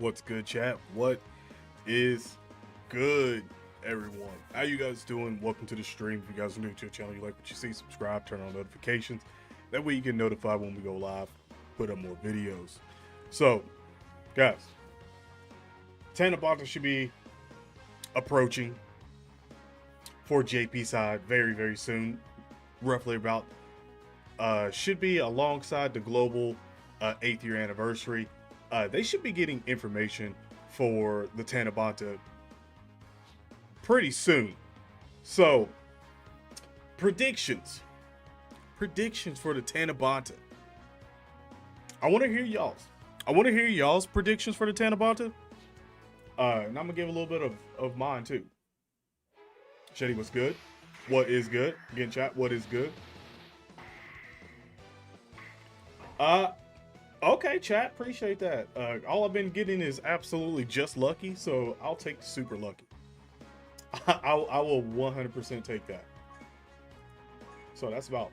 What's good, chat? What is good, everyone? How you guys doing? Welcome to the stream. If you guys are new to the channel, you like what you see, subscribe, turn on notifications. That way you get notified when we go live, put up more videos. So, guys, Tanabata should be approaching for JP side very, very soon. Roughly about, should be alongside the global 8th year anniversary. They should be getting information for the Tanabata pretty soon. So, predictions for the Tanabata. I want to hear y'all's. Predictions for the Tanabata. And I'm gonna give a little bit of mine too. Shetty, what's good? What is good? Again, chat. What is good? Okay, chat. Appreciate that. All I've been getting is absolutely just lucky, so I'll take the super lucky. I will 100% take that. So that's about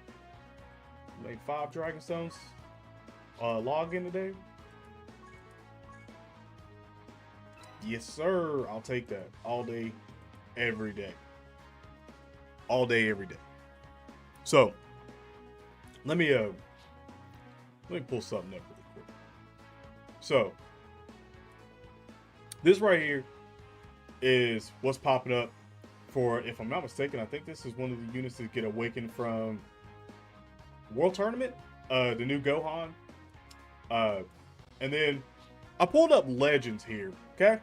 maybe 5 Dragonstones log in today. Yes, sir. I'll take that all day, every day. All day, every day. So let me pull something up really quick. So this right here is what's popping up for, if I'm not mistaken, I think this is one of the units that get awakened from World Tournament, the new Gohan. And then I pulled up Legends here, okay?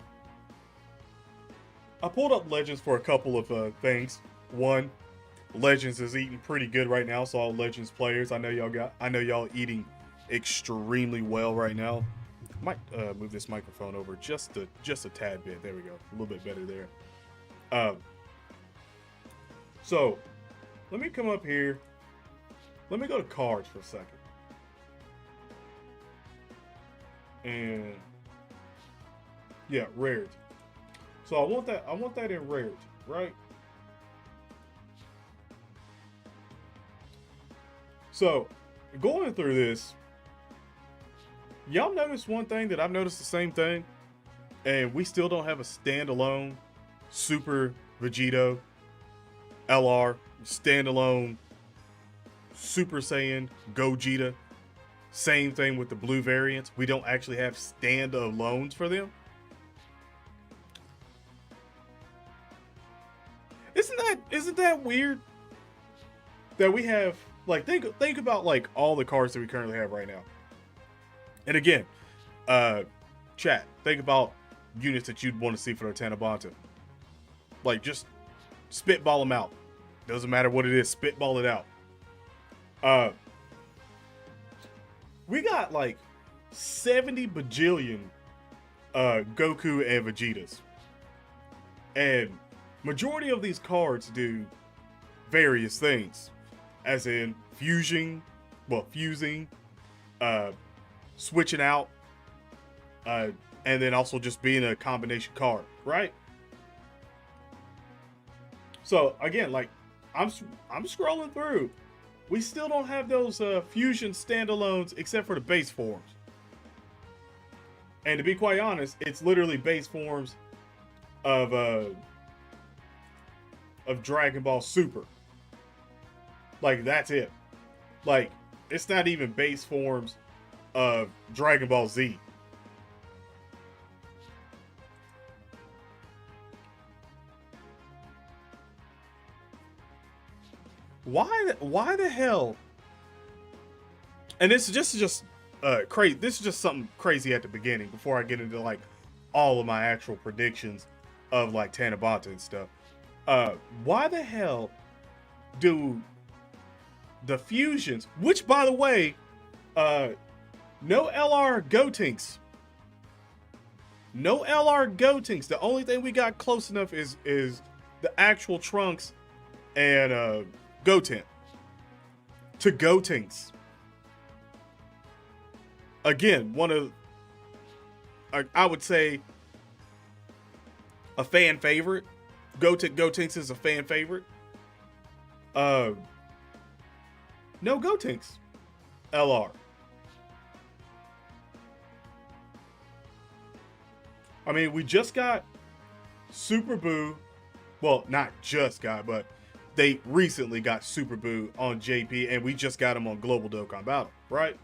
I pulled up Legends for a couple of things. One, Legends is eating pretty good right now, so all Legends players, I know y'all eating extremely well right now. Might move this microphone over just a tad bit. There we go. A little bit better there. So let me come up here. Let me go to cards for a second. And yeah, rarity. So I want that in rarity, right? So going through this, y'all notice one thing that I've noticed the same thing, and we still don't have a standalone Super Vegito LR, standalone Super Saiyan Gogeta. Same thing with the blue variants. We don't actually have standalones for them. Isn't that weird? That we have, like, think about like all the cards that we currently have right now. And again, chat, think about units that you'd want to see for the Tanabata. Like, just spitball them out. Doesn't matter what it is, spitball it out. We got like 70 bajillion Goku and Vegetas. And majority of these cards do various things. As in fusing, switching out, and then also just being a combination card, right? So again, like, I'm scrolling through. We still don't have those fusion standalones except for the base forms. And to be quite honest, it's literally base forms of Dragon Ball Super. Like, that's it. Like, it's not even base forms of Dragon Ball Z. Why the hell? And this is just crazy. This is just something crazy at the beginning before I get into like all of my actual predictions of like Tanabata and stuff. Why the hell do the fusions, which by the way, no LR Gotenks. No LR Gotenks. The only thing we got close enough is the actual Trunks and Goten. To Gotenks. Again, one of, I would say, a fan favorite. Gotenks is a fan favorite. No Gotenks. LR. I mean, we just got Super Boo. Well, not just got, but they recently got Super Boo on JP, and we just got him on Global Dokkan Battle, right?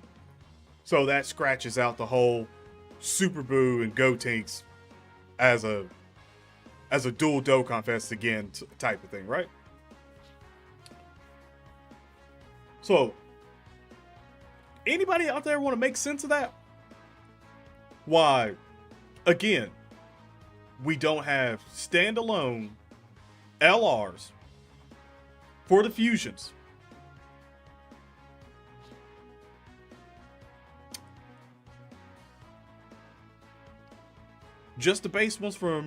So that scratches out the whole Super Boo and Gotenks as a dual Dokkan Fest again type of thing, right? So, anybody out there want to make sense of that? Why, again, we don't have standalone LRs for the fusions. Just the base ones from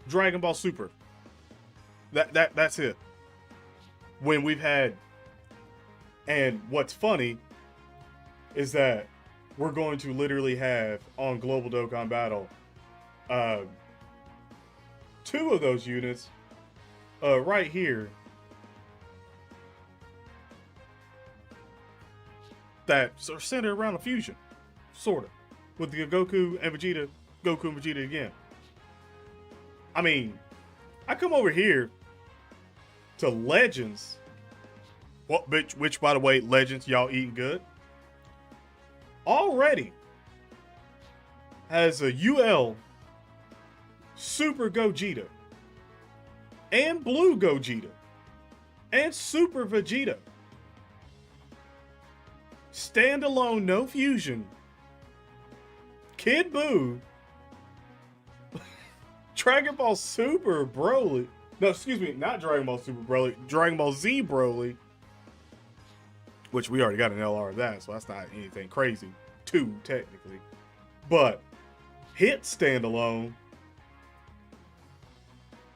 Dragon Ball Super. That's it. When we've had, and what's funny is that we're going to literally have on Global Dokkan Battle 2 of those units right here that are centered around a fusion, sort of, with the Goku and Vegeta again. I mean, I come over here to Legends, which by the way, Legends, y'all eating good, already has a UL Super Gogeta and Blue Gogeta and Super Vegeta. Standalone, no fusion. Kid Buu. Dragon Ball Super Broly. No, excuse me, not Dragon Ball Super Broly. Dragon Ball Z Broly. Which we already got an LR of that, so that's not anything crazy. 2, technically. But, Hit standalone.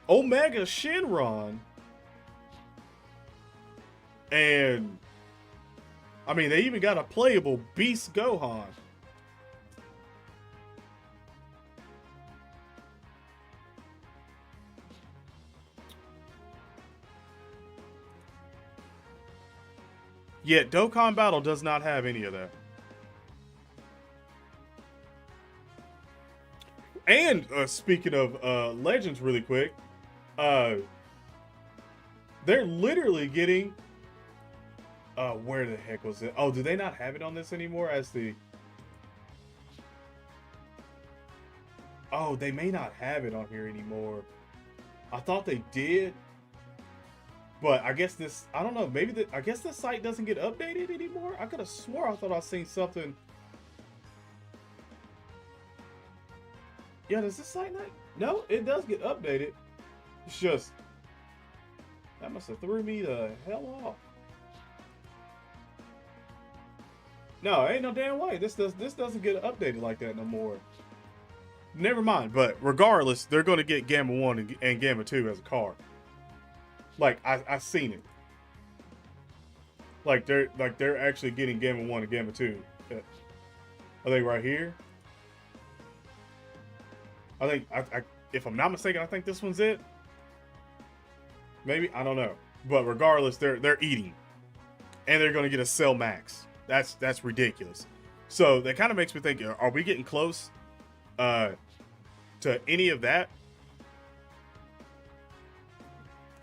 Omega Shenron. And, I mean, they even got a playable Beast Gohan. Yet Dokkan Battle does not have any of that. And speaking of Legends really quick, they're literally getting, where the heck was it? Oh, do they not have it on this anymore as the, oh, they may not have it on here anymore. I thought they did. But I guess this, I don't know, maybe I guess this site doesn't get updated anymore? I could have swore I thought I seen something. Yeah, does this site not? No, it does get updated. It's just, that must have threw me the hell off. No, ain't no damn way. This doesn't get updated like that no more. Never mind, but regardless, they're going to get Gamma 1 and Gamma 2 as a card. Like I seen it. Like they're actually getting Gamma 1 and Gamma 2. Are they right here? I think I if I'm not mistaken, I think this one's it. Maybe, I don't know. But regardless, they're eating. And they're gonna get a Cell Max. That's ridiculous. So that kind of makes me think, are we getting close to any of that?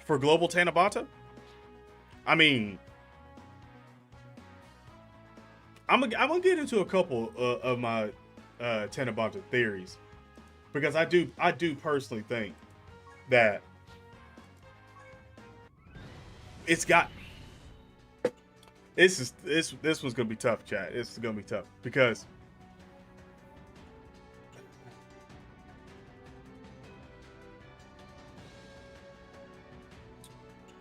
For Global Tanabata? I mean, I'm gonna get into a couple of my Tanabata theories, because I do personally think that it's got, this one's gonna be tough, chat. This is gonna be tough because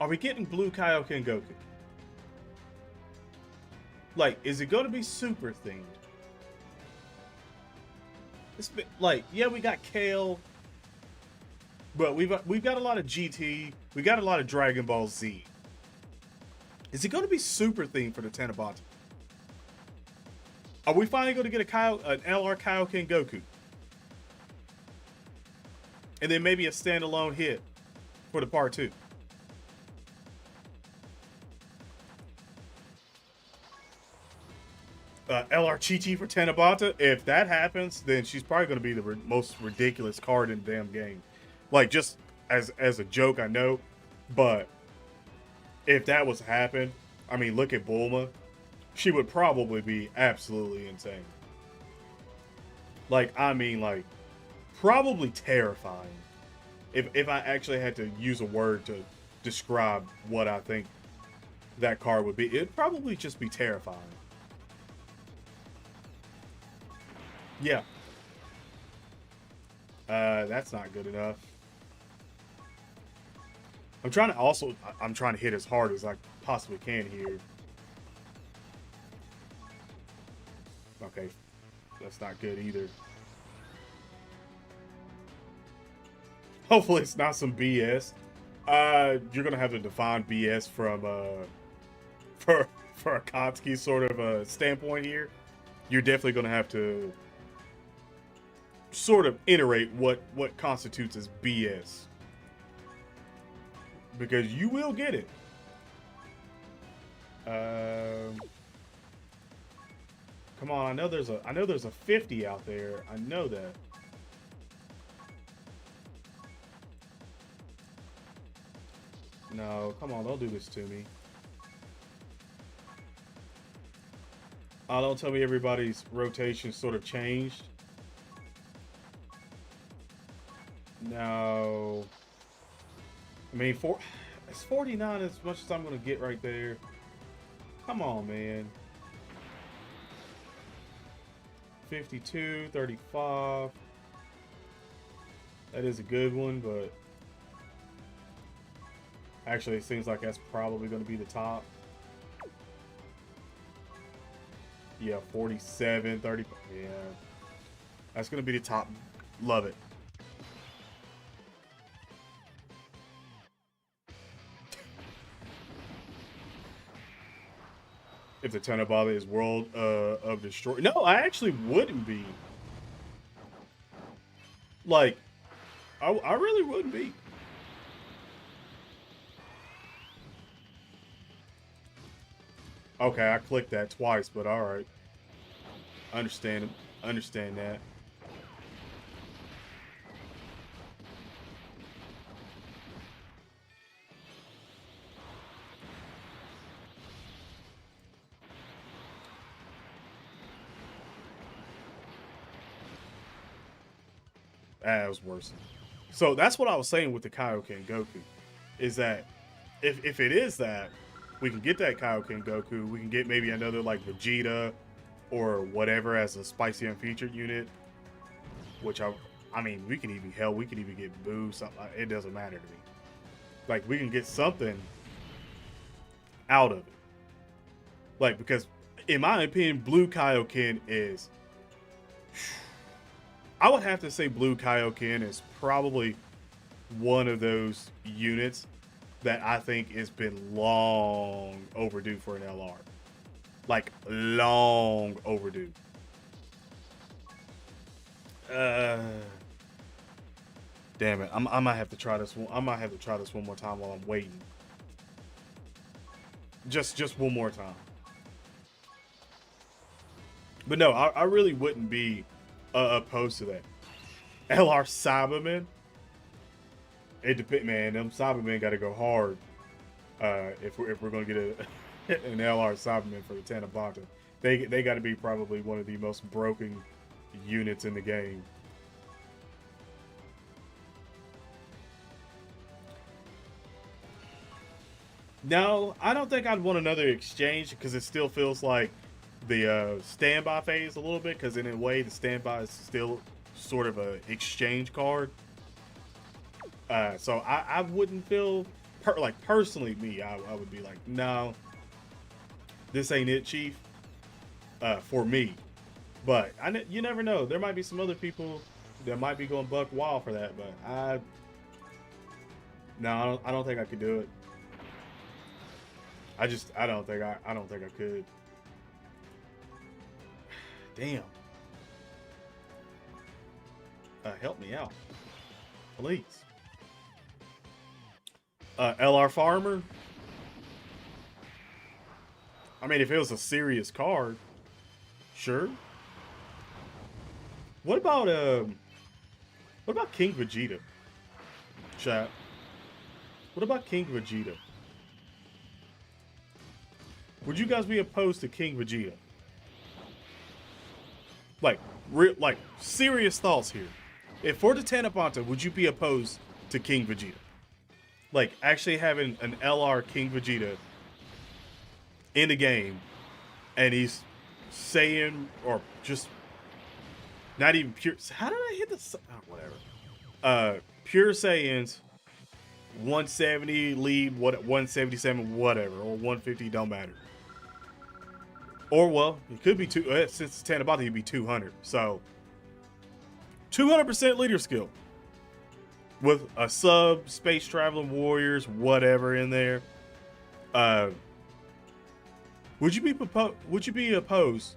are we getting Blue Kaioken Goku? Like, is it going to be super themed? It's been, like, yeah, we got Kale, but we've got a lot of GT, we got a lot of Dragon Ball Z. Is it going to be super themed for the Tanabata? Are we finally going to get an LR Kaioken Goku? And then maybe a standalone hit for the part 2. LR Chi for Tanabata. If that happens, then she's probably going to be the most ridiculous card in the damn game. Like, just as a joke, I know, but if that was to happen, I mean, look at Bulma. She would probably be absolutely insane. Like, I mean, like, probably terrifying. If I actually had to use a word to describe what I think that card would be, it'd probably just be terrifying. Yeah. That's not good enough. I'm trying to hit as hard as I possibly can here. Okay, that's not good either. Hopefully it's not some BS. You're gonna have to define BS from for a Kotsky sort of a standpoint here. You're definitely gonna have to sort of iterate what constitutes as BS, because you will get it. Come on, I know there's a 50 out there. I know that. No, come on, don't do this to me. Oh, don't tell me everybody's rotation sort of changed. No. I mean, it's 49 as much as I'm going to get right there. Come on, man. 52, 35. That is a good one, but actually it seems like that's probably going to be the top. Yeah, 47, 30. Yeah. That's going to be the top. Love it. If the Tanabata is World of Destroy. No, I actually wouldn't be. Like, I really wouldn't be. Okay, I clicked that twice, but alright. Understand that. That was worse. So that's what I was saying with the Kaioken Goku, is that if it is that, we can get that Kaioken Goku, we can get maybe another like Vegeta or whatever as a spicy unfeatured unit, which I mean, we can even get Boo, something. It doesn't matter to me. Like, we can get something out of it. Like, because in my opinion, Blue Kaioken is, I would have to say Blue Kaioken is probably one of those units that I think has been long overdue for an LR. Like, long overdue. Damn it. I might have to try this one. I might have to try this one more time while I'm waiting. Just one more time. But no, I really wouldn't be opposed to that. LR Cybermen. It depends, man. Them Cybermen got to go hard if we're gonna get an LR Cyberman for the Tanabata. They got to be probably one of the most broken units in the game. No, I don't think I'd want another exchange, because it still feels like the standby phase a little bit, because in a way the standby is still sort of a exchange card. So I wouldn't feel like, personally me, I would be like, no, this ain't it, Chief, for me. But you never know. There might be some other people that might be going buck wild for that, but I don't think I could do it. I don't think I could. Damn. Help me out, please. LR Farmer. I mean, if it was a serious card, Sure. What about King Vegeta? Chat. What about King Vegeta? Would you guys be opposed to King Vegeta? Like, like serious thoughts here. If for the Tanabata, would you be opposed to King Vegeta? Like, actually having an LR King Vegeta in the game, and he's saying, or just not even pure. How did I hit the? Oh, whatever. Pure Saiyans, 170 lead, what 177, whatever, or 150, don't matter. Or well, it could be two. Since it's Tanabata, he'd be 200. So 200% leader skill with a sub space traveling warriors, whatever in there. Would you be opposed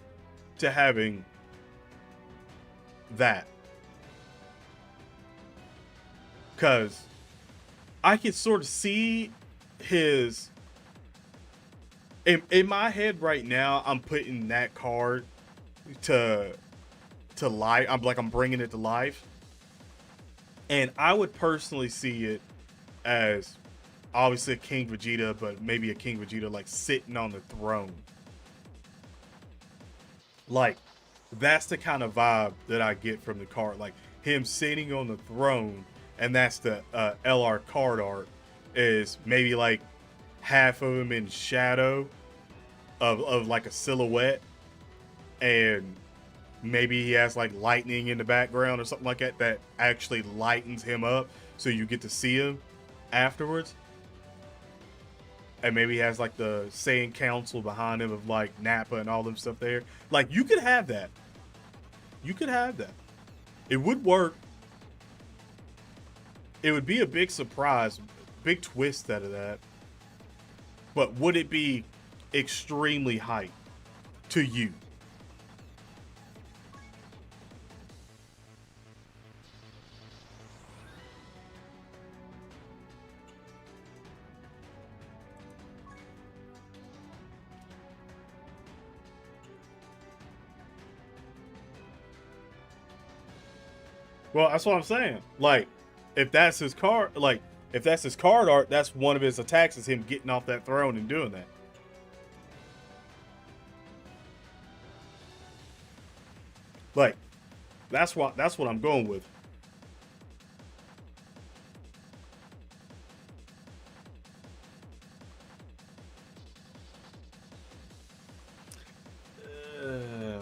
to having that? Because I could sort of see his in my head right now. I'm putting that card to life. I'm bringing it to life, and I would personally see it as obviously a King Vegeta, but maybe a King Vegeta like sitting on the throne. Like, that's the kind of vibe that I get from the card, like him sitting on the throne, and that's the LR card art, is maybe like half of him in shadow of like a silhouette, and maybe he has like lightning in the background or something like that that actually lightens him up so you get to see him afterwards. And maybe he has like the Saiyan Council behind him of like Nappa and all them stuff there. Like, you could have that. You could have that. It would work. It would be a big surprise, big twist out of that. But would it be extremely hype to you? Well, that's what I'm saying. Like, if that's his card, if that's his card art, that's one of his attacks, is him getting off that throne and doing that. Like, that's what I'm going with. Uh,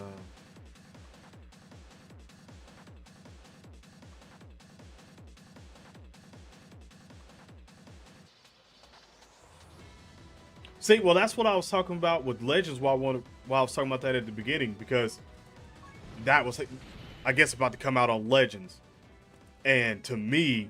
See, well, that's what I was talking about with Legends. While I was talking about that at the beginning, because that was, I guess, about to come out on Legends, and to me,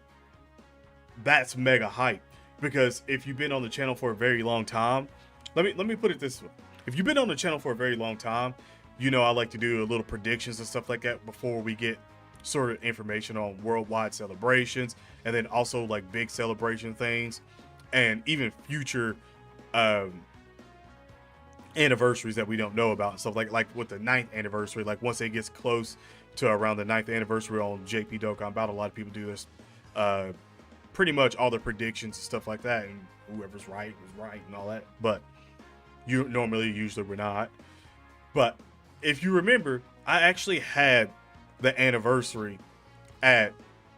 that's mega hype. Because if you've been on the channel for a very long time, let me put it this way: if you've been on the channel for a very long time, you know I like to do a little predictions and stuff like that before we get sort of information on worldwide celebrations, and then also like big celebration things, and even future anniversaries that we don't know about and stuff, like with the 9th anniversary. Like, once it gets close to around the 9th anniversary on JP Dokkan Battle, a lot of people do this, pretty much all the predictions and stuff like that, and whoever's right was right and all that, but usually we're not. But if you remember, I actually had the anniversary at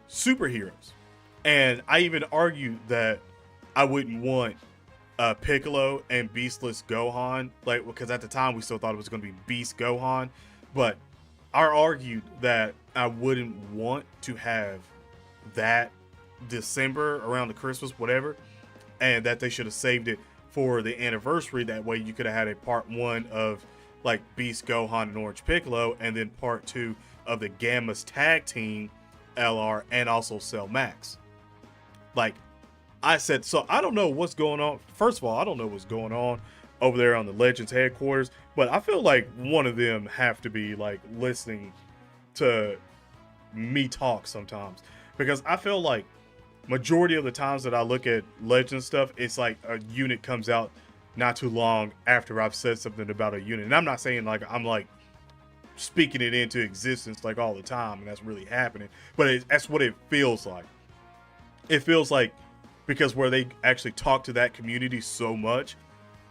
Superheroes, and I even argued that I wouldn't want Piccolo and Beastless Gohan, like, because at the time we still thought it was going to be Beast Gohan, but I argued that I wouldn't want to have that December around the Christmas, whatever, and that they should have saved it for the anniversary. That way you could have had a part 1 of like Beast Gohan and Orange Piccolo, and then part 2 of the Gamma's tag team LR and also Cell Max. Like I said, so I don't know what's going on. First of all, I don't know what's going on over there on the Legends headquarters, but I feel like one of them have to be like listening to me talk sometimes, because I feel like majority of the times that I look at Legend stuff, it's like a unit comes out not too long after I've said something about a unit. And I'm not saying like I'm like speaking it into existence like all the time, and that's really happening. But that's what it feels like. It feels like, because where they actually talk to that community so much,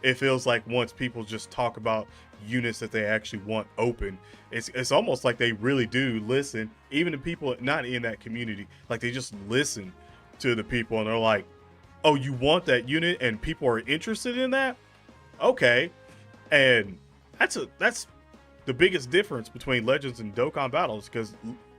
it feels like once people just talk about units that they actually want open, it's almost like they really do listen, even to people not in that community. Like they just listen to the people and they're like, oh, you want that unit and people are interested in that? Okay. And that's the biggest difference between Legends and Dokkan Battles, because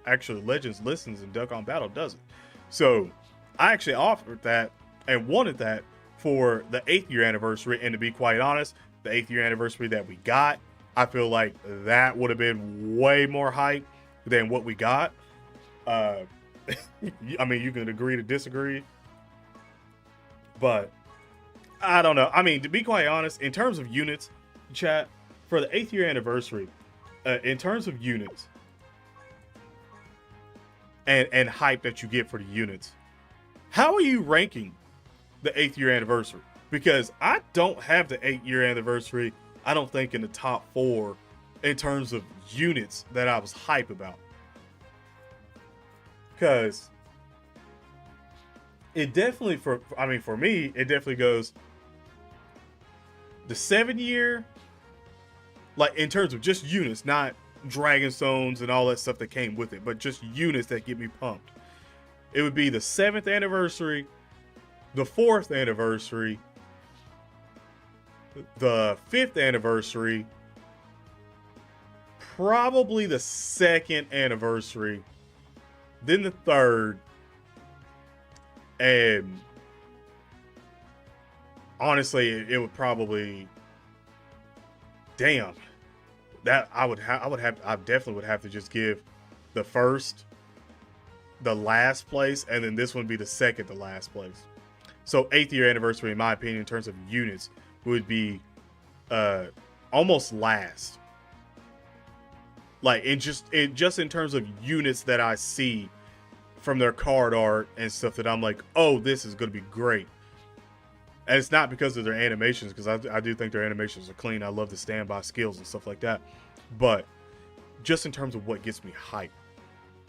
actually Legends listens and Dokkan Battle doesn't. So I actually offered that and wanted that for the 8th year anniversary. And to be quite honest, the 8th year anniversary that we got, I feel like that would have been way more hype than what we got. I mean, you can agree to disagree, but I don't know. I mean, to be quite honest, in terms of units, chat, for the 8th year anniversary, in terms of units and hype that you get for the units, how are you ranking the 8th year anniversary? Because I don't have the 8th year anniversary, I don't think, in the top 4 in terms of units that I was hype about. Because it definitely, for me, it definitely goes the 7 year, like in terms of just units, not Dragon Stones and all that stuff that came with it, but just units that get me pumped. It would be the 7th anniversary, the 4th anniversary, the 5th anniversary, probably the 2nd anniversary, then the 3rd, and honestly, it would probably, damn, that I definitely would have to just give the 1st the last place, and then this one would be the 2nd to last place. So 8th year anniversary, in my opinion, in terms of units, would be almost last. Like just in terms of units that I see from their card art and stuff that I'm like, oh, this is going to be great. And it's not because of their animations, because I do think their animations are clean. I love the standby skills and stuff like that. But just in terms of what gets me hyped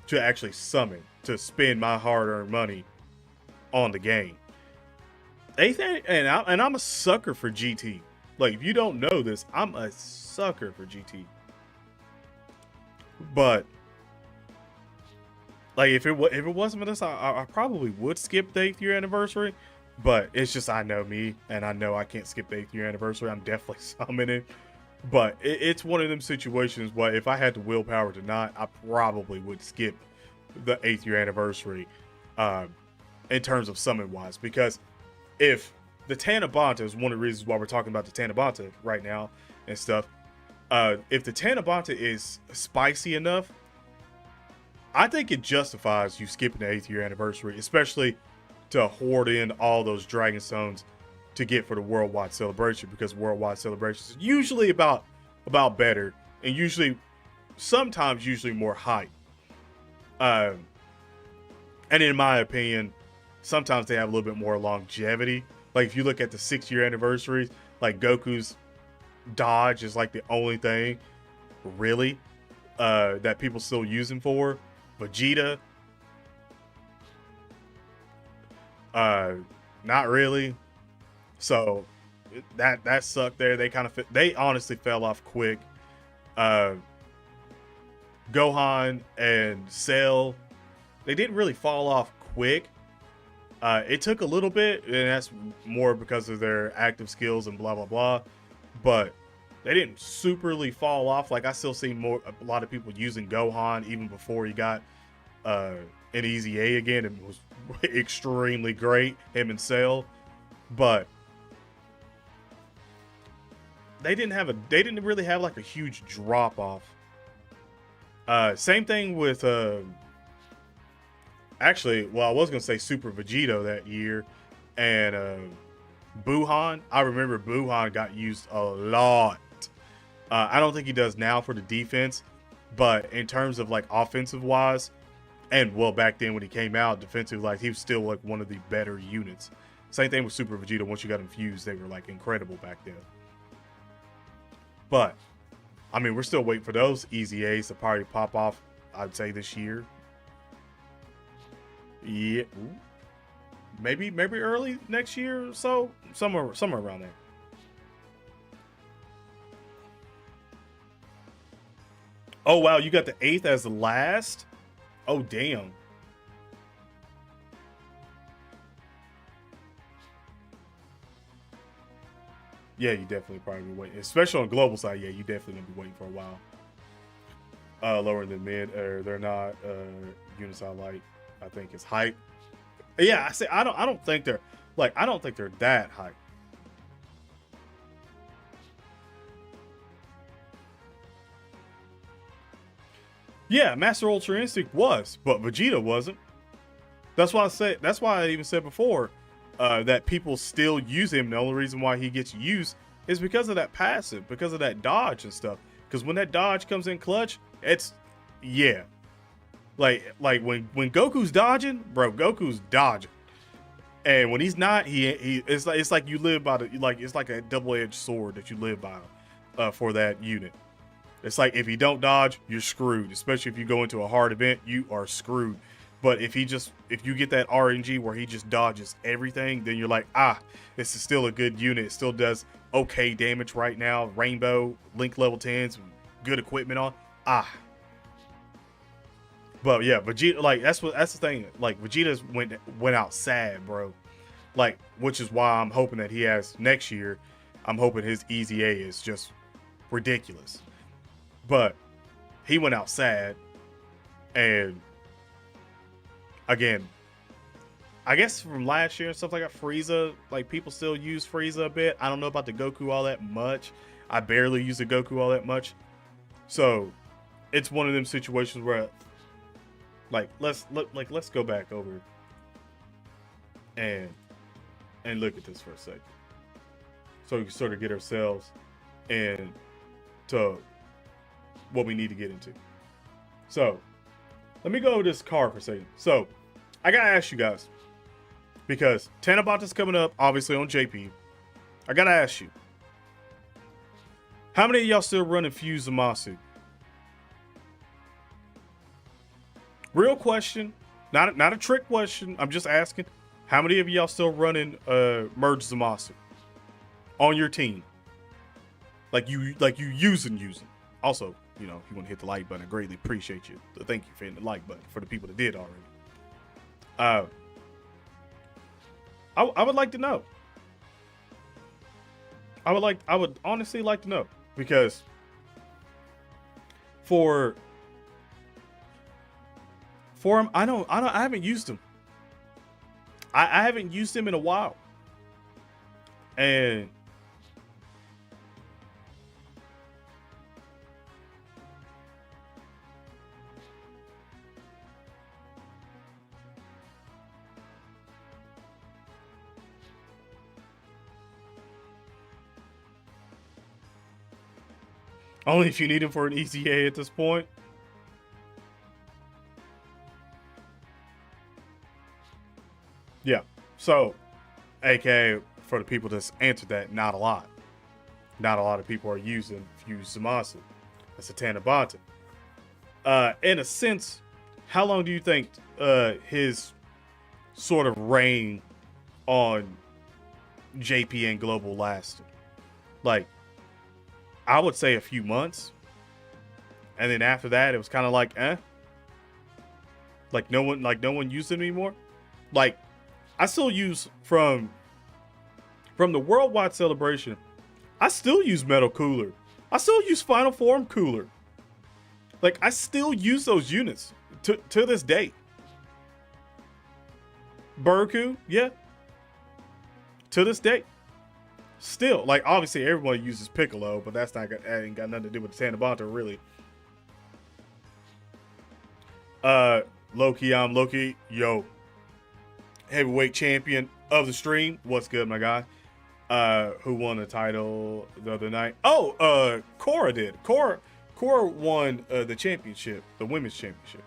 to actually summon, to spend my hard-earned money on the game. 8th, and I'm a sucker for GT. Like, if you don't know this, I'm a sucker for GT. But like, if it wasn't for this, I probably would skip the 8th year anniversary. But it's just, I know me, and I know I can't skip the 8th year anniversary. I'm definitely summoning. But it's one of them situations where if I had the willpower to not, I probably would skip the 8th year anniversary in terms of summon wise. Because if the Tanabata is one of the reasons why we're talking about the Tanabata right now and stuff. If the Tanabata is spicy enough, I think it justifies you skipping the 8th year anniversary, especially to hoard in all those Dragon Stones to get for the worldwide celebration, because worldwide celebrations is usually about better, and sometimes more hype. And in my opinion, sometimes they have a little bit more longevity. Like if you look at the 6th year anniversaries, like Goku's dodge is like the only thing really that people still use him for. Vegeta, not really. So that sucked there. They honestly fell off quick. Gohan and Cell, they didn't really fall off quick. It took a little bit, and that's more because of their active skills and blah blah blah. But they didn't superly fall off. Like I still see a lot of people using Gohan even before he got an easy A again, and was extremely great, him and Cell. But they didn't really have like a huge drop off. Same thing with actually, well, I was gonna say Super Vegito that year, and Buhan. I remember Buhan got used a lot. I don't think he does now for the defense, but in terms of like offensive wise, and well, back then when he came out, defensive, like he was still like one of the better units. Same thing with Super Vegeta. Once you got infused, they were like incredible back then. But I mean, we're still waiting for those easy A's to probably pop off, I'd say this year. Yeah. Ooh. Maybe early next year or so. Somewhere around there. Oh wow, you got the 8th as the last? Oh damn. Yeah, you definitely probably be waiting. Especially on the global side, yeah, you definitely gonna be waiting for a while. Lower than mid, or they're not units I like. I think it's hype. Yeah, I don't think they're I don't think they're that hype. Yeah, Master Ultra Instinct was, but Vegeta wasn't. That's why I even said before that people still use him. The only reason why he gets used is because of that passive, because of that dodge and stuff. Because when that dodge comes in clutch, it's yeah. Like when Goku's dodging, bro, Goku's dodging. And when he's not, he it's like you live by it's like a double-edged sword that you live by for that unit. It's like if you don't dodge, you're screwed. Especially if you go into a hard event, you are screwed. But if you get that RNG where he just dodges everything, then you're like, this is still a good unit. It still does okay damage right now. Rainbow, Link level 10s, good equipment on. But yeah, Vegeta, that's the thing. Like Vegeta's went out sad, bro. Like, which is why I'm hoping that he has next year. I'm hoping his easy A is just ridiculous. But he went out sad, and again, I guess from last year and stuff like that, Frieza, like people still use Frieza a bit. I don't know about the Goku all that much. I barely use the Goku all that much. So it's one of them situations where let's go back over and look at this for a second. So we can sort of get ourselves into what we need to get into. So let me go over this card for a second. So I gotta ask you guys, because Tanabata's coming up, obviously on JP. I gotta ask you, how many of y'all still running Fuse Zamasu? Real question, not a trick question. I'm just asking, how many of y'all still running Merge Zamasu on your team? Like you using. Also, if you want to hit the like button, I greatly appreciate you. Thank you for hitting the like button for the people that did already. I would like to know. I would honestly like to know, because for him, I haven't used him. I haven't used him in a while. And only if you need him for an ECA at this point. Yeah. So, aka for the people that's answered that, not a lot. Not a lot of people are using Fuse Zamasu. That's a Tanabata. In a sense, how long do you think his sort of reign on JP and Global lasted? Like, I would say a few months. And then after that, it was kind of like, like no one used it anymore. Like, I still use from the worldwide celebration, I still use Metal Cooler. I still use Final Form Cooler. Like, I still use those units to this day. Burku, yeah. To this day. Still, like, obviously everyone uses Piccolo, but that ain't got nothing to do with the Tanabata, really. Loki, I'm Loki. Yo. Heavyweight champion of the stream. What's good, my guy? Who won the title the other night? Oh, Cora did. Cora won the championship, the women's championship.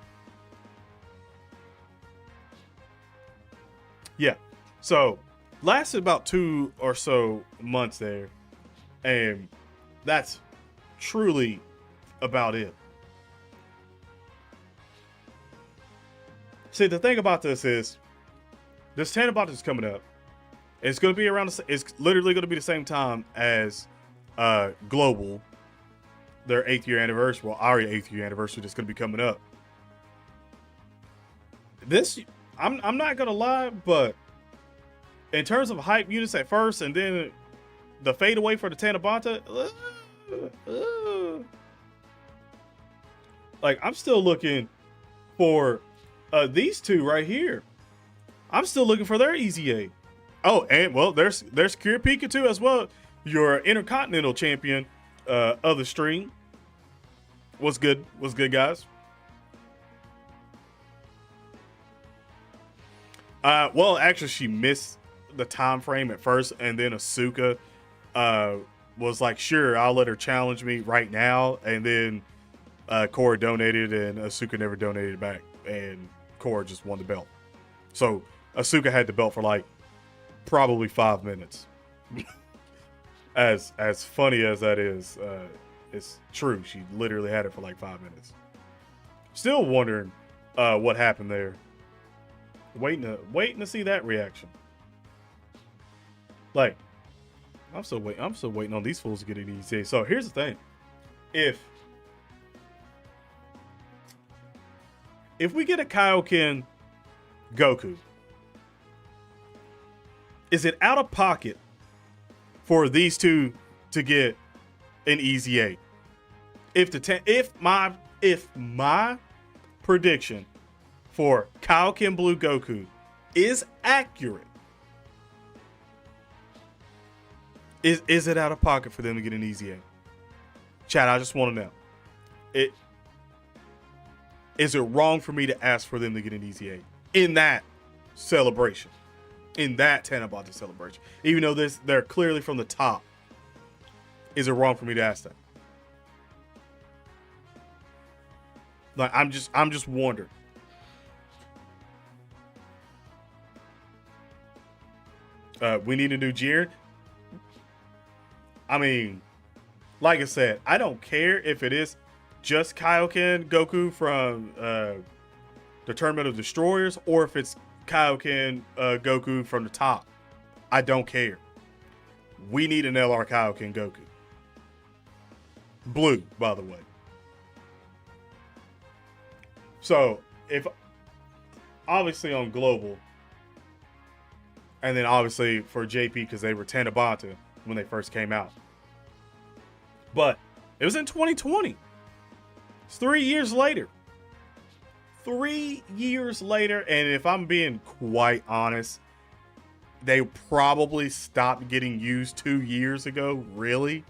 Yeah. So, lasted about 2 or so months there. And that's truly about it. See, the thing about this is, this Tanabata is coming up. It's going to be around. It's literally going to be the same time as Global, their 8th year anniversary. Well, our 8th year anniversary is going to be coming up. This, I'm not going to lie, but in terms of hype units at first, and then the fade away for the Tanabata, like, I'm still looking for these two right here. I'm still looking for their EZA. Oh, and well, there's Kira Pikachu as well, your Intercontinental Champion of the stream. What's good, guys? Well, actually, she missed the time frame at first, and then Asuka was like, "Sure, I'll let her challenge me right now," and then Cora donated, and Asuka never donated back, and Cora just won the belt. So Asuka had the belt for like probably 5 minutes. As funny as that is, it's true. She literally had it for like 5 minutes. Still wondering what happened there. Waiting to see that reaction. Like, I'm still waiting on these fools to get an EZA. So here's the thing: if we get a Kaioken Goku, is it out of pocket for these two to get an EZA? If my prediction for Kaioken Blue Goku is accurate, is it out of pocket for them to get an EZA? Chat, I just want to know. Is it wrong for me to ask for them to get an EZA in that celebration? In that Tanabata celebration, even though they're clearly from the top, is it wrong for me to ask that? Like, I'm just wondering. We need a new Jiren. I mean, like I said, I don't care if it is just Kaioken Goku from the Tournament of Destroyers, or if it's Kaioken Goku from the top. I don't care. We need an LR Kaioken Goku. Blue, by the way. So, if obviously on Global, and then obviously for JP because they were Tanabata when they first came out. But it was in 2020. It's 3 years later. 3 years later, and if I'm being quite honest, they probably stopped getting used 2 years ago, really.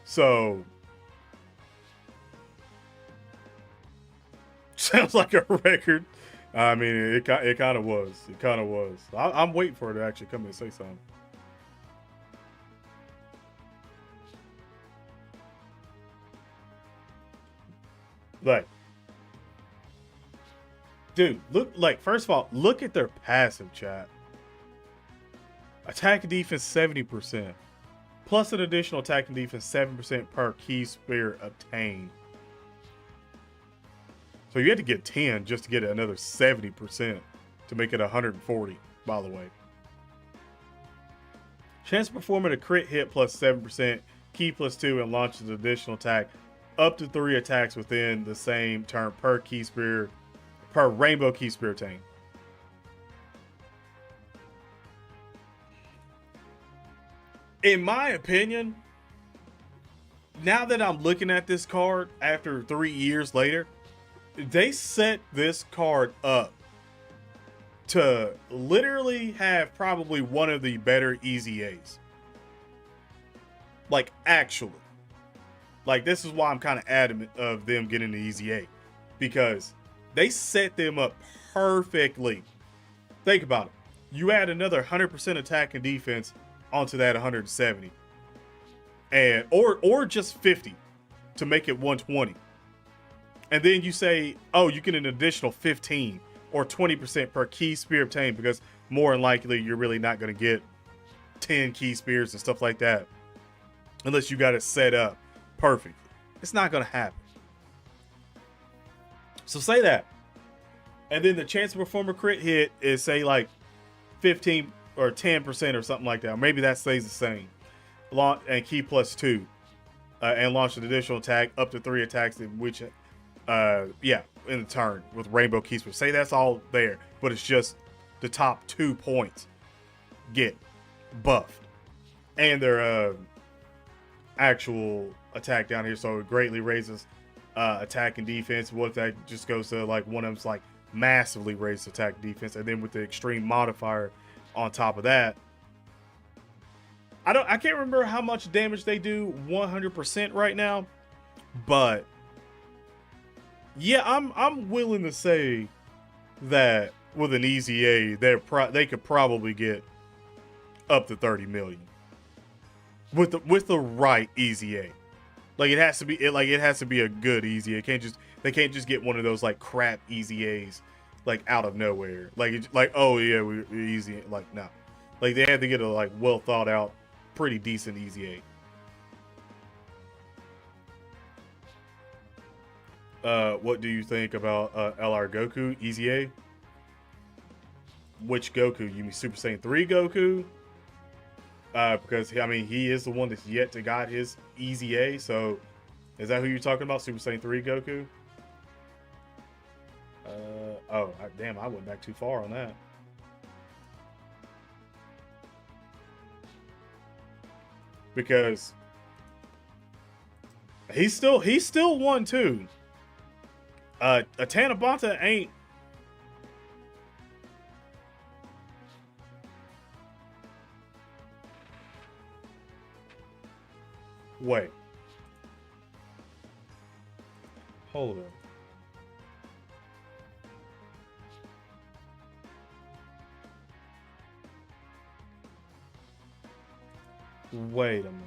So, sounds like a record. I mean, it kind of was. It kind of was. I'm waiting for her to actually come in and say something. Like, dude, look, like, first of all, look at their passive, chat. Attack and defense 70%. Plus an additional attack and defense 7% per key spear obtained. So you had to get 10 just to get another 70% to make it 140, by the way. Chance of performing a crit hit plus 7%, key plus 2, and launches additional attack up to 3 attacks within the same turn per key spear, per rainbow key spear obtained. In my opinion, now that I'm looking at this card after 3 years later, they set this card up to literally have probably one of the better EZAs. Like, actually. Like, this is why I'm kind of adamant of them getting the EZA. Because they set them up perfectly. Think about it. You add another 100% attack and defense onto that 170. And or just 50 to make it 120. And then you say, oh, you get an additional 15 or 20% per key spear obtained, because more than likely you're really not going to get 10 key spears and stuff like that unless you got it set up perfect. It's not gonna happen. So say that. And then the chance to perform a crit hit is say like 15 or 10% or something like that. Or maybe that stays the same. And key +2. And launch an additional attack up to 3 attacks in which in the turn with rainbow keys. Say that's all there, but it's just the top 2 points get buffed. And their actual attack down here, so it greatly raises attack and defense. What if that just goes to like one of them's like massively raised attack and defense, and then with the extreme modifier on top of that, I can't remember how much damage they do 100% right now, but yeah, I'm willing to say that with an easy A, they could probably get up to 30 million with the right easy A. Like it has to be a good easy A. They can't just get one of those like crap easy A's like out of nowhere. Oh yeah, we're easy. Like no, like they have to get a like well thought out, pretty decent easy A. What do you think about LR Goku easy A? Which Goku? You mean Super Saiyan 3 Goku? Because I mean he is the one that's yet to got his easy A. So is that who you're talking about? Super Saiyan 3 Goku? Damn, I went back too far on that. Because he's still 1 too. A Tanabata ain't. Wait. Hold on. Wait a minute.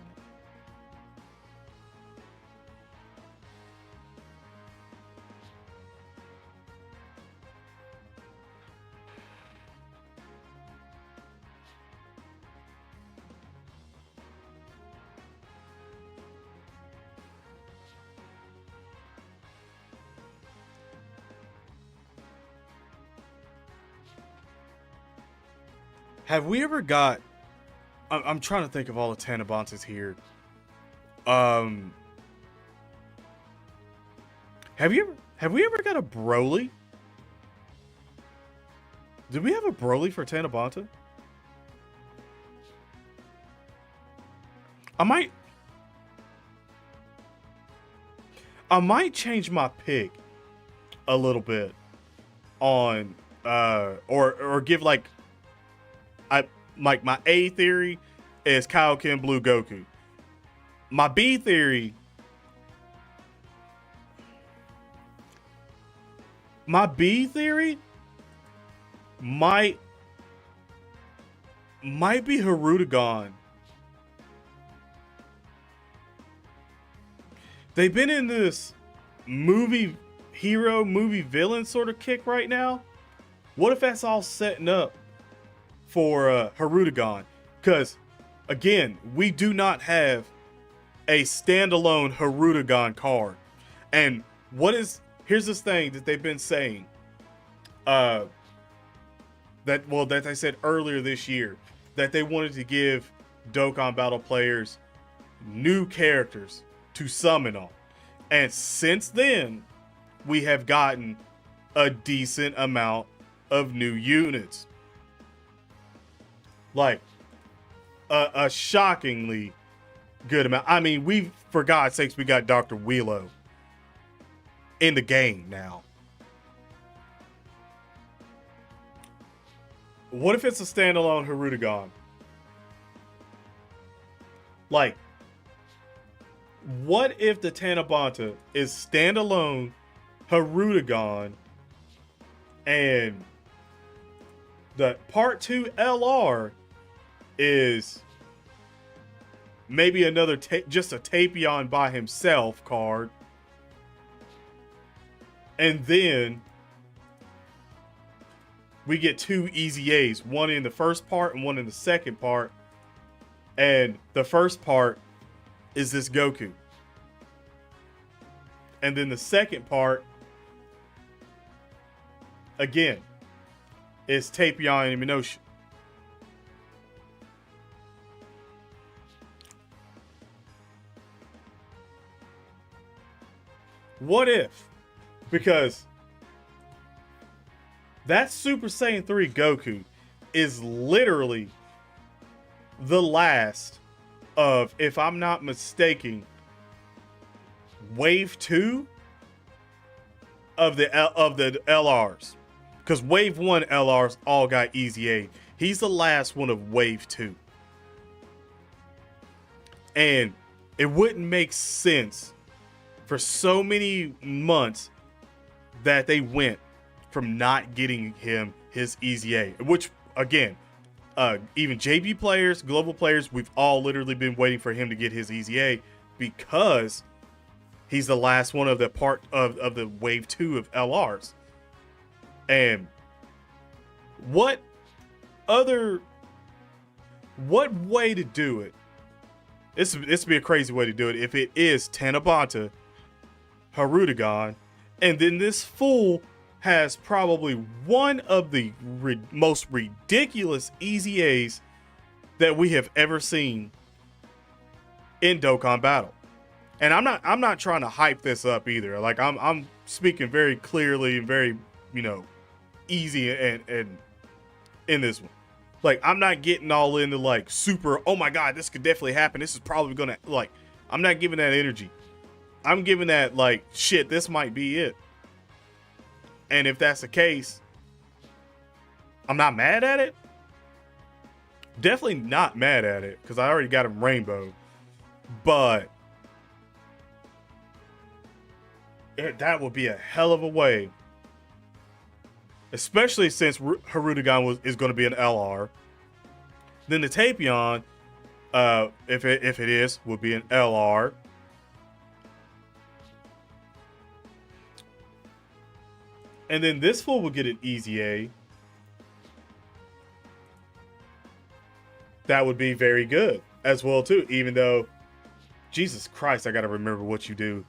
Have we ever got... I'm trying to think of all the Tanabatas here. Have we ever got a Broly? Did we have a Broly for Tanabata? I might change my pick a little bit on or give like my A theory is Kaioken Blue Goku. My B theory might be Hirudegarn. They've been in this movie villain sort of kick right now. What if that's all setting up for Hirudegarn? Because again, we do not have a standalone Hirudegarn card. And here's this thing that they've been saying that they said earlier this year, that they wanted to give Dokkan Battle players new characters to summon on. And since then, we have gotten a decent amount of new units. Like a shockingly good amount. I mean, for God's sakes, we got Dr. Wheelo in the game now. What if it's a standalone Hirudegarn? Like, what if the Tanabata is standalone Hirudegarn and the Part 2 LR is maybe another just a Tapion by himself card, and then we get 2 Easy A's, one in the first part and one in the second part, and the first part is this Goku. And then the second part, again, is Tapion and Minoshi. What if? Because that Super Saiyan 3 Goku is literally the last of, if I'm not mistaken, Wave 2 of the LRs. Because Wave 1 LRs all got Easy A. He's the last one of Wave 2. And it wouldn't make sense for so many months that they went from not getting him his Easy A. Which, again, even JV players, global players, we've all literally been waiting for him to get his Easy A because he's the last one of the part of the Wave 2 of LRs. And what way to do it? This would be a crazy way to do it if it is Tanabata, Hirudegarn, and then this fool has probably one of the most ridiculous Easy A's that we have ever seen in Dokkan Battle. And I'm not trying to hype this up either. Like I'm speaking very clearly and very, easy and in this one. Like, I'm not getting all into like super, oh my god, this could definitely happen. This is probably gonna, like, I'm not giving that energy. I'm giving that like, shit, this might be it. And if that's the case, I'm not mad at it. Definitely not mad at it, because I already got him rainbow. But that would be a hell of a way. Especially since Hirudegarn is going to be an LR. Then the Tapion, if it is, would be an LR. And then this fool will get an Easy A. That would be very good as well too. Even though, Jesus Christ, I got to remember what you do.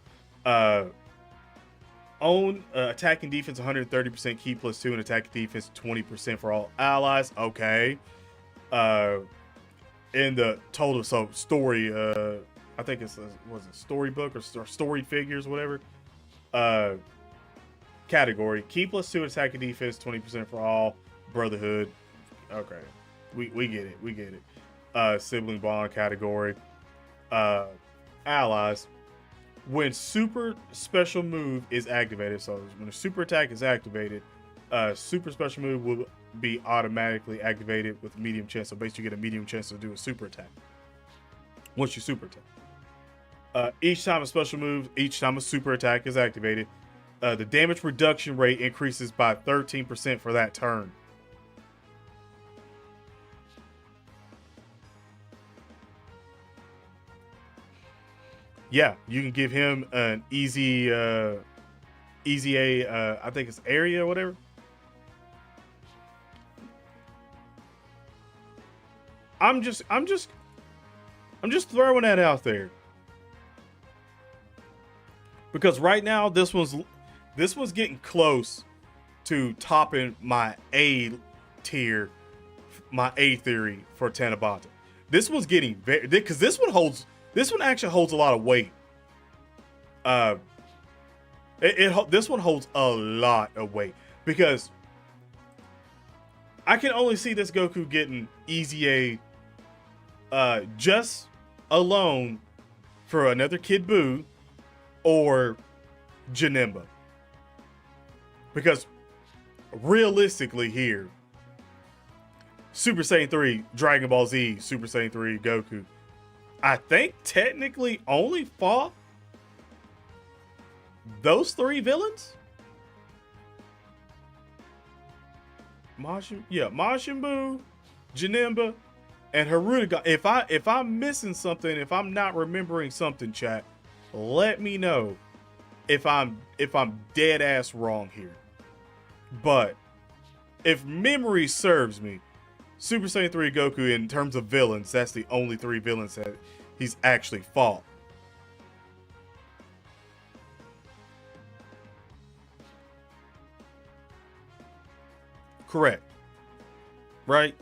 Own attack and defense 130%, key +2, and attack and defense 20% for all allies. Okay. In the total, so story, I think was it storybook or story figures, whatever. Category, key +2, attack and defense 20% for all, brotherhood. Okay, we get it, we get it. Sibling bond category, allies. When super special move is activated, so when a super attack is activated, super special move will be automatically activated with medium chance. So basically you get a medium chance to do a super attack once you super attack. Each time a special move, each time a super attack is activated, the damage reduction rate increases by 13% for that turn. Yeah, you can give him an easy A, I think it's area or whatever. I'm just throwing that out there. Because right now this one's getting close to topping my A tier, my A theory for Tanabata. This one's getting very, because this one actually holds a lot of weight. This one holds a lot of weight because I can only see this Goku getting Easy A just alone for another Kid Buu or Janemba. Because realistically here, Super Saiyan 3, Dragon Ball Z, Super Saiyan 3, Goku, I think technically only fought those three villains. Majin Buu, Janemba, and Hirudegarn. If I'm missing something, if I'm not remembering something, chat, let me know if I'm dead ass wrong here. But if memory serves me, Super Saiyan 3 Goku, in terms of villains, that's the only three villains that he's actually fought. Correct. Right?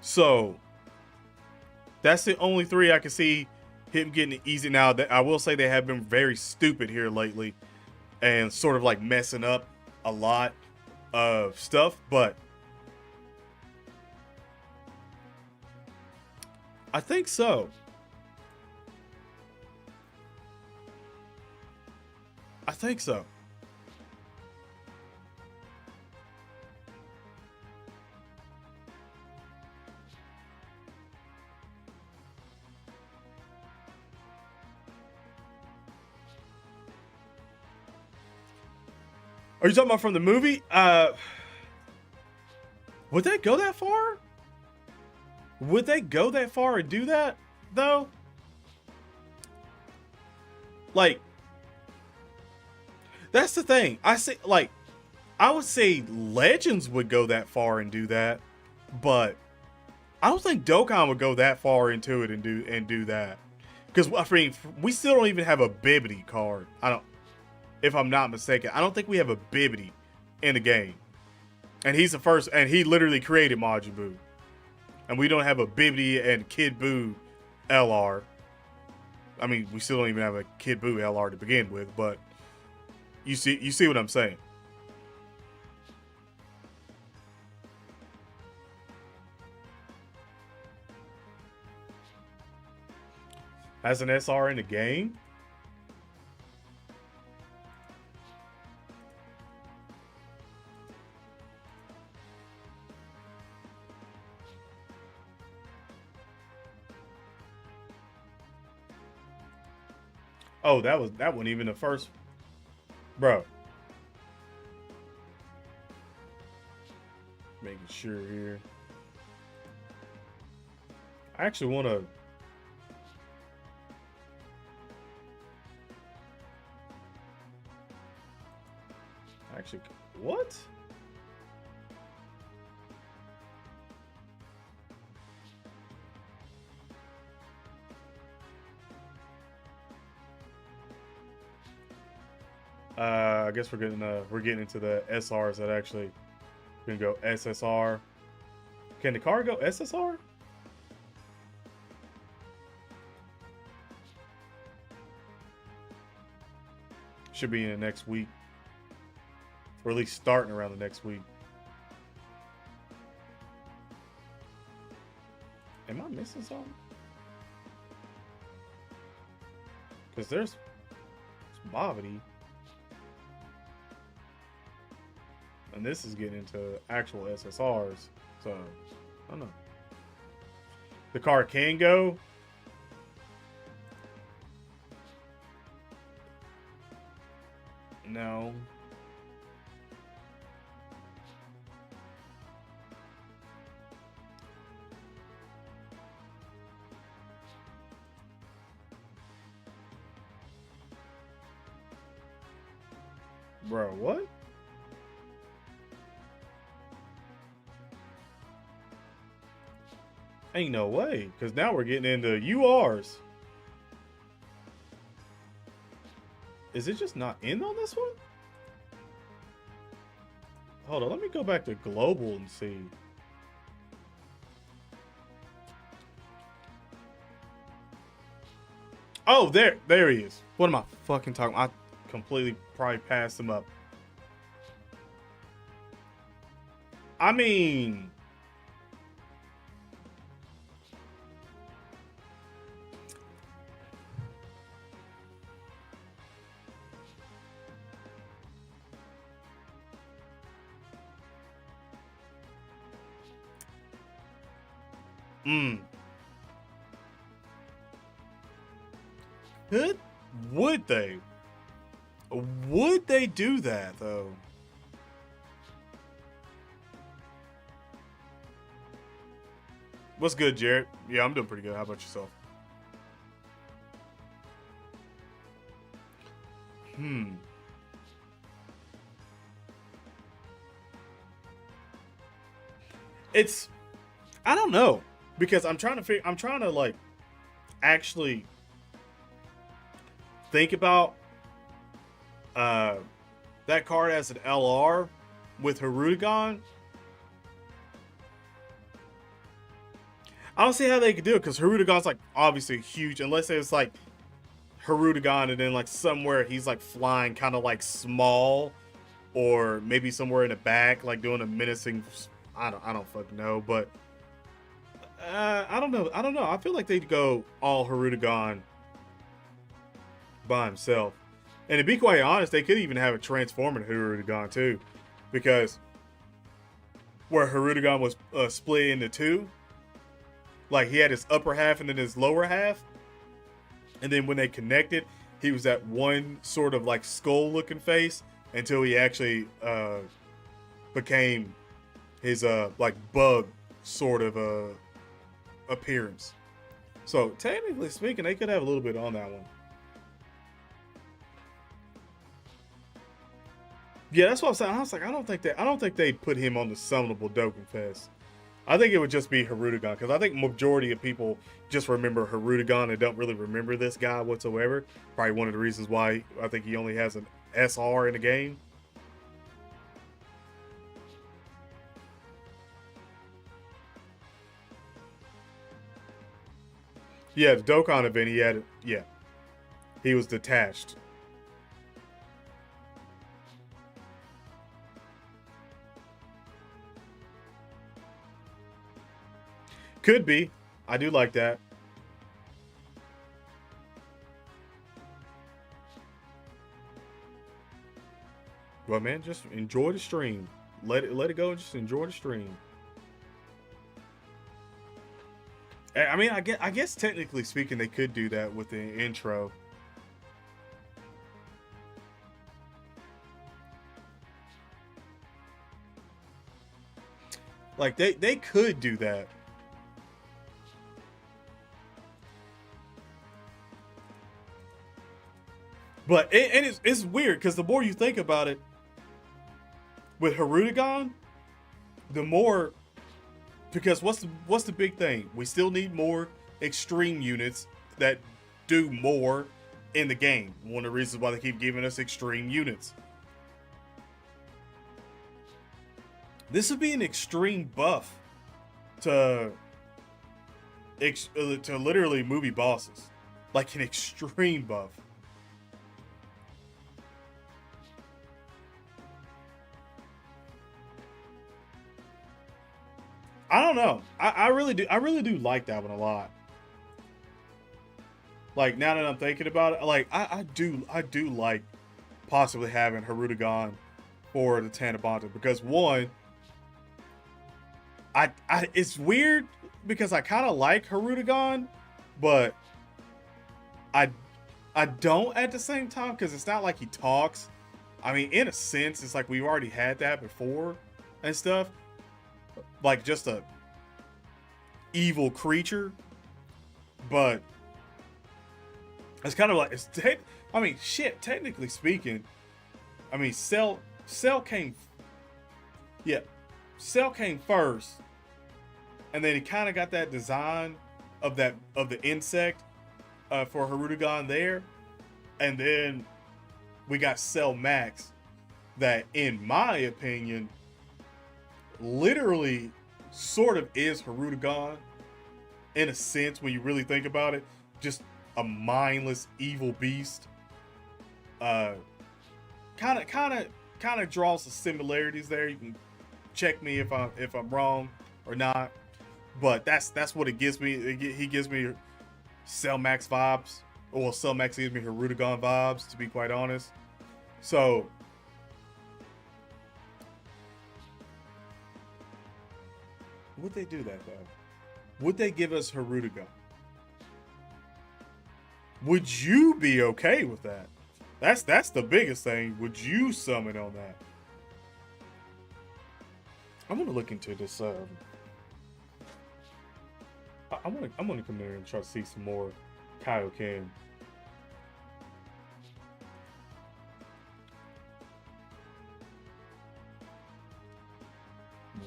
So that's the only three I can see him getting it easy. Now, that I will say they have been very stupid here lately and sort of like messing up a lot of stuff, but I think so. I think so. Are you talking about from the movie? Would they go that far? Would they go that far and do that though? Like, that's the thing. I would say Legends would go that far and do that, but I don't think Dokkan would go that far into it and do that. Because I mean, we still don't even have a Bibbidi card. I don't, if I'm not mistaken, I don't think we have a Bibbidi in the game. And he's the first, and he literally created Majin Buu. And we don't have a Bibbidi and Kid Buu LR. I mean, we still don't even have a Kid Buu LR to begin with, but you see what I'm saying. As an SR in the game? Oh, that wasn't even the first, bro. Making sure here. I actually want to. Actually, what? I guess we're getting into the SRs that actually can go SSR. Can the car go SSR? Should be in the next week, or at least starting around the next week. Am I missing something? Because there's Bavity. And this is getting into actual SSRs. So, I don't know. The car can go. No. Bro, what? Ain't no way, because now we're getting into URs. Is it just not in on this one? Hold on, let me go back to global and see. Oh, there he is. What am I fucking talking about? I completely probably passed him up. I mean, Could would they? Would they do that though? What's good, Jared? Yeah, I'm doing pretty good. How about yourself? It's, I don't know, because I'm trying to like actually think about that card as an LR, with Hirudegarn, I don't see how they could do it because Hirudegarn's like obviously huge. Unless it's like Hirudegarn and then like somewhere he's like flying kind of like small, or maybe somewhere in the back like doing a menacing. I don't fucking know, but I don't know. I feel like they'd go all Hirudegarn by himself. And to be quite honest, they could even have a transforming Hirudegarn too, because where Hirudegarn was split into two, like he had his upper half and then his lower half, and then when they connected, he was that one sort of like skull looking face until he actually became his like bug sort of appearance. So technically speaking, they could have a little bit on that one. Yeah, that's what I'm saying. I was like, I don't think they'd put him on the summonable Dokkan Fest. I think it would just be Hirudegarn, because I think majority of people just remember Hirudegarn and don't really remember this guy whatsoever. Probably one of the reasons why I think he only has an SR in the game. Yeah, the Dokkan event, he had, yeah, he was detached. Could be. I do like that. Well, man, just enjoy the stream. Let it go and just enjoy the stream. I mean, I guess technically speaking, they could do that with the intro. Like they could do that. But it's weird because the more you think about it, with Hirudegarn, the more, because what's the big thing? We still need more extreme units that do more in the game. One of the reasons why they keep giving us extreme units. This would be an extreme buff to literally movie bosses, like an extreme buff. I don't know. I really do like that one a lot. Like now that I'm thinking about it, like I do like possibly having Hirudegarn for the Tanabata, because one, I it's weird because I kind of like Hirudegarn, but I don't at the same time, because it's not like he talks. I mean, in a sense, it's like we've already had that before and stuff. Like just a evil creature, but it's kind of like I mean, shit. Technically speaking, I mean, Cell came, yeah, Cell came first, and then he kind of got that design of the insect for Hirudegarn there, and then we got Cell Max, that in my opinion literally sort of is Hirudegarn in a sense when you really think about it. Just a mindless evil beast. Kind of draws some similarities there. You can check me if I'm wrong or not, but that's what it gives me. He gives me Cell Max vibes, or Cell Max gives me Hirudegarn vibes, to be quite honest. So would they do that though? Would they give us Hirudegarn? Would you be okay with that? That's the biggest thing. Would you summon on that? I'm gonna look into this. I'm gonna come there and try to see some more Kaioken.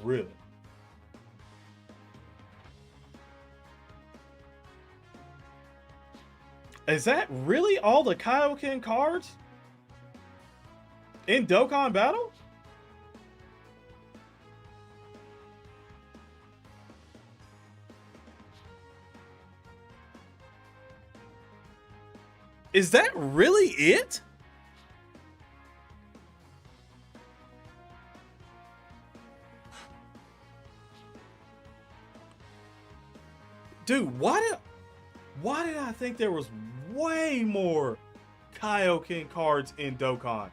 Really? Is that really all the Kaioken cards in Dokkan Battle? Is that really it? Dude, why did I think there was way more Kaioken cards in Dokkan?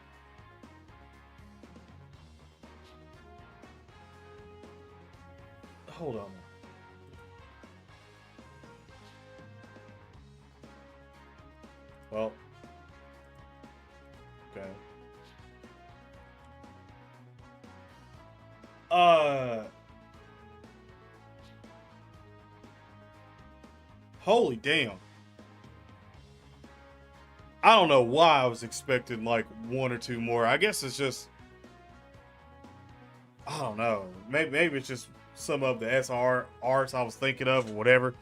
Hold on. Well, okay. Holy damn. I don't know why I was expecting like one or two more. I guess it's just, I don't know. Maybe it's just some of the SR arts I was thinking of or whatever.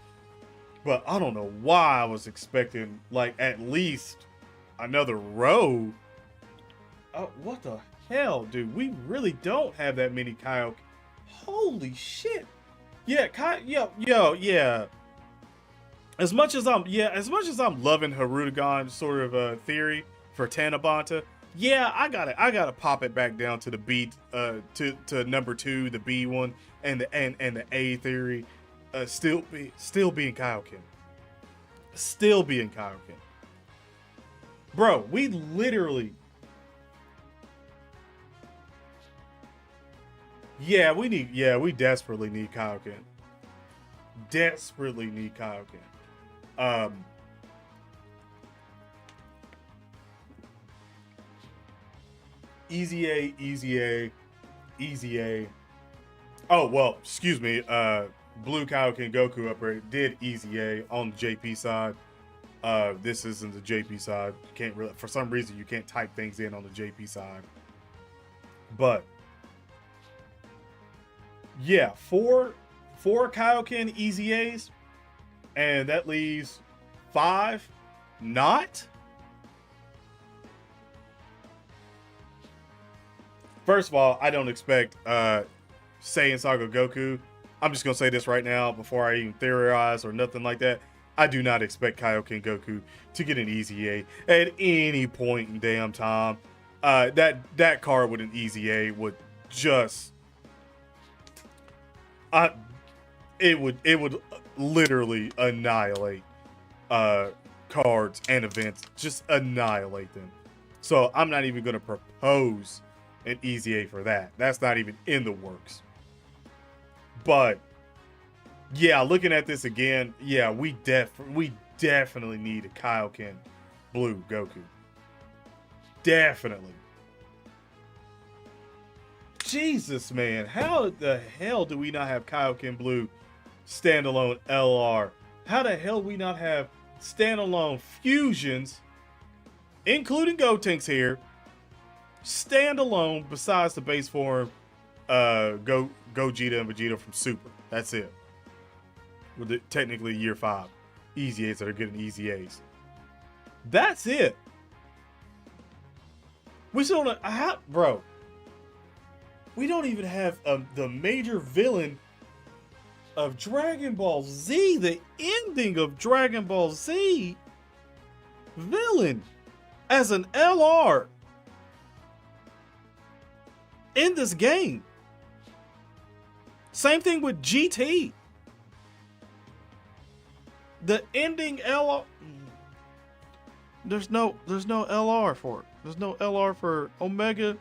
But I don't know why I was expecting like at least another row. Oh, what the hell, dude? We really don't have that many Kaioken. Holy shit. Yeah, yeah. As much as I'm loving Hirudegarn sort of theory for Tanabata, yeah, I gotta pop it back down to the B to number 2, the B one, and the A theory, still being Kaioken. Still being Kaioken. Bro, we literally, we desperately need Kaioken. Desperately need Kaioken. Um, Easy A, Easy A, Easy A. Oh well, excuse me. Blue Kaioken Goku upgrade did Easy A on the JP side. This isn't the JP side. You can't really, for some reason, you can't type things in on the JP side. But yeah, four Kaioken Easy A's, and that leaves 5 not. First of all, I don't expect Saiyan Saga Goku. I'm just gonna say this right now before I even theorize or nothing like that. I do not expect Kaioken Goku to get an Easy A at any point in damn time. That card with an Easy A would just, uh, it would literally annihilate cards and events, just annihilate them. So I'm not even gonna propose an Easy A for that. That's not even in the works. But yeah, looking at this again, yeah, we definitely need a Kaioken Blue Goku. Definitely. Jesus, man, how the hell do we not have Kaioken Blue standalone LR? How the hell do we not have standalone fusions, including Gotenks here, standalone besides the base form Gogeta and Vegeta from Super? That's it. With the, technically year 5 Easy A's that are getting Easy A's. That's it. We still don't have, bro. We don't even have the major villain of Dragon Ball Z, the ending of Dragon Ball Z villain as an LR in this game. Same thing with GT. The ending LR, there's no LR for it. There's no LR for Omega.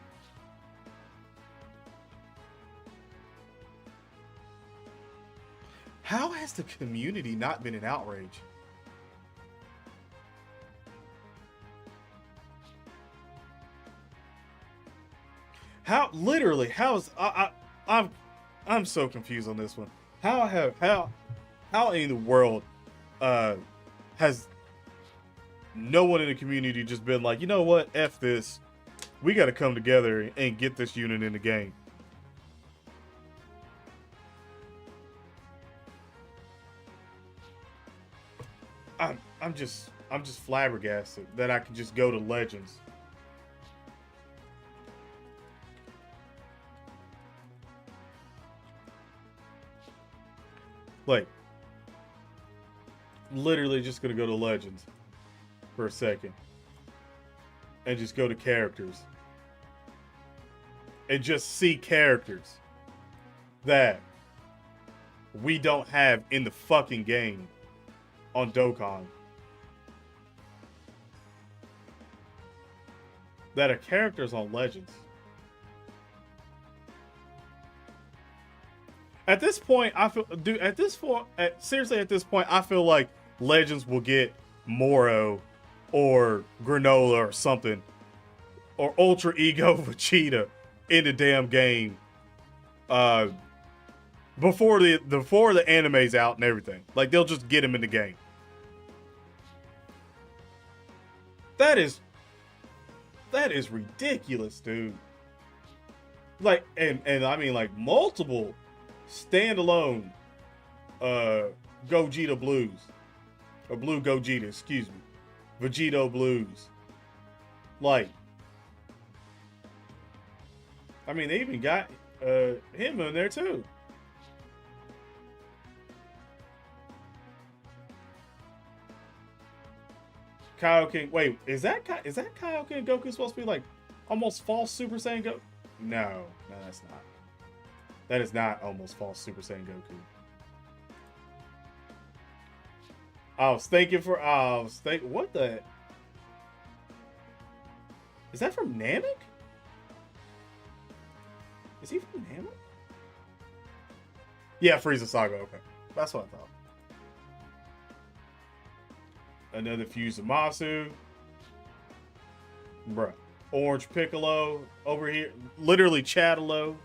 How has the community not been in outrage? How literally? How is I'm so confused on this one. How in the world has no one in the community just been like, you know what, F this, we got to come together and get this unit in the game? I'm just flabbergasted that I can just go to Legends. Like, literally just gonna go to Legends. for a second and just go to characters and just see characters that we don't have in the fucking game on Dokkan, that are characters on Legends. At this point, I feel, dude. Seriously, at this point, I feel like Legends will get Moro or Granola or something, or Ultra Ego Vegeta in the damn game, before the anime's out and everything. Like, they'll just get him in the game. That is ridiculous, dude. Like, and I mean, like, multiple standalone Gogeta Blues, or Blue Gogeta, excuse me, Vegito Blues. Like, I mean, they even got him in there too. Kaioken. Wait, is that Kaioken Goku supposed to be like almost false Super Saiyan Goku? No, that's not. That is not almost false Super Saiyan Goku. What the? Is that from Namek? Is he from Namek? Yeah, Frieza Saga. Okay, that's what I thought. Another fuse Zamasu. Bruh. Orange Piccolo over here. Literally Chatelo.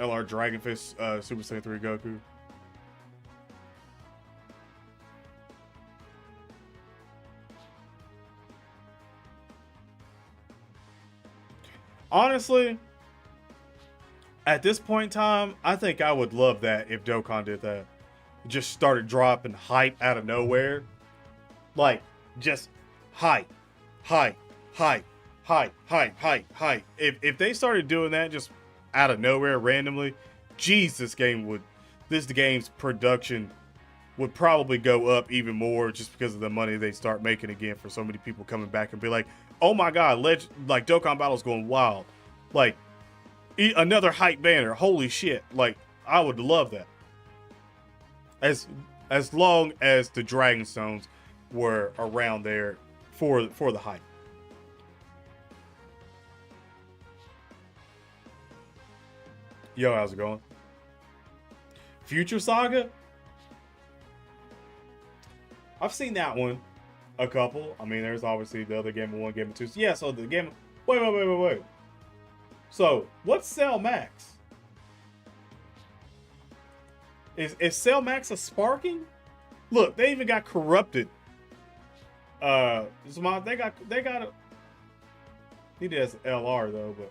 LR Dragon Fist Super Saiyan 3 Goku. Honestly, at this point in time, I think I would love that if Dokkan did that. Just started dropping hype out of nowhere. Like, just hype. If they started doing that just out of nowhere randomly, geez, this game's production would probably go up even more just because of the money they start making again for so many people coming back and be like, oh my god, like Dokkan Battle's going wild. Like, another hype banner. Holy shit. Like, I would love that. As long as the Dragon Stones were around there for the hype. Yo, how's it going? Future Saga? I've seen that one a couple. I mean, there's obviously the other Game of 1, Game of 2. Yeah, so the game... Wait. So, what's Cell Max? Is Cell Max a sparking? Look, they even got corrupted. They got a... He did as LR though, but...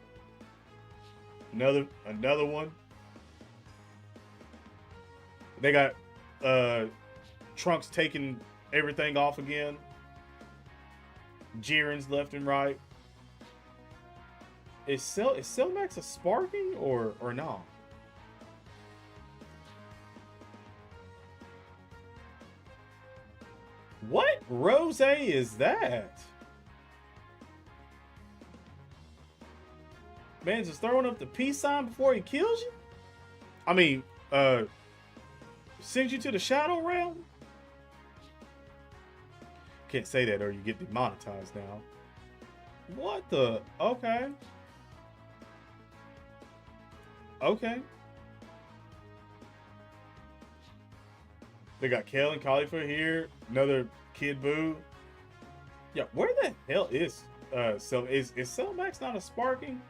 Another one. They got Trunks taking everything off again. Jiren's left and right. Is Cell Max a sparking or not? What rose is that? Man, just throwing up the peace sign before he kills you? I mean, sends you to the Shadow Realm? Can't say that or you get demonetized now. What the? Okay. They got Kale and Khalifa here. Another Kid Buu. Yeah, where the hell is is Cell Max not a sparking?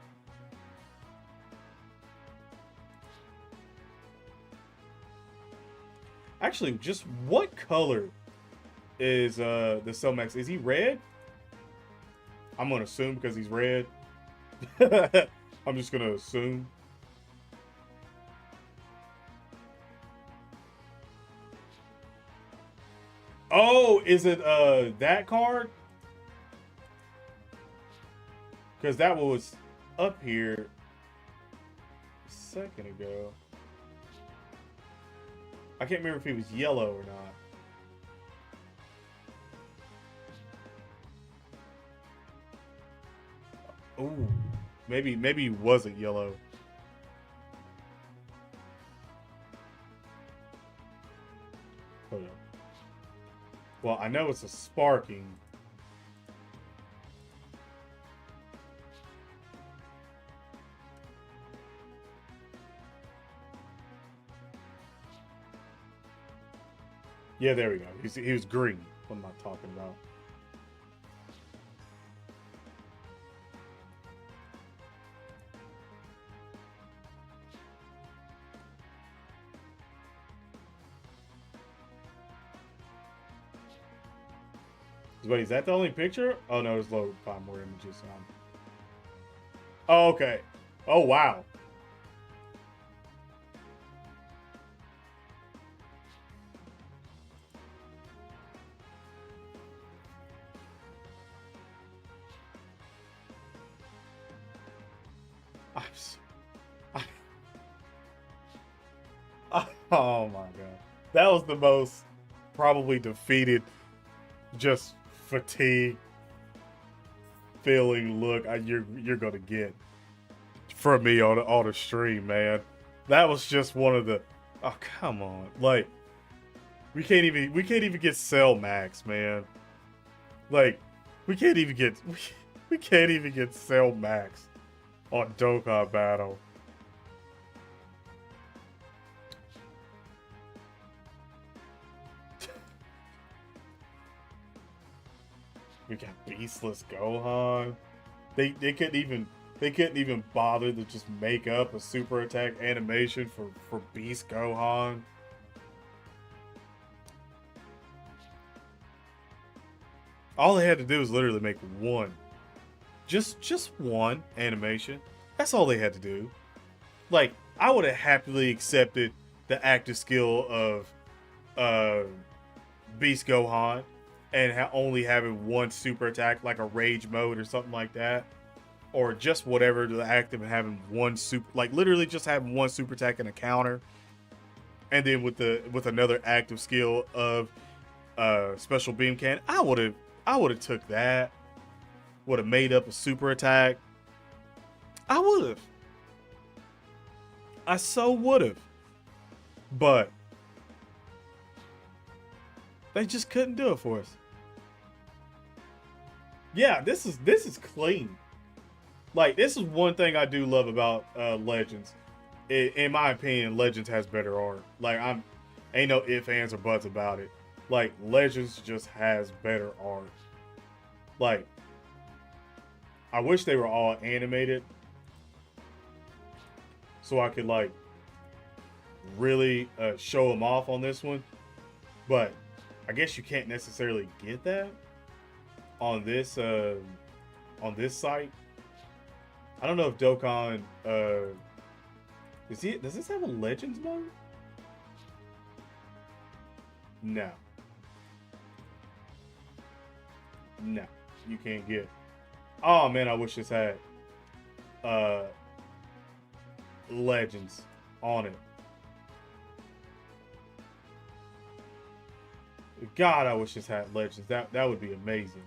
Actually, just what color is the Cell Max? Is he red? I'm gonna assume because he's red. I'm just gonna assume. Oh, is it that card? Because that was up here a second ago. I can't remember if he was yellow or not. Ooh, maybe he wasn't yellow. Hold on. Well, I know it's a sparking. Yeah, there we go. He was green. What am I talking about? Wait, is that the only picture? Oh no, there's load 5 more images. Oh, okay. Oh wow. Oh my god. That was the most probably defeated, just fatigue feeling look you're gonna get from me on the stream, man. That was just one of the. Oh come on, like we can't even get Cell Max, man. Like we can't even get we can't even get Cell Max on Dokkan Battle. We got Beastless Gohan. They couldn't even bother to just make up a super attack animation for Beast Gohan. All they had to do was literally make one. Just one animation. That's all they had to do. Like, I would have happily accepted the active skill of Beast Gohan and only having one super attack, like a rage mode or something like that. Or just whatever the active and having one super, like literally just having one super attack and a counter. And then with another active skill of special beam cannon, I would have took that. Would have made up a super attack. I would have. I so would have. But they just couldn't do it for us. Yeah, this is clean. Like, this is one thing I do love about Legends. In my opinion, Legends has better art. Like, ain't no ifs, ands, or buts about it. Like, Legends just has better art. Like, I wish they were all animated so I could like really show them off on this one. But I guess you can't necessarily get that on this site. I don't know if Dokkan does this have a Legends mode? No. No. You can't get. Oh man, I wish this had Legends on it. God, I wish this had Legends. That would be amazing.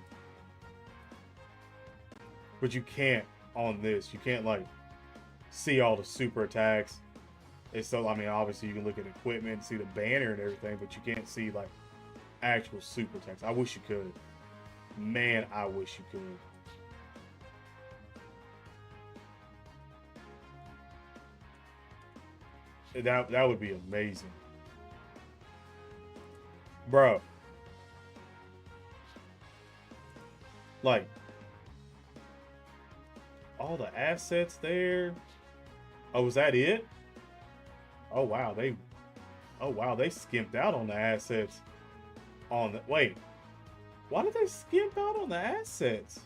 But you can't on this. You can't like see all the super attacks. It's so, I mean, obviously you can look at equipment and see the banner and everything, but you can't see like actual super attacks. I wish you could. Man, I wish you could. That would be amazing. Bro. Like, all the assets there. Oh, was that it? Oh wow, they skimped out on the assets. Wait. Why did they skimp out on the assets?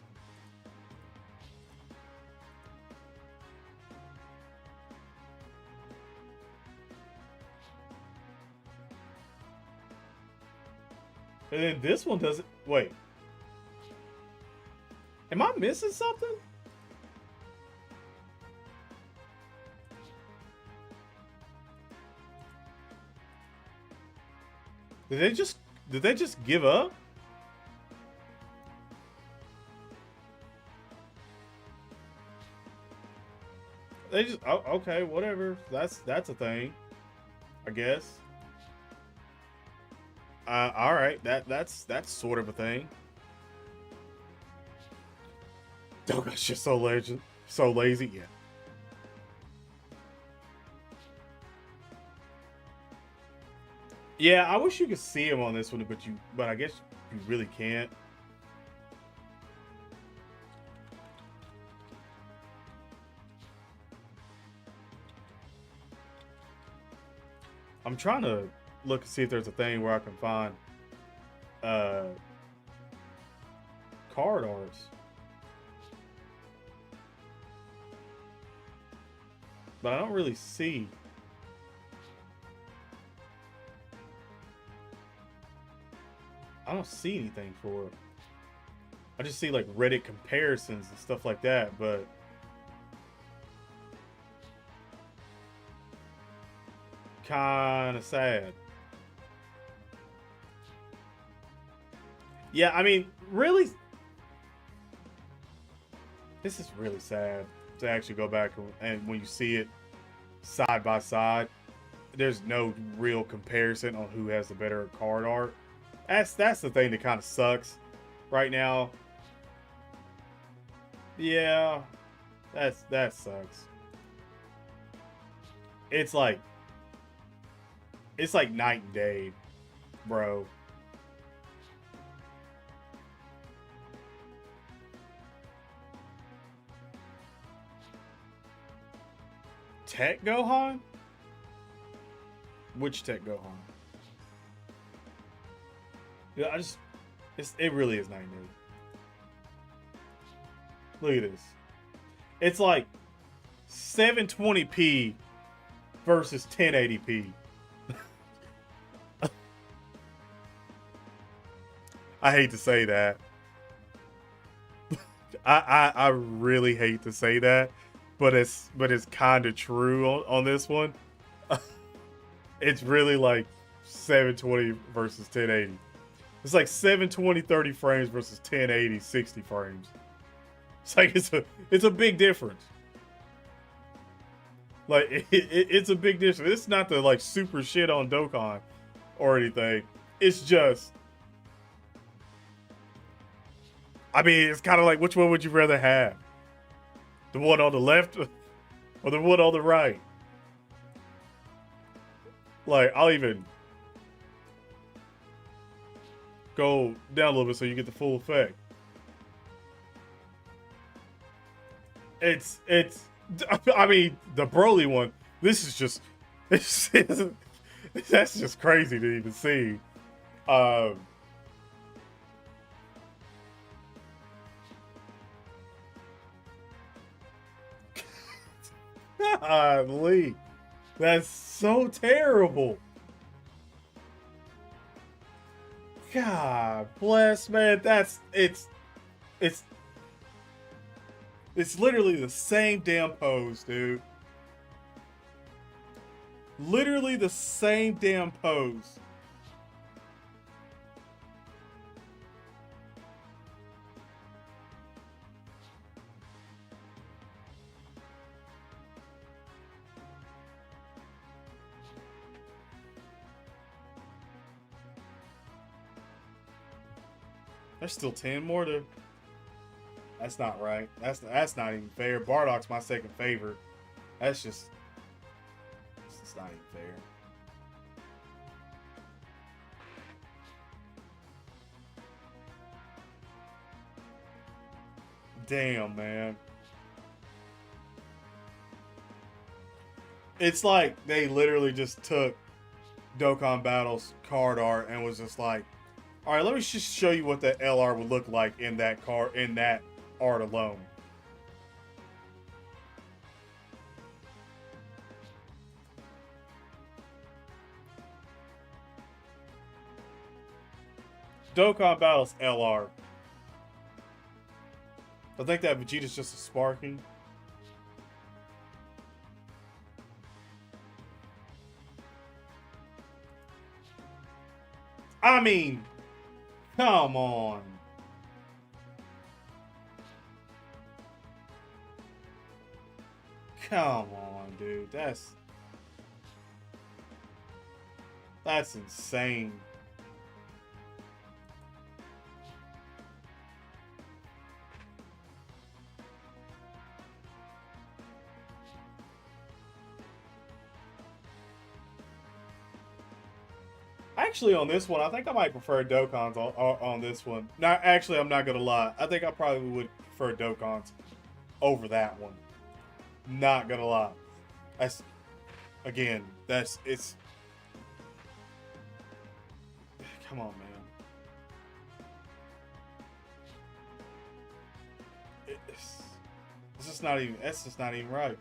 And then this one doesn't. Wait. Am I missing something? Did they just give up? They just okay, whatever. That's a thing, I guess. All right, that's sort of a thing. Dokkan's just so lazy. Yeah. Yeah, I wish you could see him on this one, but I guess you really can't. I'm trying to look and see if there's a thing where I can find uh card arts. But I don't really see. I don't see anything for it. I just see like Reddit comparisons and stuff like that, but kind of sad. Yeah, I mean, really, this is really sad to actually go back and when you see it side by side, there's no real comparison on who has the better card art. That's the thing that kind of sucks right now. Yeah, that sucks. It's like night and day, bro. Tech Gohan? Which Tech Gohan? Yeah, it really is night and day. Look at this. It's like 720p versus 1080p. I hate to say that. I really hate to say that, but it's kind of true on this one. It's really like 720 versus 1080. It's like 720 30 frames versus 1080 60 frames. It's like it's a big difference. Like it's a big difference. It's not the like super shit on Dokkan or anything. It's just, I mean, it's kind of like, which one would you rather have? The one on the left or the one on the right? Like, I'll even go down a little bit so you get the full effect. It's I mean, the Broly one, this is just that's just crazy to even see. Um Golly, that's so terrible. God bless, man. It's it's literally the same damn pose, dude. Literally the same damn pose. There's still 10 more to. That's not right. That's not even fair. Bardock's my second favorite. That's just. It's not even fair. Damn, man. It's like they literally just took Dokkan Battle's card art and was just like, all right, let me just show you what the LR would look like in that art alone. Dokkan Battle's LR. I think that Vegeta's just a sparking. I mean, come on. Come on, dude. That's insane. Actually, on this one, I think I might prefer Dokkans on this one. Not actually, I'm not gonna lie. I think I probably would prefer Dokkans over that one. Not gonna lie. That's again. It's. Come on, man. It's just not even. That's just not even right.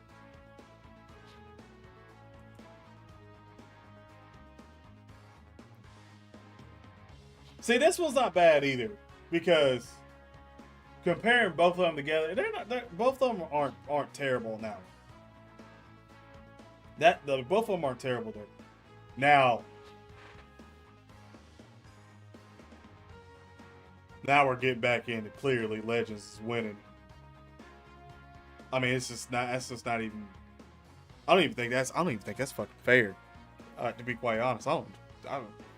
See, this one's not bad either because comparing both of them together, both of them aren't terrible now. Both of them aren't terrible there. Now we're getting back into clearly Legends is winning. I mean, it's just not. That's just not even. I don't even think that's fucking fair. To be quite honest, I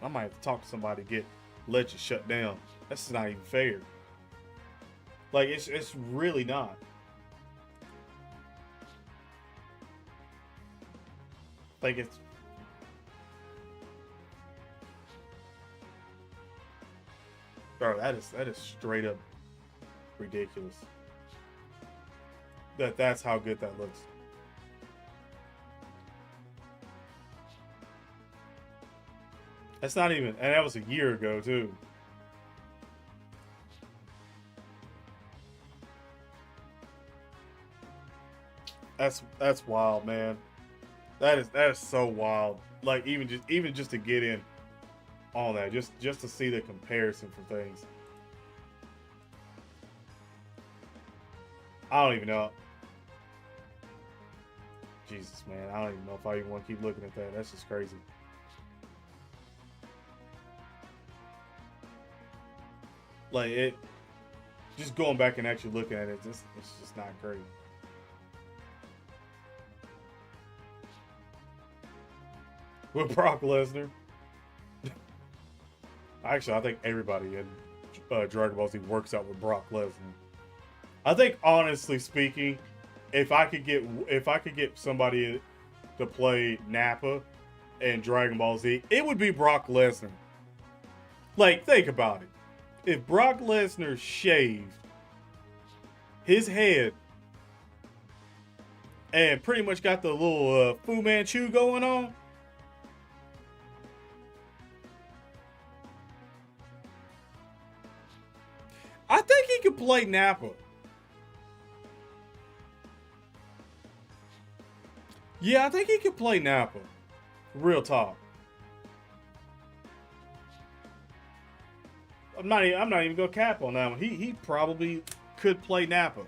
might have to talk to somebody to get Legends shut down. That's not even fair. Like it's really not. Like it's. Bro, that is straight up ridiculous. That's how good that looks. That's not even, and that was a year ago too. That's wild, man. That is so wild. Like even just to get in on that, just to see the comparison for things. I don't even know. Jesus, man, I don't even know if I even want to keep looking at that. That's just crazy. Like it, just going back and actually looking at it, it's just not great. With Brock Lesnar, actually, I think everybody in Dragon Ball Z works out with Brock Lesnar. I think, honestly speaking, if I could get somebody to play Nappa in Dragon Ball Z, it would be Brock Lesnar. Like, think about it. If Brock Lesnar shaved his head and pretty much got the little Fu Manchu going on, I think he could play Nappa. Yeah, I think he could play Nappa. Real talk. I'm not even gonna cap on that one. He probably could play Nappa.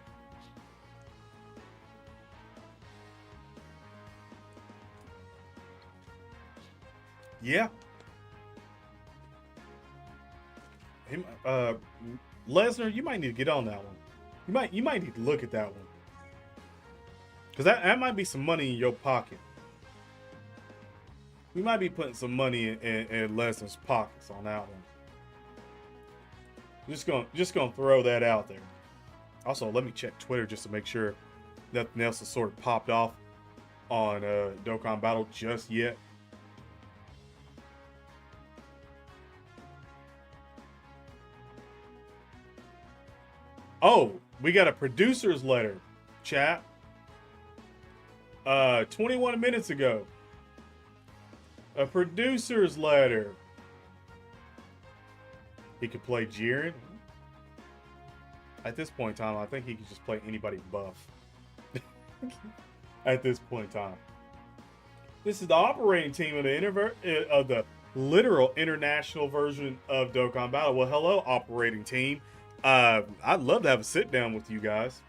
Yeah. Him, Lesnar, you might need to get on that one. You might need to look at that one. Because that might be some money in your pocket. We might be putting some money in Lesnar's pockets on that one. Just gonna throw that out there. Also, let me check Twitter just to make sure nothing else has sort of popped off on Dokkan Battle just yet. Oh, we got a producer's letter, chat. 21 minutes ago. A producer's letter. He could play Jiren. At this point in time, I think he could just play anybody buff. At this point in time. This is the operating team of the literal international version of Dokkan Battle. Well, hello, operating team. I'd love to have a sit down with you guys.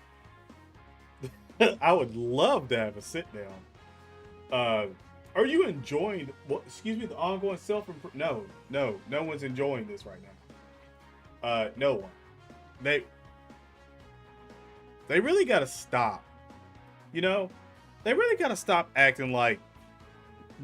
I would love to have a sit down. Are you enjoying what? Excuse me, the ongoing self improvement? No one's enjoying this right now. No one. They really got to stop. You know, they really got to stop acting like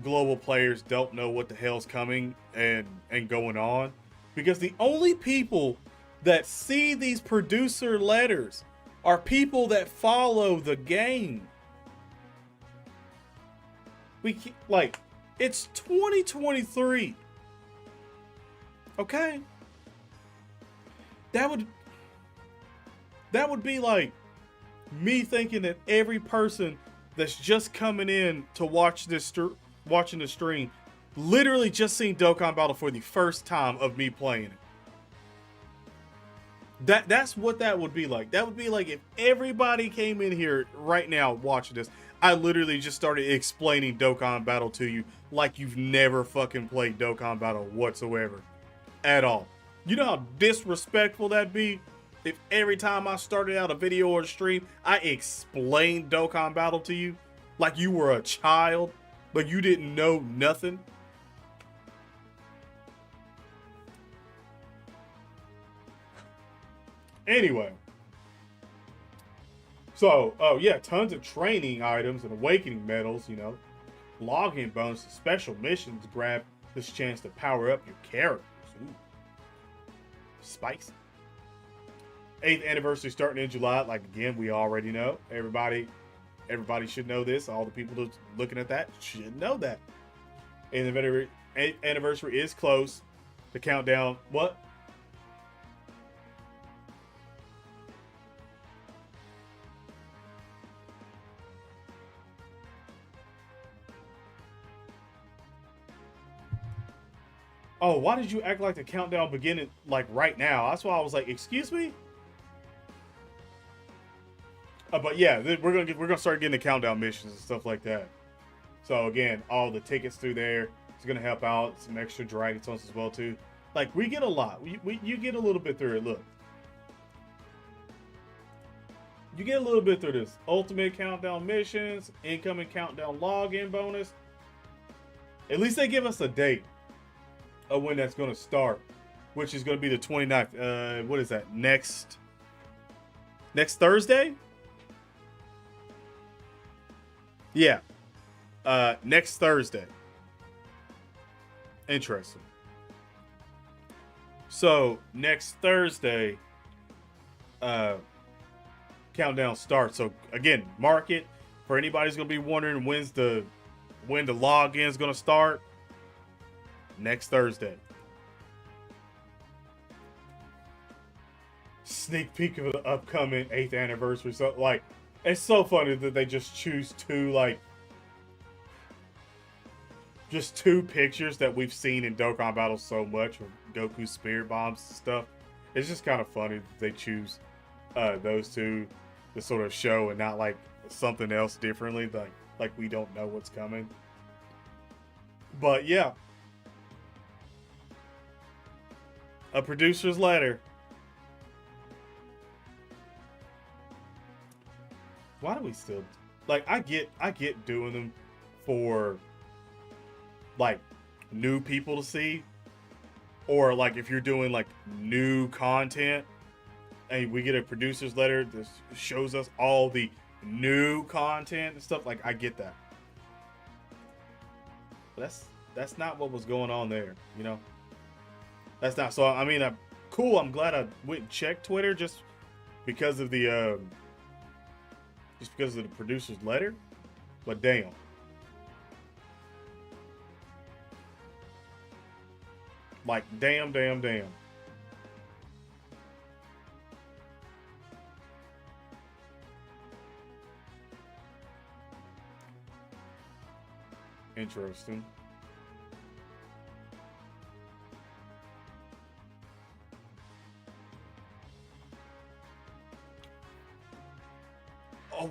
global players don't know what the hell's coming and going on, because the only people that see these producer letters are people that follow the game. We keep, like, it's 2023. Okay? That would be like me thinking that every person that's just coming in to watch this watching the stream literally just seen Dokkan Battle for the first time of me playing it. That's what that would be like. That would be like if everybody came in here right now watching this. I literally just started explaining Dokkan Battle to you like you've never fucking played Dokkan Battle whatsoever. At all. You know how disrespectful that'd be? If every time I started out a video or a stream, I explained Dokkan Battle to you like you were a child, but you didn't know nothing. Anyway. So, oh yeah, tons of training items and awakening medals, you know. Login bonuses, special missions grab this chance to power up your characters. Ooh. Spicy. 8th anniversary starting in July. Like, again, we already know. Everybody should know this. All the people that's looking at that should know that. 8th anniversary is close. The countdown. What? Oh, why did you act like the countdown beginning like right now? That's why I was like, excuse me? But yeah, we're gonna start getting the countdown missions and stuff like that. So again, all the tickets through there is gonna help out. Some extra dragon stones as well too. Like, we get a lot. You get a little bit through it. Look, you get a little bit through this. Ultimate countdown missions, incoming countdown login bonus. At least they give us a date of when that's gonna start, which is gonna be the 29th. What is that? Next Thursday? Yeah. Next Thursday. Interesting. So next Thursday, countdown starts. So again, mark it for anybody who's gonna be wondering when the login is gonna start. Next Thursday. Sneak peek of the upcoming 8th anniversary. So like, it's so funny that they just choose just two pictures that we've seen in Dokkan Battle so much of Goku Spirit Bombs and stuff. It's just kind of funny that they choose those two to sort of show and not like something else differently, like we don't know what's coming. But yeah. A producer's letter. Why do we still like? I get doing them for like new people to see, or like if you're doing like new content and we get a producer's letter that shows us all the new content and stuff. Like, I get that. But that's not what was going on there, you know. That's not. So I mean, cool. I'm glad I went and checked Twitter just because of the producer's letter. But damn. Like, damn. Interesting. Oh.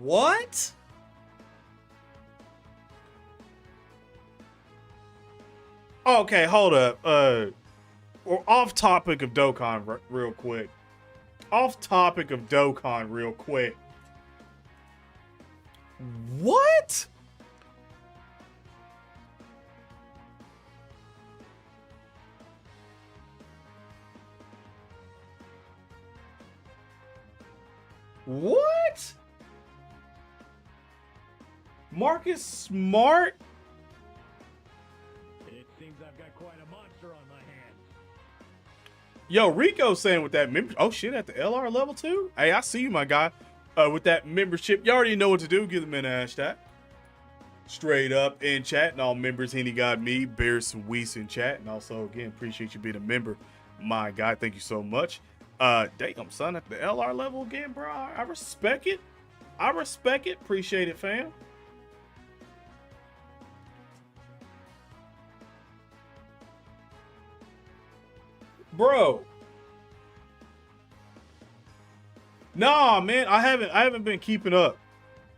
What? Okay, hold up. We're off topic of Dokkan real quick. What? What? Marcus Smart? It seems I've got quite a monster on my hands. Yo, Rico saying with that membership. Oh shit, at the LR level 2? Hey, I see you, my guy. With that membership, you already know what to do. Give them an hashtag. Straight up in chat, and all members, Henny got me, Bears and Weiss in chat. And also, again, appreciate you being a member. My guy, thank you so much. Damn, son, at the LR level again, bro. I respect it. I respect it. Appreciate it, fam. Bro. Nah, man, I haven't been keeping up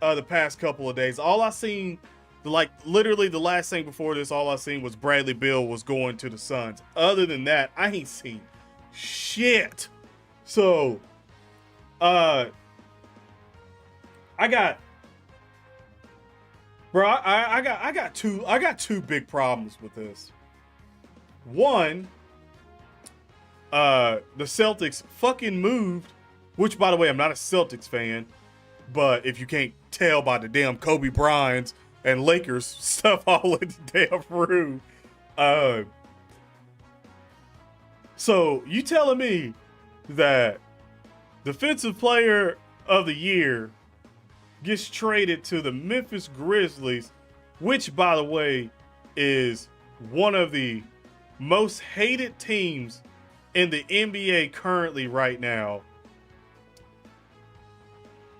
the past couple of days. All I seen, like literally the last thing before this, all I seen was Bradley Beal was going to the Suns. Other than that, I ain't seen shit. So, I got, bro, I got two big problems with this. One, the Celtics fucking moved, which by the way, I'm not a Celtics fan, but if you can't tell by the damn Kobe Bryant's and Lakers stuff all in the damn room. So you telling me that Defensive Player of the Year gets traded to the Memphis Grizzlies, which by the way is one of the most hated teams in the NBA currently right now.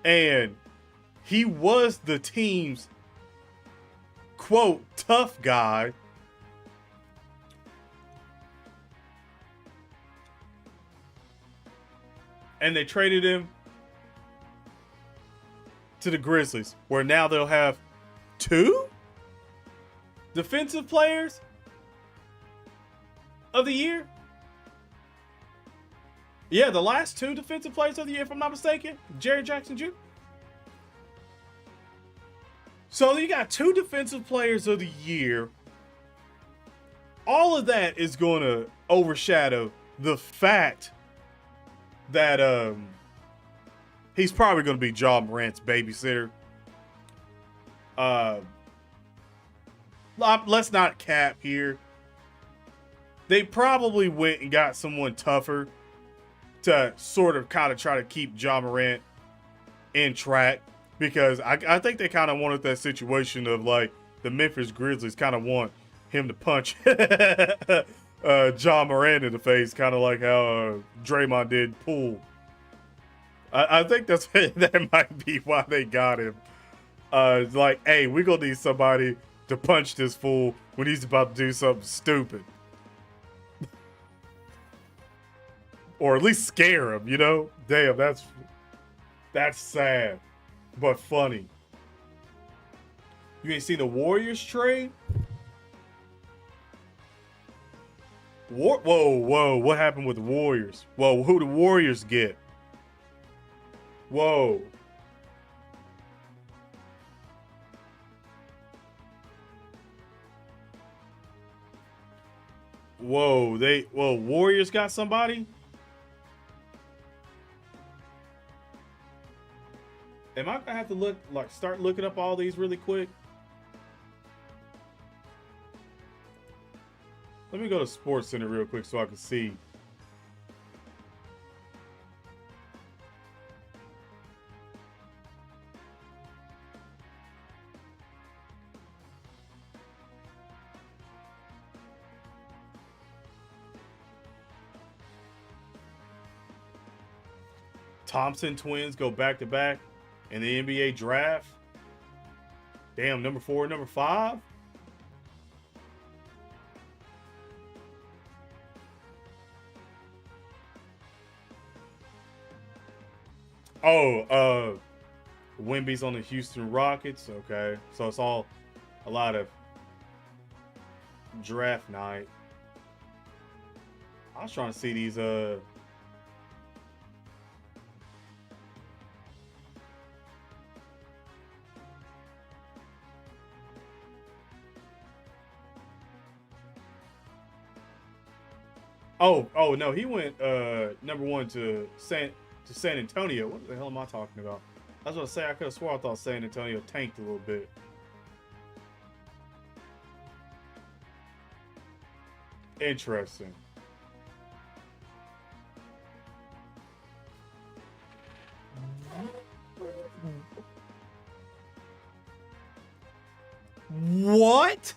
And he was the team's quote tough guy. And they traded him to the Grizzlies, where now they'll have 2 defensive players of the year. Yeah, the last 2 defensive players of the year, if I'm not mistaken, Jerry Jackson Jr. So you got 2 defensive players of the year. All of that is going to overshadow the fact that he's probably going to be Ja Morant's babysitter. Let's not cap here. They probably went and got someone tougher to sort of kind of try to keep Ja Morant in track, because I think they kind of wanted that situation of like the Memphis Grizzlies kind of want him to punch Ja Morant in the face, kind of like how Draymond did Poole. I think that might be why they got him. It's like, hey, we're gonna need somebody to punch this fool when he's about to do something stupid. Or at least scare him, you know? Damn, that's sad, but funny. You ain't seen the Warriors trade? Whoa, what happened with the Warriors? Whoa, who the Warriors get? Whoa. Warriors got somebody? Am I gonna have to start looking up all these really quick? Let me go to Sports Center real quick so I can see. Thompson twins go back to back in the NBA draft. Damn, number 4, number 5. Oh, Wemby's on the Houston Rockets. Okay, so it's all a lot of draft night. I was trying to see these Oh no, he went number one to San Antonio. What the hell am I talking about? I was gonna say I could have swore I thought San Antonio tanked a little bit. Interesting. What?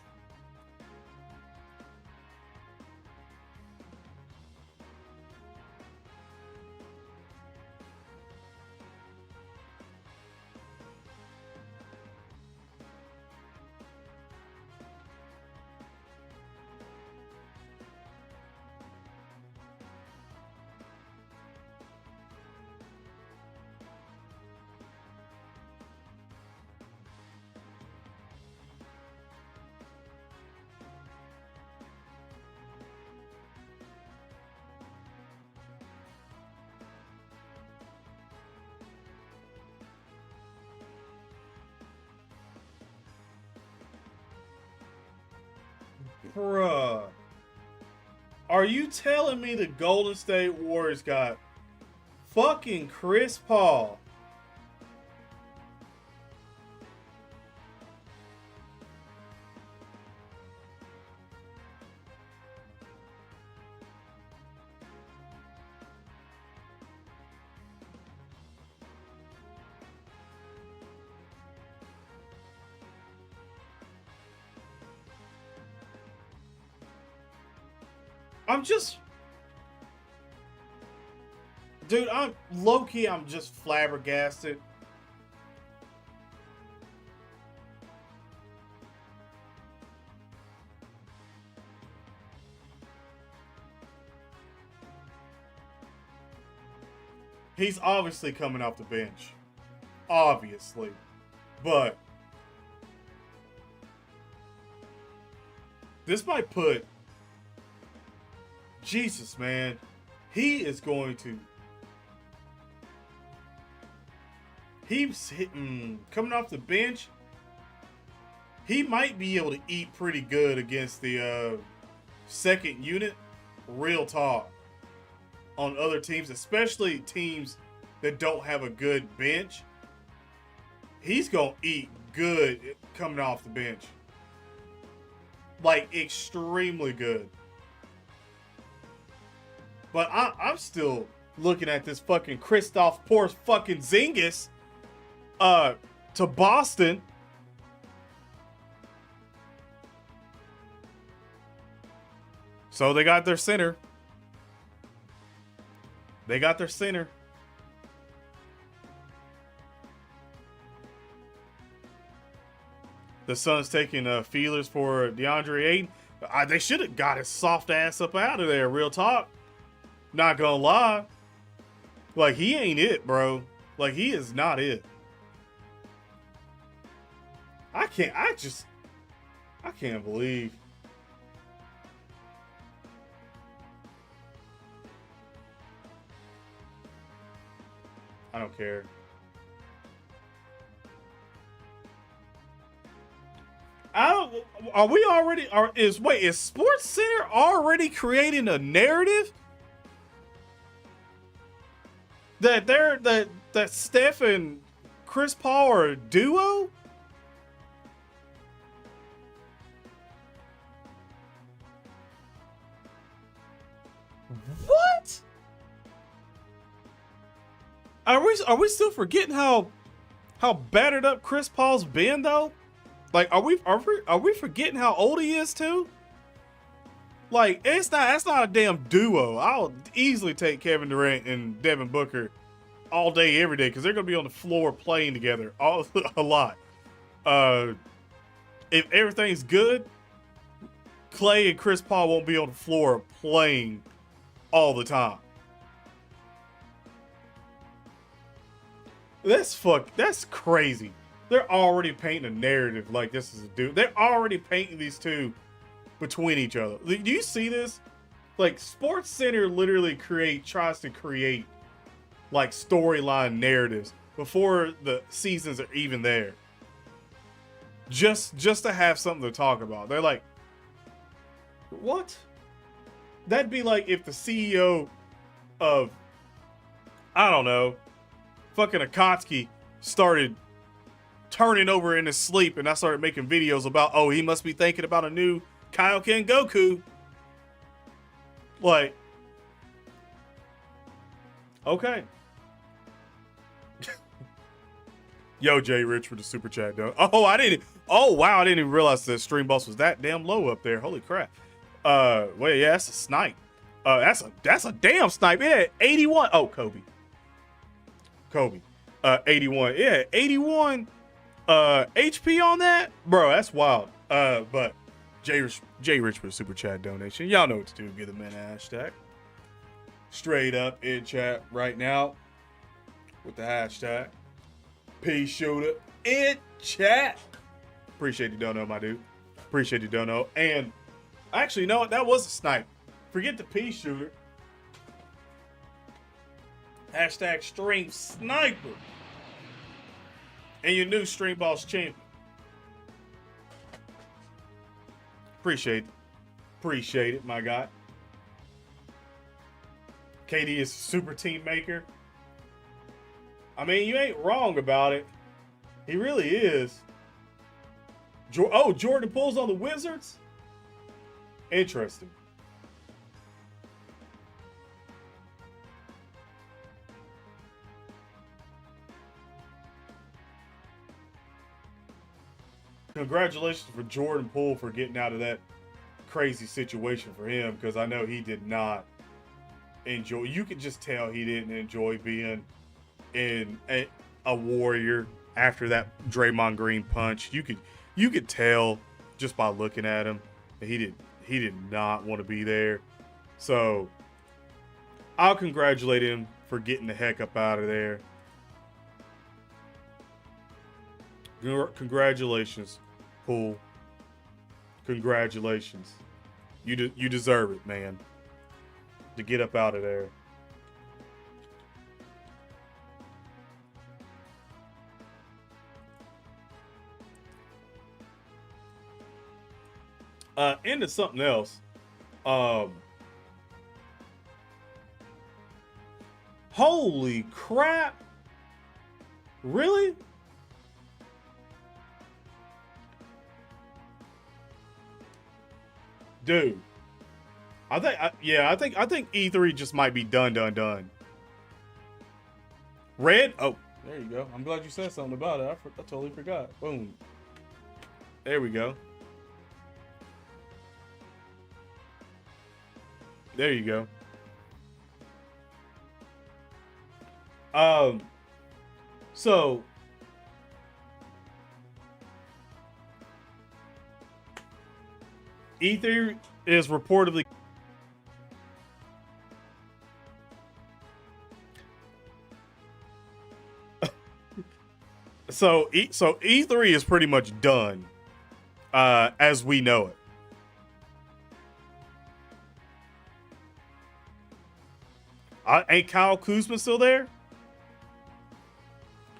Bruh. Are you telling me the Golden State Warriors got fucking Chris Paul? I'm just, dude, I'm low-key, I'm just flabbergasted. He's obviously coming off the bench. Obviously. But this might put, Jesus, man. He is going to, he's hitting, coming off the bench. He might be able to eat pretty good against the second unit. Real talk. On other teams, especially teams that don't have a good bench. He's going to eat good coming off the bench. Like, extremely good. But I'm still looking at this fucking Kristaps Porzingis to Boston. So they got their center. They got their center. The Suns taking feelers for DeAndre Ayton. They should have got his soft ass up out of there. Real talk. Not gonna lie. Like, he ain't it, bro. Like, he is not it. I can't believe. I don't care. Is Sports Center already creating a narrative that Steph and Chris Paul are a duo? What? Are we still forgetting how battered up Chris Paul's been though? Like, are we forgetting how old he is too? Like, that's not a damn duo. I'll easily take Kevin Durant and Devin Booker all day, every day, because they're gonna be on the floor playing together a lot. If everything's good, Clay and Chris Paul won't be on the floor playing all the time. That's crazy. They're already painting a narrative like this is a dude. They're already painting these two between each other. Do you see this? Like, Sports Center literally tries to create like storyline narratives before the seasons are even there. Just to have something to talk about. They're like, what? That'd be like if the CEO of, I don't know, fucking Akatsuki started turning over in his sleep, and I started making videos about, oh, he must be thinking about a new Kaioken Goku. Like, okay. Yo, Jay Rich for the super chat, though. Oh, I didn't. Oh, wow, I didn't even realize the stream boss was that damn low up there. Holy crap. Well, yeah, that's a snipe. That's a damn snipe. Yeah, 81. Oh, Kobe. 81. Yeah, 81 HP on that, bro. That's wild. But Jay Rich for the super chat donation. Y'all know what to do. Give the man a hashtag. Straight up in chat right now with the hashtag P Shooter in chat. Appreciate you, don't know, my dude. Appreciate you, don't know. And actually, you know what? That was a snipe. Forget the P Shooter. Hashtag stream sniper. And your new stream boss champion. Appreciate it, my guy. KD is super team maker. I mean, you ain't wrong about it. He really is. Jordan pulls on the Wizards? Interesting. Congratulations for Jordan Poole for getting out of that crazy situation for him, because I know he did not enjoy. You could just tell he didn't enjoy being in a Warrior after that Draymond Green punch. You could tell just by looking at him that he did not want to be there. So I'll congratulate him for getting the heck up out of there. Congratulations, Poole. Congratulations. You deserve it, man. To get up out of there. Into something else. Holy crap. Really? Dude. I think E3 just might be done. Red? Oh, there you go. I'm glad you said something about it. I totally forgot. Boom. There we go. There you go. So E3 is reportedly so E3 is pretty much done as we know it. Ain't Kyle Kuzma still there?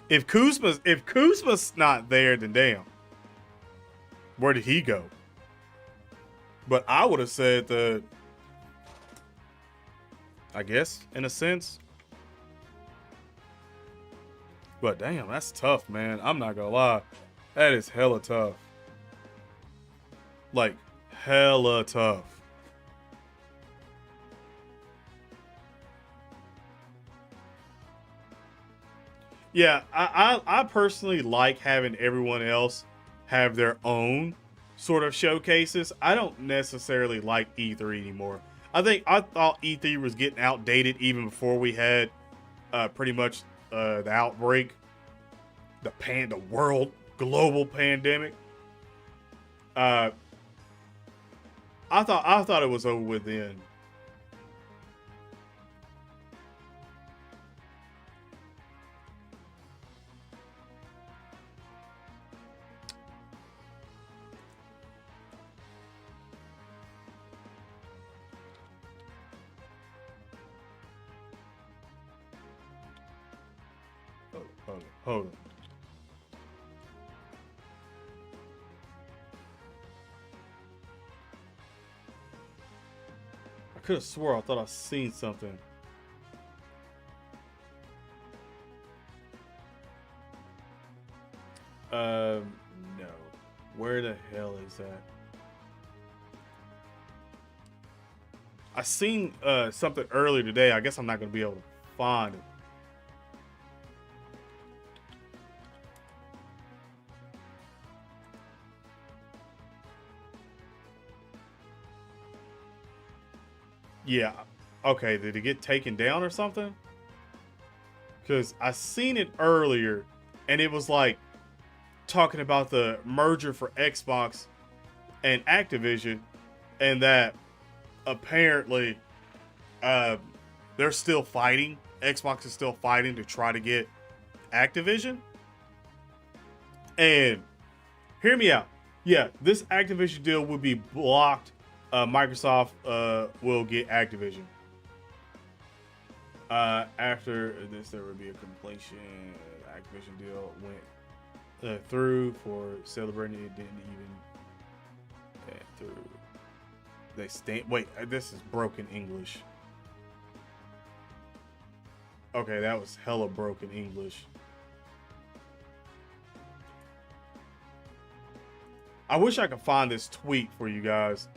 If Kuzma's not there, then damn. Where did he go? But I would have said that, I guess, in a sense. But damn, that's tough, man. I'm not gonna lie. That is hella tough. Like, hella tough. Yeah, I personally like having everyone else have their own sort of showcases. I don't necessarily like E3 anymore. I thought E3 was getting outdated even before we had pretty much the outbreak, the world global pandemic. I thought it was over with then. Hold on. could have swore I thought I seen something. No. Where the hell is that? I seen something earlier today. I guess I'm not gonna be able to find it. Yeah. Okay, did it get taken down or something? Because I seen it earlier and it was like talking about the merger for Xbox and Activision, and that apparently they're still fighting. Xbox is still fighting to try to get Activision. And hear me out. Yeah, this Activision deal will be blocked. Microsoft will get Activision. After this, there will be a completion. Activision deal went through for celebrating. It didn't even through. They stand. Wait, this is broken English. Okay, that was hella broken English. I wish I could find this tweet for you guys,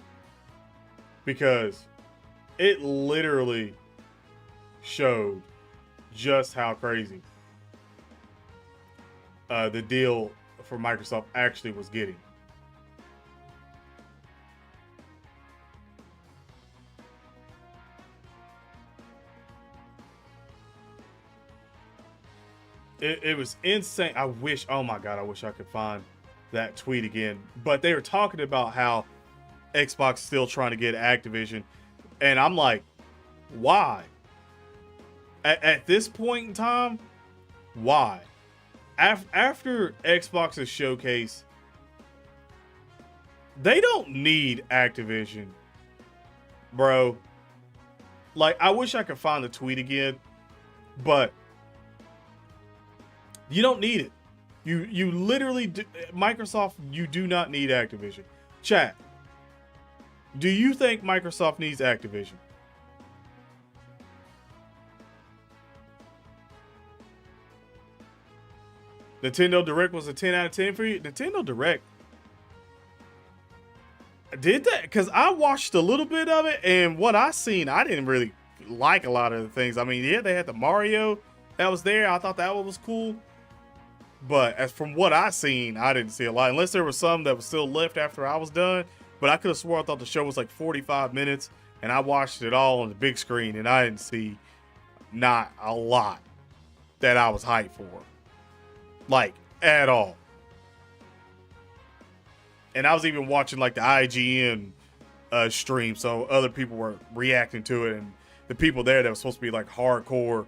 because it literally showed just how crazy the deal for Microsoft actually was getting. It was insane. I wish, oh my God, I wish I could find that tweet again. But they were talking about how Xbox still trying to get Activision. And I'm like, why? At this point in time, why? After Xbox's showcase, they don't need Activision, bro. Like, I wish I could find the tweet again, but you don't need it. You literally do, Microsoft, you do not need Activision. Chat, do you think Microsoft needs Activision? Nintendo Direct was a 10 out of 10 for you? Nintendo Direct did that? Because I watched a little bit of it, and what I seen, I didn't really like a lot of the things. I mean, yeah, they had the Mario that was there. I thought that one was cool. But as from what I seen, I didn't see a lot. Unless there was some that was still left after I was done. But I could have swore I thought the show was like 45 minutes. And I watched it all on the big screen. And I didn't see not a lot that I was hyped for. Like, at all. And I was even watching like the IGN stream. So other people were reacting to it. And the people there that was supposed to be like hardcore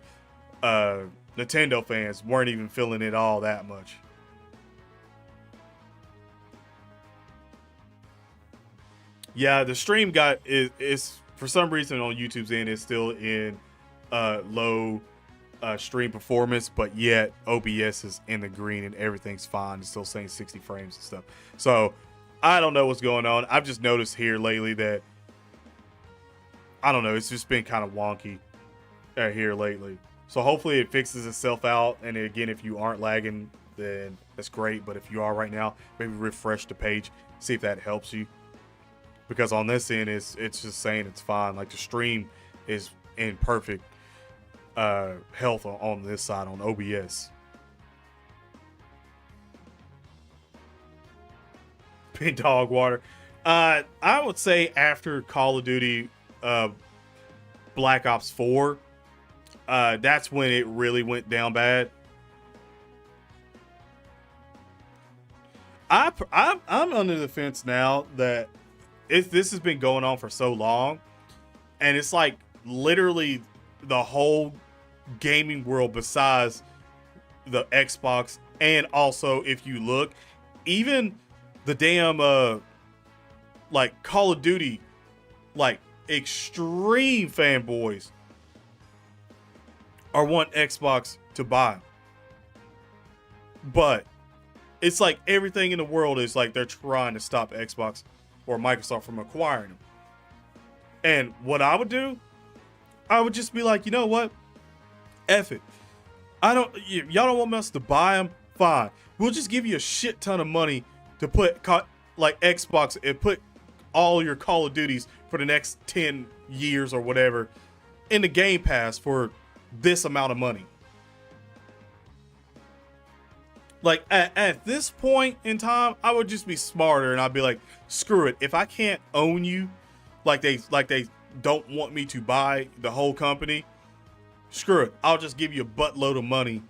Nintendo fans weren't even feeling it all that much. Yeah, the stream is for some reason on YouTube's end is still in low stream performance, but yet OBS is in the green and everything's fine. It's still saying 60 frames and stuff. So I don't know what's going on. I've just noticed here lately that I don't know. It's just been kind of wonky here lately. So hopefully it fixes itself out. And again, if you aren't lagging, then that's great. But if you are right now, maybe refresh the page, see if that helps you. Because on this end, it's just saying it's fine. Like the stream is in perfect health on this side on OBS. Pin dog water. I would say after Call of Duty Black Ops 4, that's when it really went down bad. I'm under the fence now that this has been going on for so long, and it's like literally the whole gaming world besides the Xbox, and also if you look, even the damn like Call of Duty, like extreme fanboys or want Xbox to buy. But it's like everything in the world is like they're trying to stop Xbox or Microsoft from acquiring them. And what I would do, I would just be like, you know what? F it. Y'all don't want us to buy them? Fine. We'll just give you a shit ton of money to put like Xbox and put all your Call of Duties for the next 10 years or whatever in the Game Pass for this amount of money. Like at this point in time, I would just be smarter and I'd be like, screw it. If I can't own you, like they don't want me to buy the whole company, screw it. I'll just give you a buttload of money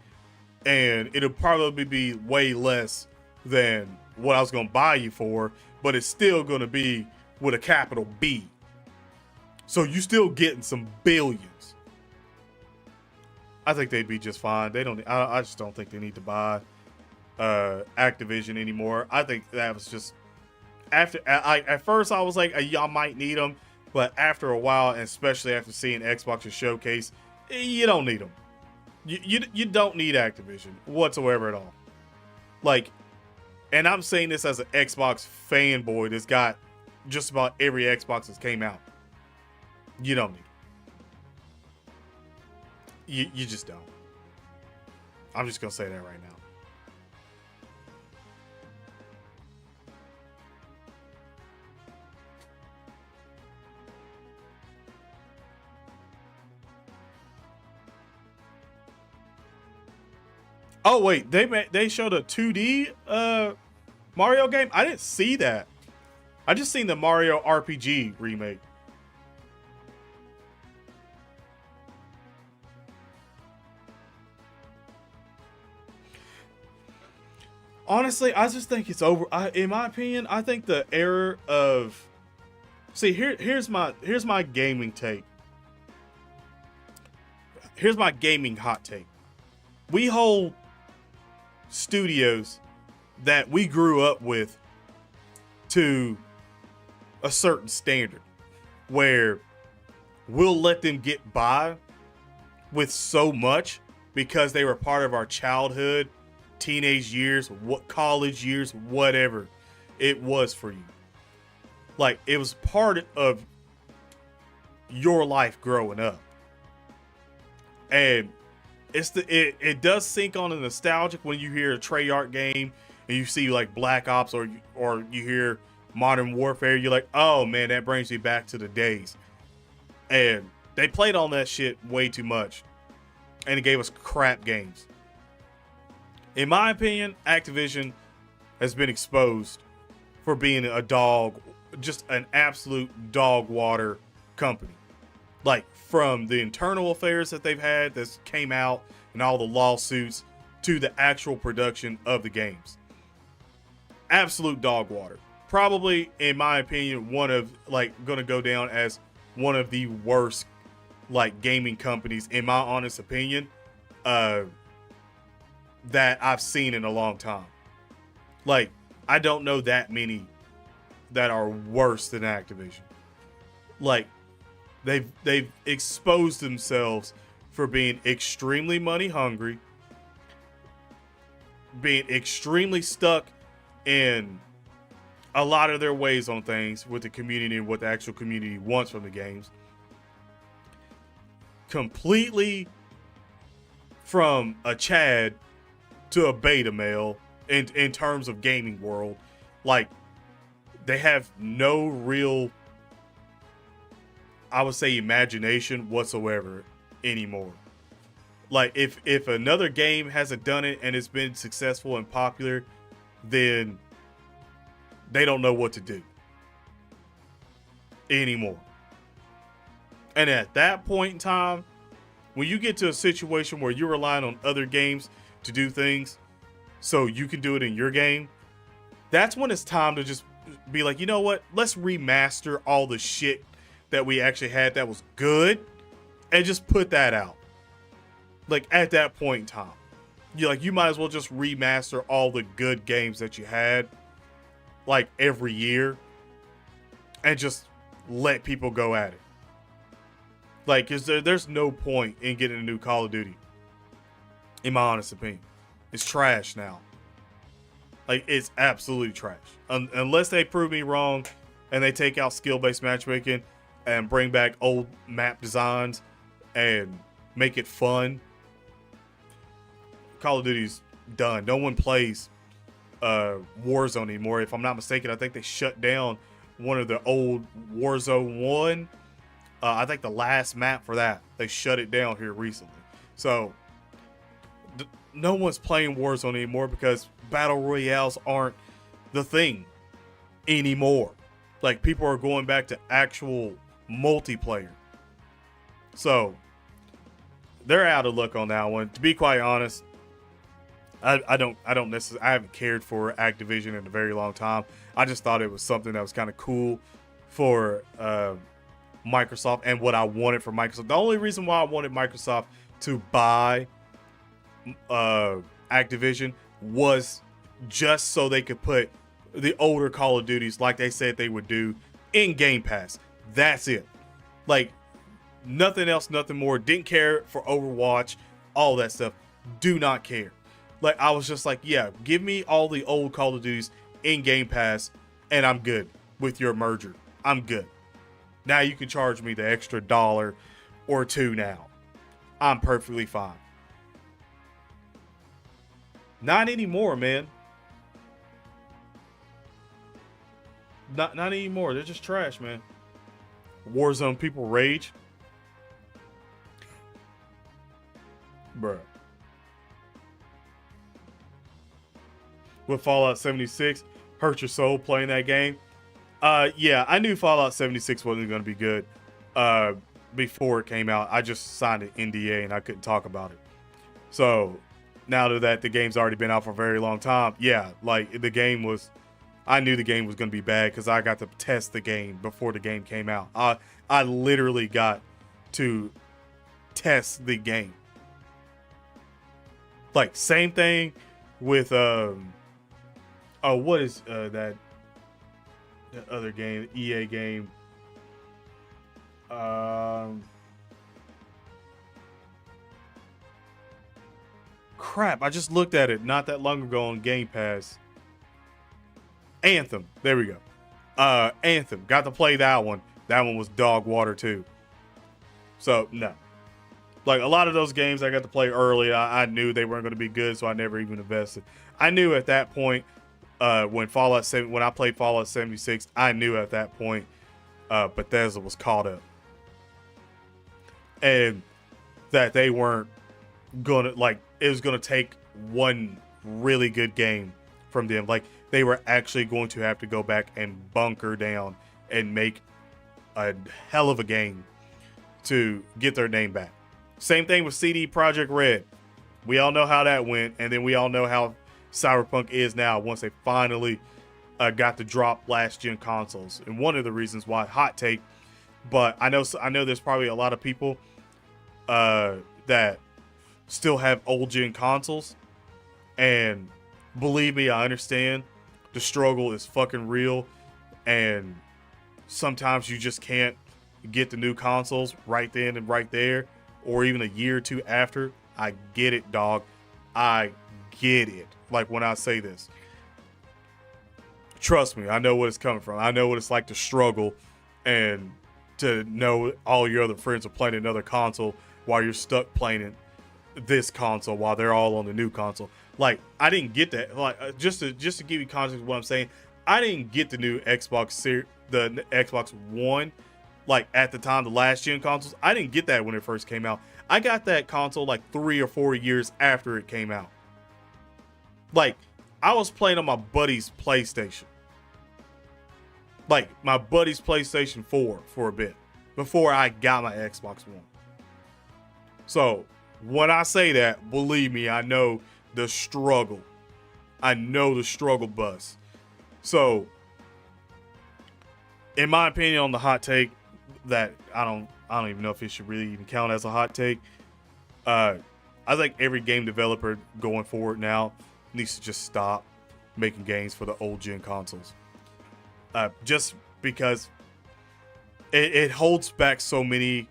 and it'll probably be way less than what I was going to buy you for, but it's still going to be with a capital B. So you still getting some billions. I think they'd be just fine. I just don't think they need to buy Activision anymore. I think that was just at first I was like, y'all might need them, but after a while, and especially after seeing Xbox's showcase, you don't need them. You don't need Activision whatsoever at all. Like, and I'm saying this as an Xbox fanboy that's got just about every Xbox that's came out. You don't need it. You just don't. I'm just gonna say that right now. Oh wait, they showed a 2D Mario game? I didn't see that. I just seen the Mario RPG remake. Honestly, I just think it's over. In my opinion, I think the era of here's my gaming take. Here's my gaming hot take. We hold studios that we grew up with to a certain standard where we'll let them get by with so much because they were part of our childhood, teenage years, college years, whatever it was for you. Like, it was part of your life growing up. And it does sink on the nostalgic when you hear a Treyarch game and you see like Black Ops or you hear Modern Warfare. You're like, oh man, that brings me back to the days. And they played on that shit way too much, and it gave us crap games. In my opinion, Activision has been exposed for being just an absolute dog water company. Like, from the internal affairs that they've had that came out and all the lawsuits to the actual production of the games. Absolute dog water. Probably, in my opinion, gonna go down as one of the worst, gaming companies, in my honest opinion, that I've seen in a long time. Like, I don't know that many that are worse than Activision. Like, they've exposed themselves for being extremely money hungry, being extremely stuck in a lot of their ways on things with the community and what the actual community wants from the games. Completely from a Chad to a beta male in terms of gaming world. Like, they have no real, I would say, imagination whatsoever anymore. Like, if another game hasn't done it and it's been successful and popular, then they don't know what to do anymore. And at that point in time, when you get to a situation where you're relying on other games to do things so you can do it in your game, that's when it's time to just be like, you know what? Let's remaster all the shit that we actually had that was good and just put that out. Like, at that point in time, you might as well just remaster all the good games that you had, like, every year, and just let people go at it. Like, there's no point in getting a new Call of Duty, in my honest opinion. It's trash now. Like, it's absolutely trash. Unless they prove me wrong and they take out skill-based matchmaking, and bring back old map designs and make it fun. Call of Duty's done. No one plays Warzone anymore. If I'm not mistaken, I think they shut down one of the old Warzone 1. I think the last map for that, they shut it down here recently. So no one's playing Warzone anymore because battle royales aren't the thing anymore. Like, people are going back to actual multiplayer. So they're out of luck on that one. To be quite honest, I don't necessarily, I haven't cared for Activision in a very long time. I just thought it was something that was kind of cool for Microsoft and what I wanted for Microsoft. The only reason why I wanted Microsoft to buy Activision was just so they could put the older Call of Duties, like they said they would do, in Game Pass. That's it. Like, nothing else, nothing more. Didn't care for Overwatch, all that stuff. Do not care. Like, I was just like, yeah, give me all the old Call of Duties in Game Pass, and I'm good with your merger. I'm good. Now you can charge me the extra $1 or $2 now. I'm perfectly fine. Not anymore, man. Not anymore. They're just trash, man. Warzone people rage. Bruh. With Fallout 76, hurt your soul playing that game. Yeah, I knew Fallout 76 wasn't going to be good before it came out. I just signed an NDA and I couldn't talk about it. So now that the game's already been out for a very long time, yeah, like the game was, I knew the game was going to be bad because I got to test the game before the game came out. I literally got to test the game. Like, same thing with what is that other game, the EA game? Crap, I just looked at it not that long ago on Game Pass. Anthem. There we go. Anthem. Got to play that one. That one was dog water too. So, no. Like, a lot of those games I got to play early, I knew they weren't going to be good, so I never even invested. I knew at that point, when I played Fallout 76, I knew at that point Bethesda was caught up. And that they weren't going to, like, it was going to take one really good game from them. Like, they were actually going to have to go back and bunker down and make a hell of a game to get their name back. Same thing with CD Projekt Red. We all know how that went, and then we all know how Cyberpunk is now once they finally got to drop last-gen consoles. And one of the reasons why, hot take, but I know there's probably a lot of people that still have old-gen consoles, and believe me, I understand the struggle is fucking real, and sometimes you just can't get the new consoles right then and right there, or even a year or two after. I get it, dog. I get it. Like, when I say this, trust me, I know what it's coming from. I know what it's like to struggle and to know all your other friends are playing another console while you're stuck playing this console while they're all on the new console. Like, I didn't get that. Like, just to give you context of what I'm saying, I didn't get the new Xbox One, like, at the time, the last gen consoles. I didn't get that when it first came out. I got that console like 3 or 4 years after it came out. Like, I was playing on my buddy's PlayStation. Like, my buddy's PlayStation 4 for a bit before I got my Xbox One. So, when I say that, believe me, I know the struggle. I know the struggle bus. So, in my opinion on the hot take, that I don't even know if it should really even count as a hot take. I think every game developer going forward now needs to just stop making games for the old gen consoles. Just because it holds back so many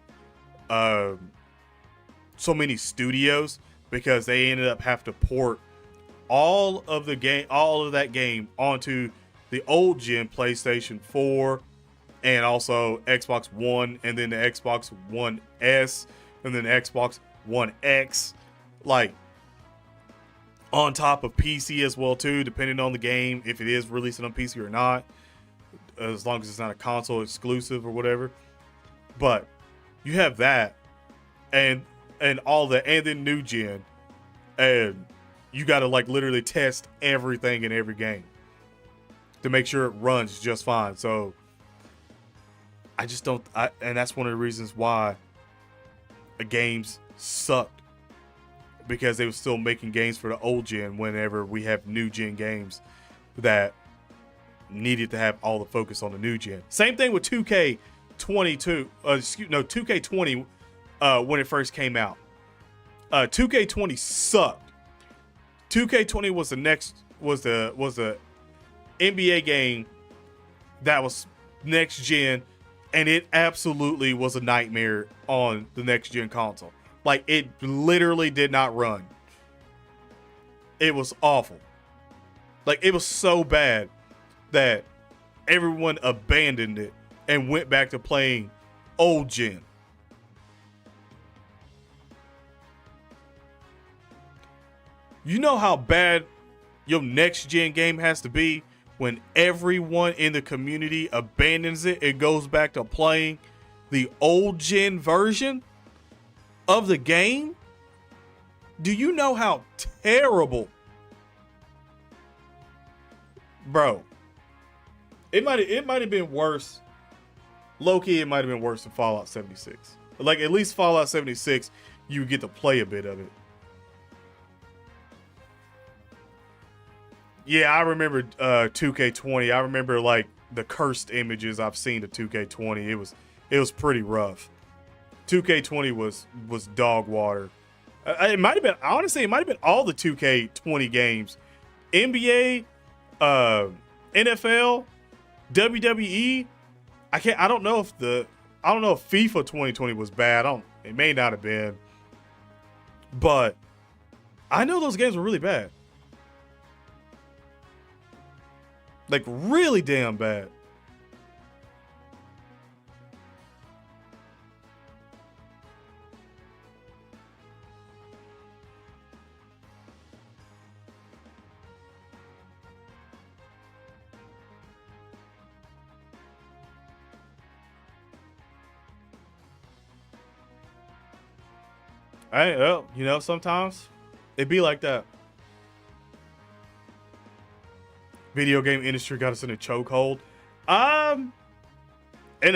studios, because they ended up having to port all of that game onto the old gen PlayStation 4 and also Xbox One, and then the Xbox One S, and then the Xbox One X, like on top of PC as well too, depending on the game, if it is releasing on PC or not, as long as it's not a console exclusive or whatever. But you have that, and all the, and then new gen, and you got to like literally test everything in every game to make sure it runs just fine. So I just don't, and that's one of the reasons why the games sucked, because they were still making games for the old gen whenever we have new gen games that needed to have all the focus on the new gen. Same thing with 2K22, 2K20 when it first came out. 2K20 sucked. 2K20 was the NBA game that was next gen, and it absolutely was a nightmare on the next gen console. Like, it literally did not run. It was awful. Like, it was so bad that everyone abandoned it and went back to playing old gen. You know how bad your next gen game has to be when everyone in the community abandons it and goes back to playing the old gen version of the game? Do you know how terrible? Bro, it might have been worse. Low-key, it might have been worse than Fallout 76. Like, at least Fallout 76, you get to play a bit of it. Yeah, I remember 2K20. I remember like the cursed images I've seen to 2K20. It was pretty rough. 2K20 was dog water. It might have been, honestly, it might have been all the 2K20 games. NBA, NFL, WWE. I don't know if FIFA 2020 was bad. It may not have been. But I know those games were really bad. Like, really damn bad. Well, sometimes it be like that. Video game industry got us in a chokehold. In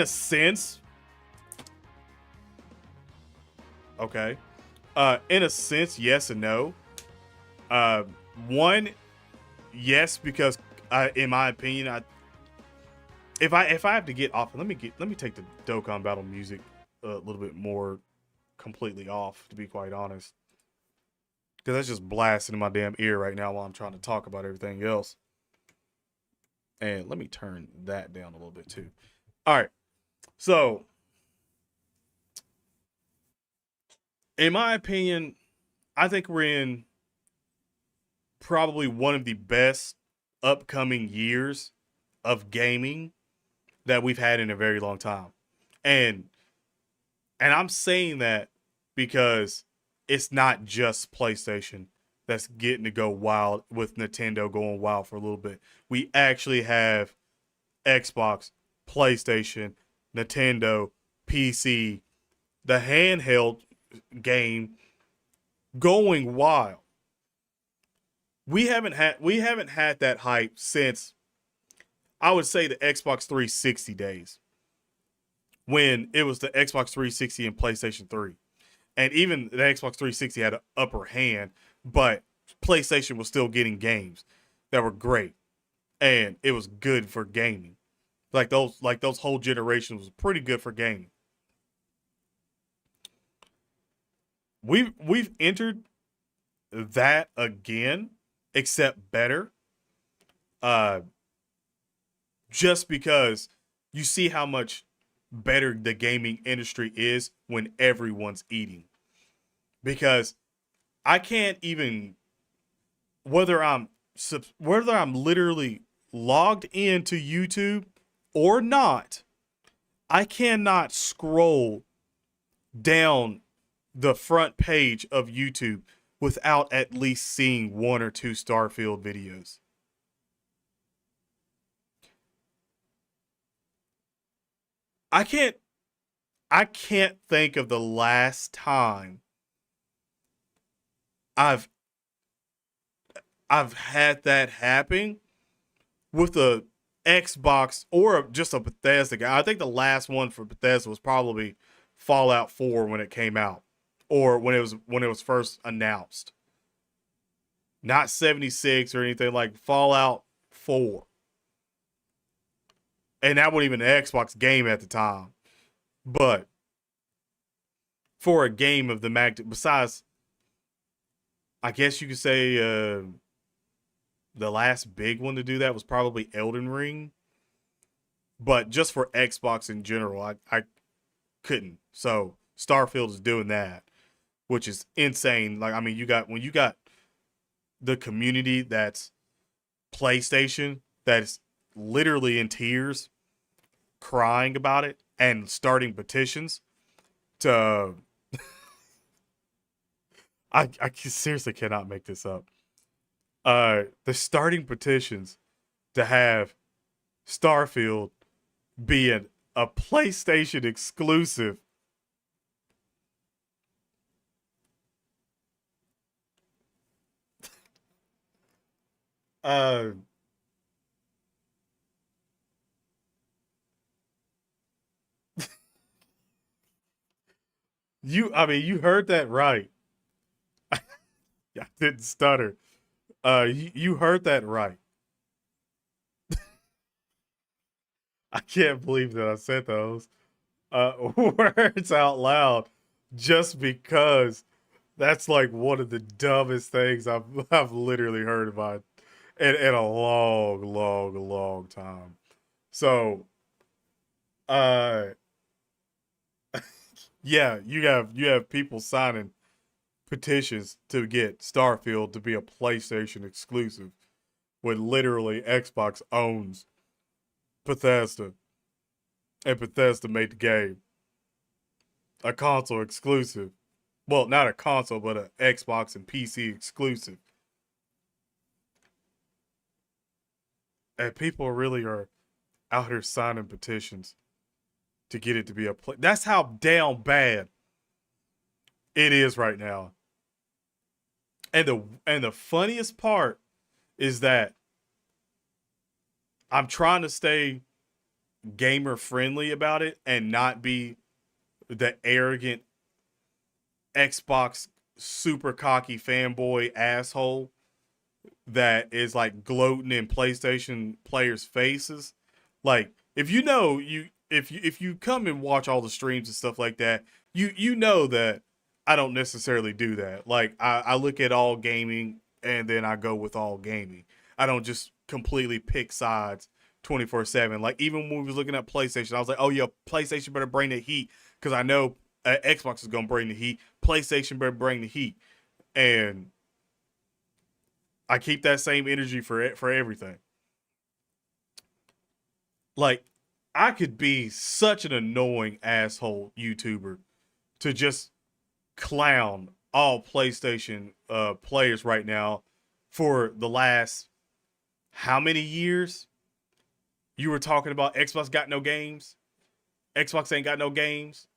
a sense. Okay. In a sense, yes and no. One, yes, because in my opinion, if I have to get off, let me take the Dokkan battle music a little bit more completely off, to be quite honest, because that's just blasting in my damn ear right now while I'm trying to talk about everything else. And let me turn that down a little bit too. All right. So, in my opinion, I think we're in probably one of the best upcoming years of gaming that we've had in a very long time. And I'm saying that because it's not just PlayStation that's getting to go wild, with Nintendo going wild for a little bit. We actually have Xbox, PlayStation, Nintendo, PC, the handheld game going wild. We haven't had that hype since, I would say, the Xbox 360 days, when it was the Xbox 360 and PlayStation 3. And even the Xbox 360 had an upper hand, but PlayStation was still getting games that were great, and it was good for gaming. Like those whole generations was pretty good for gaming. We've entered that again, except better. Just because you see how much better the gaming industry is when everyone's eating. Because I can't even, whether I'm literally logged into YouTube or not, I cannot scroll down the front page of YouTube without at least seeing one or two Starfield videos. I can't I can't think of the last time I've I've had that happen with a Xbox or just a Bethesda game. I think the last one for Bethesda was probably Fallout 4 when it came out, or when it was first announced. Not 76 or anything, like Fallout 4. And that wasn't even an Xbox game at the time. But for a game of the besides, I guess you could say the last big one to do that was probably Elden Ring. But just for Xbox in general, I couldn't. So Starfield is doing that, which is insane. Like, I mean, when you got the community that's PlayStation that's literally in tears, crying about it, and starting petitions to I seriously cannot make this up. The starting petitions to have Starfield being a PlayStation exclusive. Uh, you heard that right. I didn't stutter. You heard that right. I can't believe that I said those words out loud just because that's like one of the dumbest things I've literally heard about in a long, long, long time. So, uh, yeah, you have people signing petitions to get Starfield to be a PlayStation exclusive when literally Xbox owns Bethesda and Bethesda made the game a console exclusive. Well, not a console, but an Xbox and PC exclusive. And people really are out here signing petitions to get it to be a play. That's how down bad it is right now. And the funniest part is that I'm trying to stay gamer friendly about it and not be the arrogant Xbox super cocky fanboy asshole that is like gloating in PlayStation players' faces. Like, if you come and watch all the streams and stuff like that, you know that I don't necessarily do that. Like, I look at all gaming and then I go with all gaming. I don't just completely pick sides 24/7. Like, even when we was looking at PlayStation, I was like, oh yeah, PlayStation better bring the heat because I know Xbox is gonna bring the heat. PlayStation better bring the heat, and I keep that same energy for everything. Like, I could be such an annoying asshole YouTuber to just clown all PlayStation players right now for the last how many years? You were talking about Xbox got no games. Xbox ain't got no games.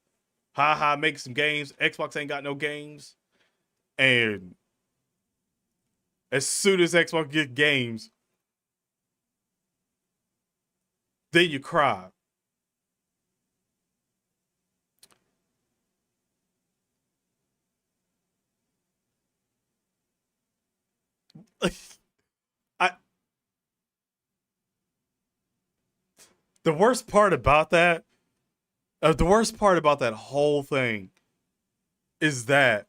Ha ha, make some games. Xbox ain't got no games. And as soon as Xbox get games, then you cry. I the worst part about that, the worst part about that whole thing is that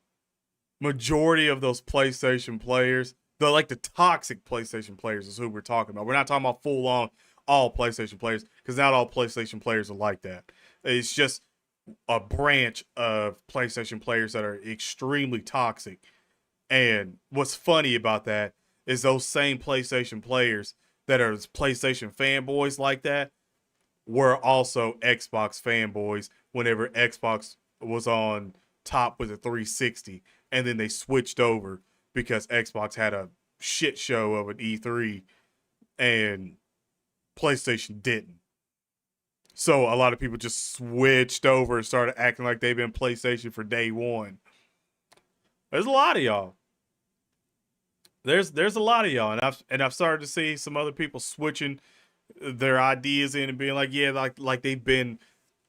majority of those PlayStation players, the toxic PlayStation players is who we're talking about. We're not talking about full on all PlayStation players because not all PlayStation players are like that. It's just a branch of PlayStation players that are extremely toxic. And what's funny about that is those same PlayStation players that are PlayStation fanboys like that, were also Xbox fanboys whenever Xbox was on top with a 360, and then they switched over because Xbox had a shit show of an E3 and PlayStation didn't. So a lot of people just switched over and started acting like they've been PlayStation for day one. There's a lot of y'all. There's a lot of y'all, and I've started to see some other people switching their ideas in and being like, yeah, like they've been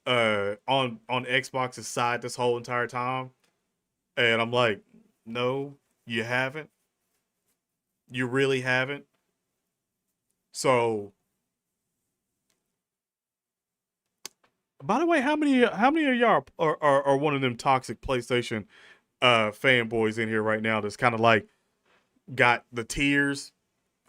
on Xbox's side this whole entire time. And I'm like, no, you haven't. You really haven't. So, by the way, how many of y'all are one of them toxic PlayStation fanboys in here right now that's kind of like got the tears,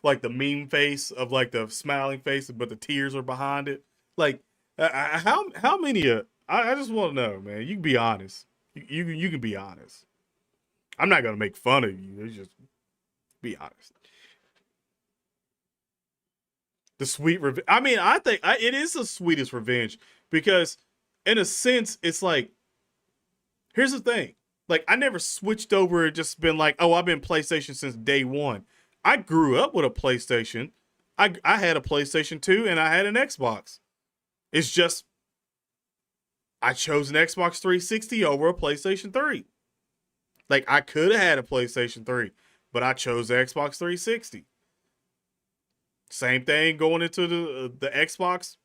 like the meme face of like the smiling face, but the tears are behind it. Like, how many? I just want to know, man. You can be honest. You can be honest. I'm not gonna make fun of you. It's just be honest. The sweet revenge. I mean, I think it is the sweetest revenge because, in a sense, it's like, here's the thing. Like, I never switched over and just been like, oh, I've been PlayStation since day one. I grew up with a PlayStation. I had a PlayStation 2 and I had an Xbox. It's just I chose an Xbox 360 over a PlayStation 3. Like, I could have had a PlayStation 3, but I chose the Xbox 360. Same thing going into the Xbox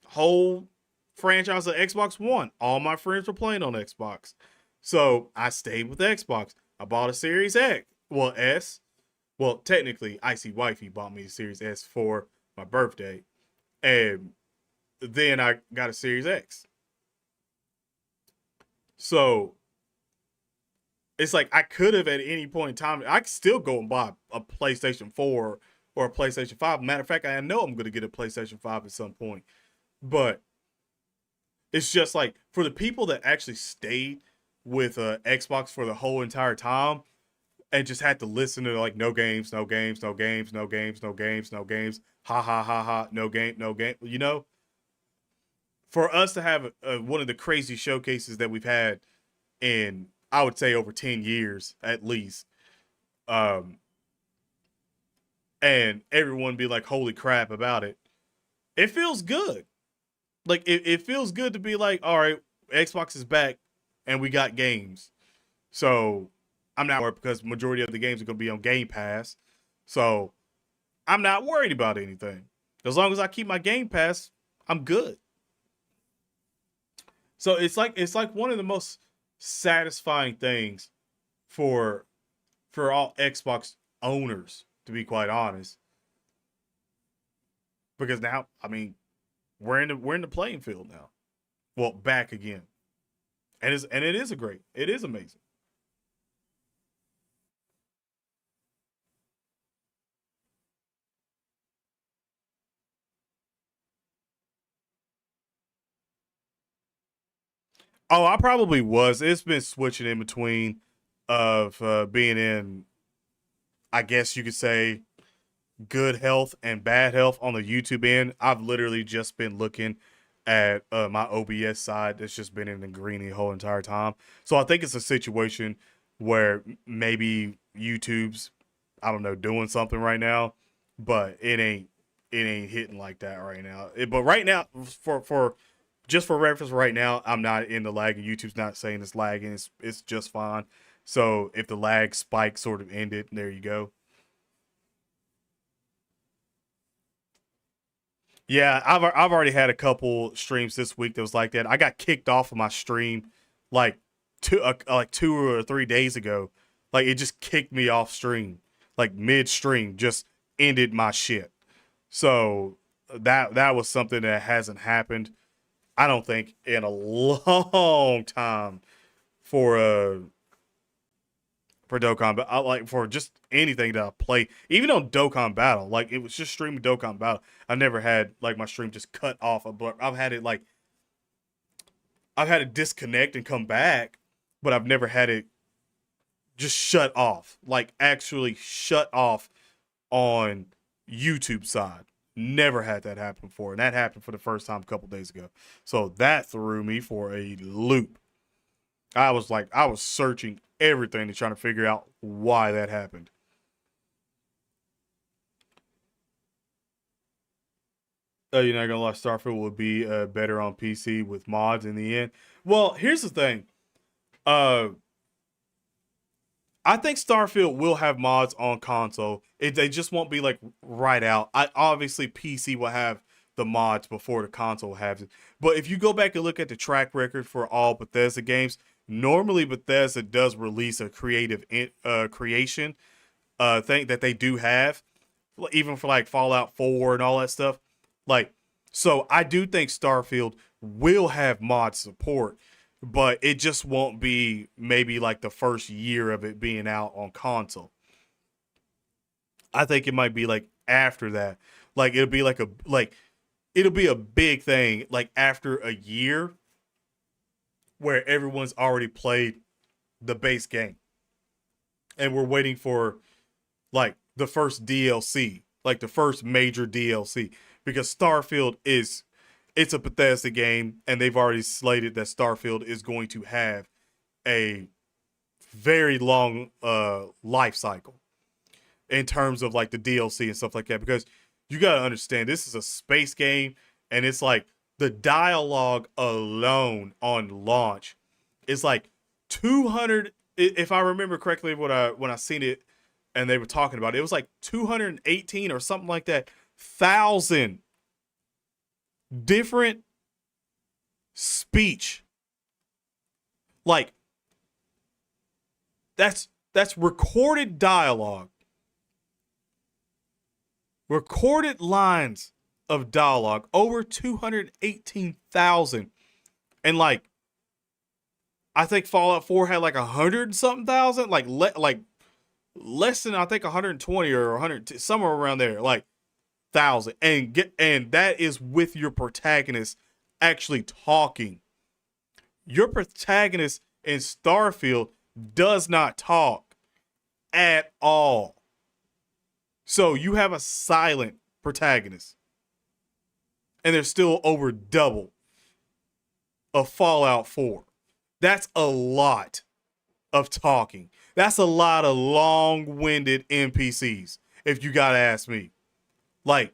whole franchise of Xbox One. All my friends were playing on Xbox. So I stayed with Xbox. I bought a Series X. Well, S. Well, technically, Icy Wifey bought me a Series S for my birthday. And then I got a Series X. So it's like I could have at any point in time, I could still go and buy a PlayStation 4 or a PlayStation 5. Matter of fact, I know I'm going to get a PlayStation 5 at some point. But it's just like for the people that actually stayed with Xbox for the whole entire time and just had to listen to like no games, no games, no games, no games, no games, no games, ha ha ha ha, no game, no game. You know, for us to have one of the crazy showcases that we've had in, I would say, over 10 years at least, um, and everyone be like, holy crap about it, it feels good. Like, it feels good to be like, all right, Xbox is back and we got games. So I'm not worried because majority of the games are going to be on Game Pass. So I'm not worried about anything. As long as I keep my Game Pass, I'm good. So it's like one of the most satisfying things for all Xbox owners, to be quite honest. Because now, I mean, we're in the playing field now. Well, back again. And it is it is amazing. Oh, I probably was. It's been switching in between of being in, I guess you could say, good health and bad health on the YouTube end. I've literally just been looking at my OBS side that's just been in the green the whole entire time. So I think it's a situation where maybe YouTube's, I don't know, doing something right now, but it ain't hitting like that right now. But right now, for just for reference, right now I'm not in the lag, and YouTube's not saying it's lagging. It's just fine. So if the lag spike sort of ended, there you go. Yeah, I've already had a couple streams this week that was like that. I got kicked off of my stream like 2 or 3 days ago. Like it just kicked me off stream, like mid stream, just ended my shit. So that was something that hasn't happened, I don't think, in a long time for Dokkan, but I like for just anything that I play, even on Dokkan Battle, like it was just streaming Dokkan Battle. I never had like my stream just cut off, but I've had it disconnect and come back, but I've never had it just shut off, like actually shut off on YouTube side. Never had that happen before, and that happened for the first time a couple days ago. So that threw me for a loop. I was searching everything to try to figure out why that happened. You're not gonna lie, Starfield will be better on PC with mods in the end. Well, here's the thing. Uh, I think Starfield will have mods on console. They just won't be like right out. Obviously PC will have the mods before the console has it. But if you go back and look at the track record for all Bethesda games, normally Bethesda does release a creative creation thing that they do have, even for like Fallout 4 and all that stuff. Like, so I do think Starfield will have mod support, but it just won't be maybe like the first year of it being out on console. I think it might be like after that. Like it'll be a big thing like after a year where everyone's already played the base game. And we're waiting for like the first DLC, like the first major DLC, because Starfield it's a Bethesda game, and they've already slated that Starfield is going to have a very long life cycle in terms of like the DLC and stuff like that. Because you gotta understand, this is a space game, and it's like the dialogue alone on launch is like 200. If I remember correctly, when I seen it and they were talking about it, it was like 218 or something like that thousand different speech. Like that's recorded dialogue, recorded lines of dialogue, over 218,000. And like I think Fallout 4 had like 100 something thousand, like less than I think 120 or 100, somewhere around there, like thousand. And that is with your protagonist actually talking. Your protagonist in Starfield does not talk at all. So you have a silent protagonist. And there's still over double of Fallout 4. That's a lot of talking. That's a lot of long-winded NPCs, if you gotta ask me. Like,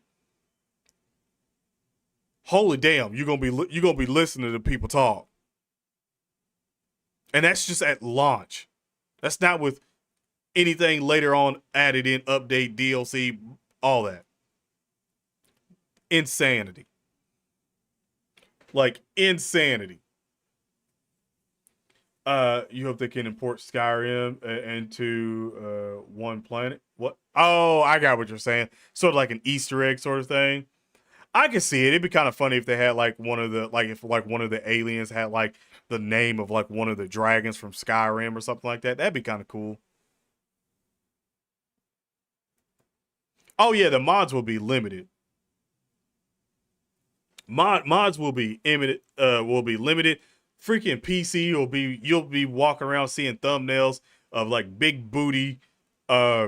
holy damn, you're gonna be listening to people talk. And that's just at launch. That's not with anything later on added in, update, DLC, all that. Insanity. Like, insanity. You hope they can import Skyrim into one planet. What? Oh, I got what you're saying. Sort of like an Easter egg sort of thing. I can see it. It'd be kind of funny if they had like if one of the aliens had like the name of like one of the dragons from Skyrim or something like that. That'd be kind of cool. Oh yeah, the mods will be limited. Mods will be limited. Freaking PC you'll be walking around seeing thumbnails of like big booty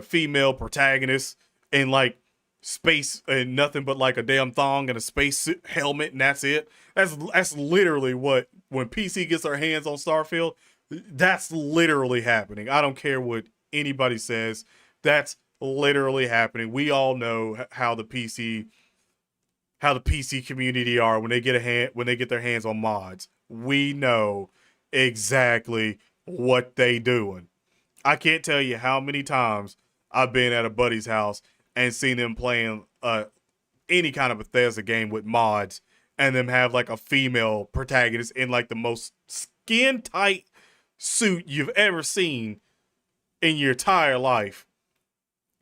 female protagonists in like space and nothing but like a damn thong and a space helmet, and that's it. That's literally what, when PC gets their hands on Starfield, that's literally happening. I don't care what anybody says. That's literally happening. We all know how the PC community are when they get their hands on mods. We know exactly what they doing. I can't tell you how many times I've been at a buddy's house and seen them playing any kind of Bethesda game with mods, and them have like a female protagonist in like the most skin tight suit you've ever seen in your entire life,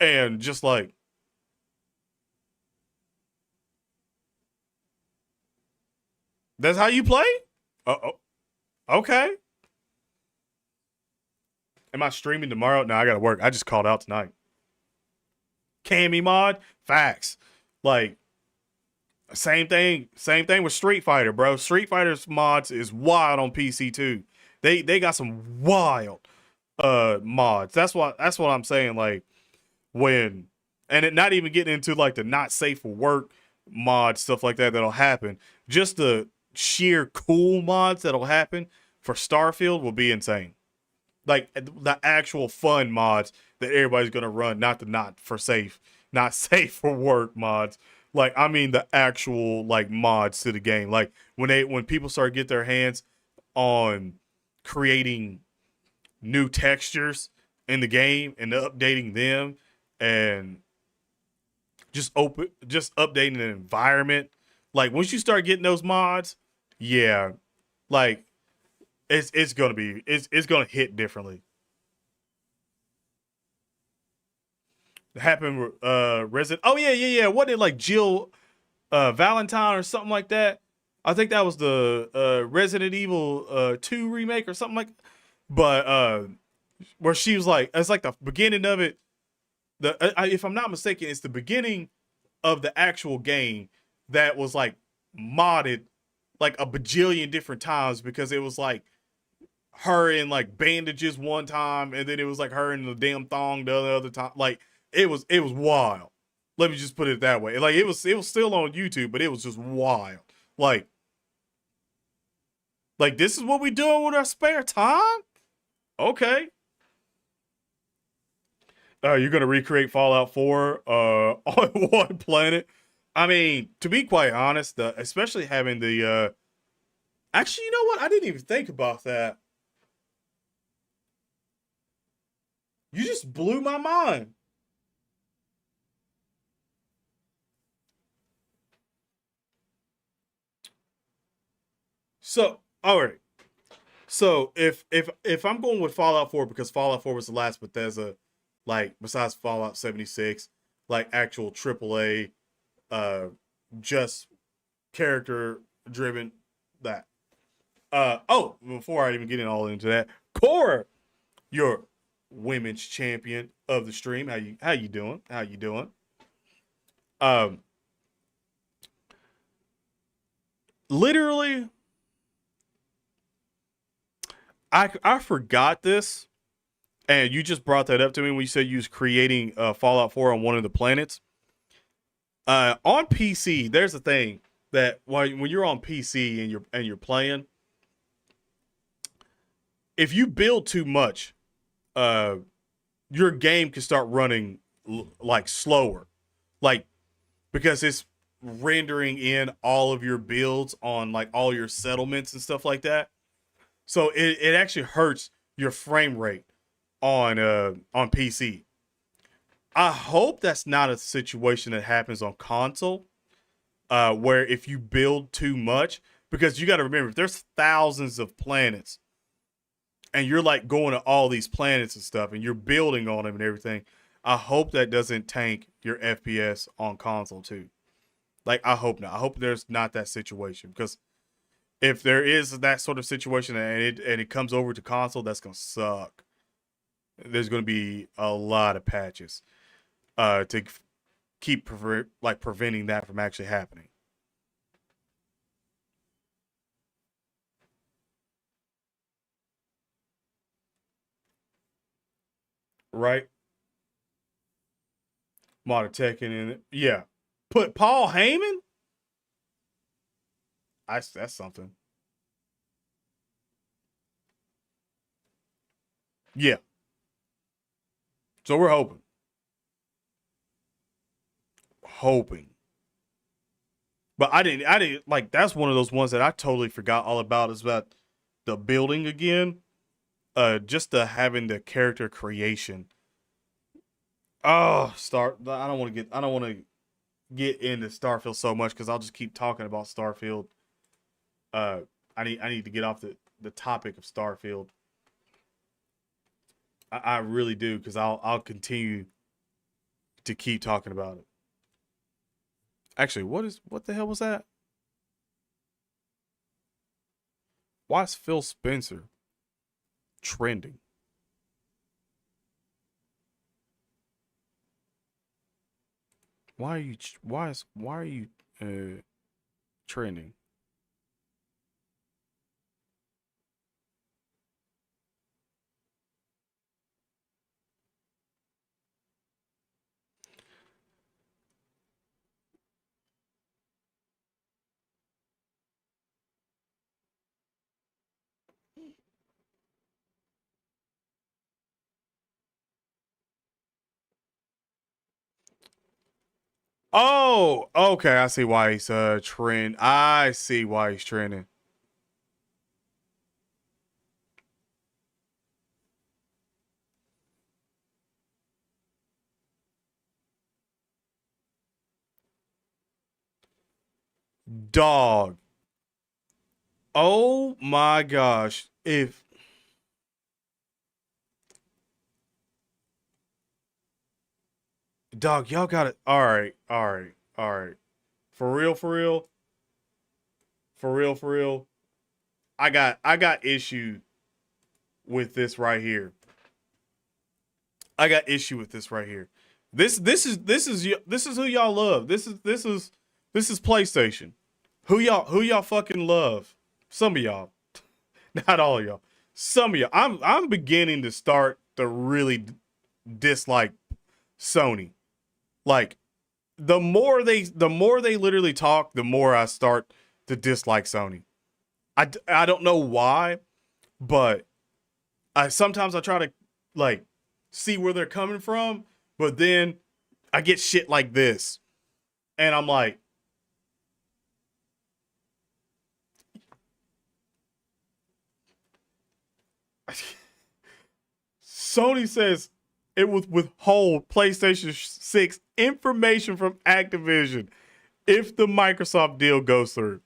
and just like, that's how you play? Oh, okay. Am I streaming tomorrow? No, I gotta work. I just called out tonight. Cammy mod? Facts. Like, same thing with Street Fighter, bro. Street Fighter's mods is wild on PC too. They got some wild mods. That's what I'm saying. Like, when, and it not even getting into like the not safe for work mods, stuff like that that'll happen. Just the sheer cool mods that'll happen for Starfield will be insane. Like the actual fun mods that everybody's gonna run, not the not for safe, not safe for work mods. Like I mean the actual like mods to the game. Like when people start to get their hands on creating new textures in the game and updating them and just updating the environment. Like once you start getting those mods, yeah, like it's gonna be it's gonna hit differently. It happened with Resident. Oh yeah. What did like Jill Valentine or something like that? I think that was the Resident Evil 2 remake or something like. But where she was like, it's like the beginning of it. If I'm not mistaken, it's the beginning of the actual game that was like modded like a bajillion different times because it was like her in like bandages one time and then it was like her in the damn thong the other time. Like it was wild. Let me just put it that way. Like it was still on YouTube, but it was just wild. Like like this is what we doing with our spare time? Okay. You're gonna recreate Fallout 4 on one planet. I mean, to be quite honest, especially having the actually, you know what? I didn't even think about that. You just blew my mind. So, all right. So if I'm going with Fallout 4 because Fallout 4 was the last Bethesda, like besides Fallout 76, like actual AAA, uh, just character driven that. Oh, before I even get in all into that, Cora, your women's champion of the stream. How you doing? How you doing? Um, literally, I forgot this, and you just brought that up to me when you said you was creating Fallout 4 on one of the planets. On PC, there's a thing that when you're on PC and you're playing, if you build too much, uh, your game can start running like slower, like because it's rendering in all of your builds on like all your settlements and stuff like that. So it actually hurts your frame rate on PC. I hope that's not a situation that happens on console, where if you build too much, because you got to remember, if there's thousands of planets and you're like going to all these planets and stuff and you're building on them and everything, I hope that doesn't tank your FPS on console too. Like, I hope not. I hope there's not that situation because if there is that sort of situation and it comes over to console, that's gonna suck. There's gonna be a lot of patches to keep preventing that from actually happening. Right? Modern Tekken in it. Yeah. Put Paul Heyman? That's something. Yeah. So we're hoping. But I didn't like that's one of those ones that I totally forgot all about is about the building again. Just the having the character creation. Oh, start I don't want to get into Starfield so much because I'll just keep talking about Starfield. Uh I need to get off the topic of Starfield. I really do because I'll continue to keep talking about it. Actually, what the hell was that? Why is Phil Spencer trending? Why are you trending? Oh, okay. I see why he's trend. I see why he's trending. Dog. Oh my gosh. If dog, y'all got it. All right, all right, all right. For real, for real, for real, for real. I got issue with this right here. I got issue with this right here. This is who y'all love. This is PlayStation. Who y'all fucking love? Some of y'all, not all of y'all. Some of y'all. I'm beginning to start to really dislike Sony. Like the more they literally talk, the more I start to dislike Sony. I don't know why, but I sometimes I try to like see where they're coming from, but then I get shit like this, and I'm like, Sony says it would withhold PlayStation 6 information from Activision if the Microsoft deal goes through.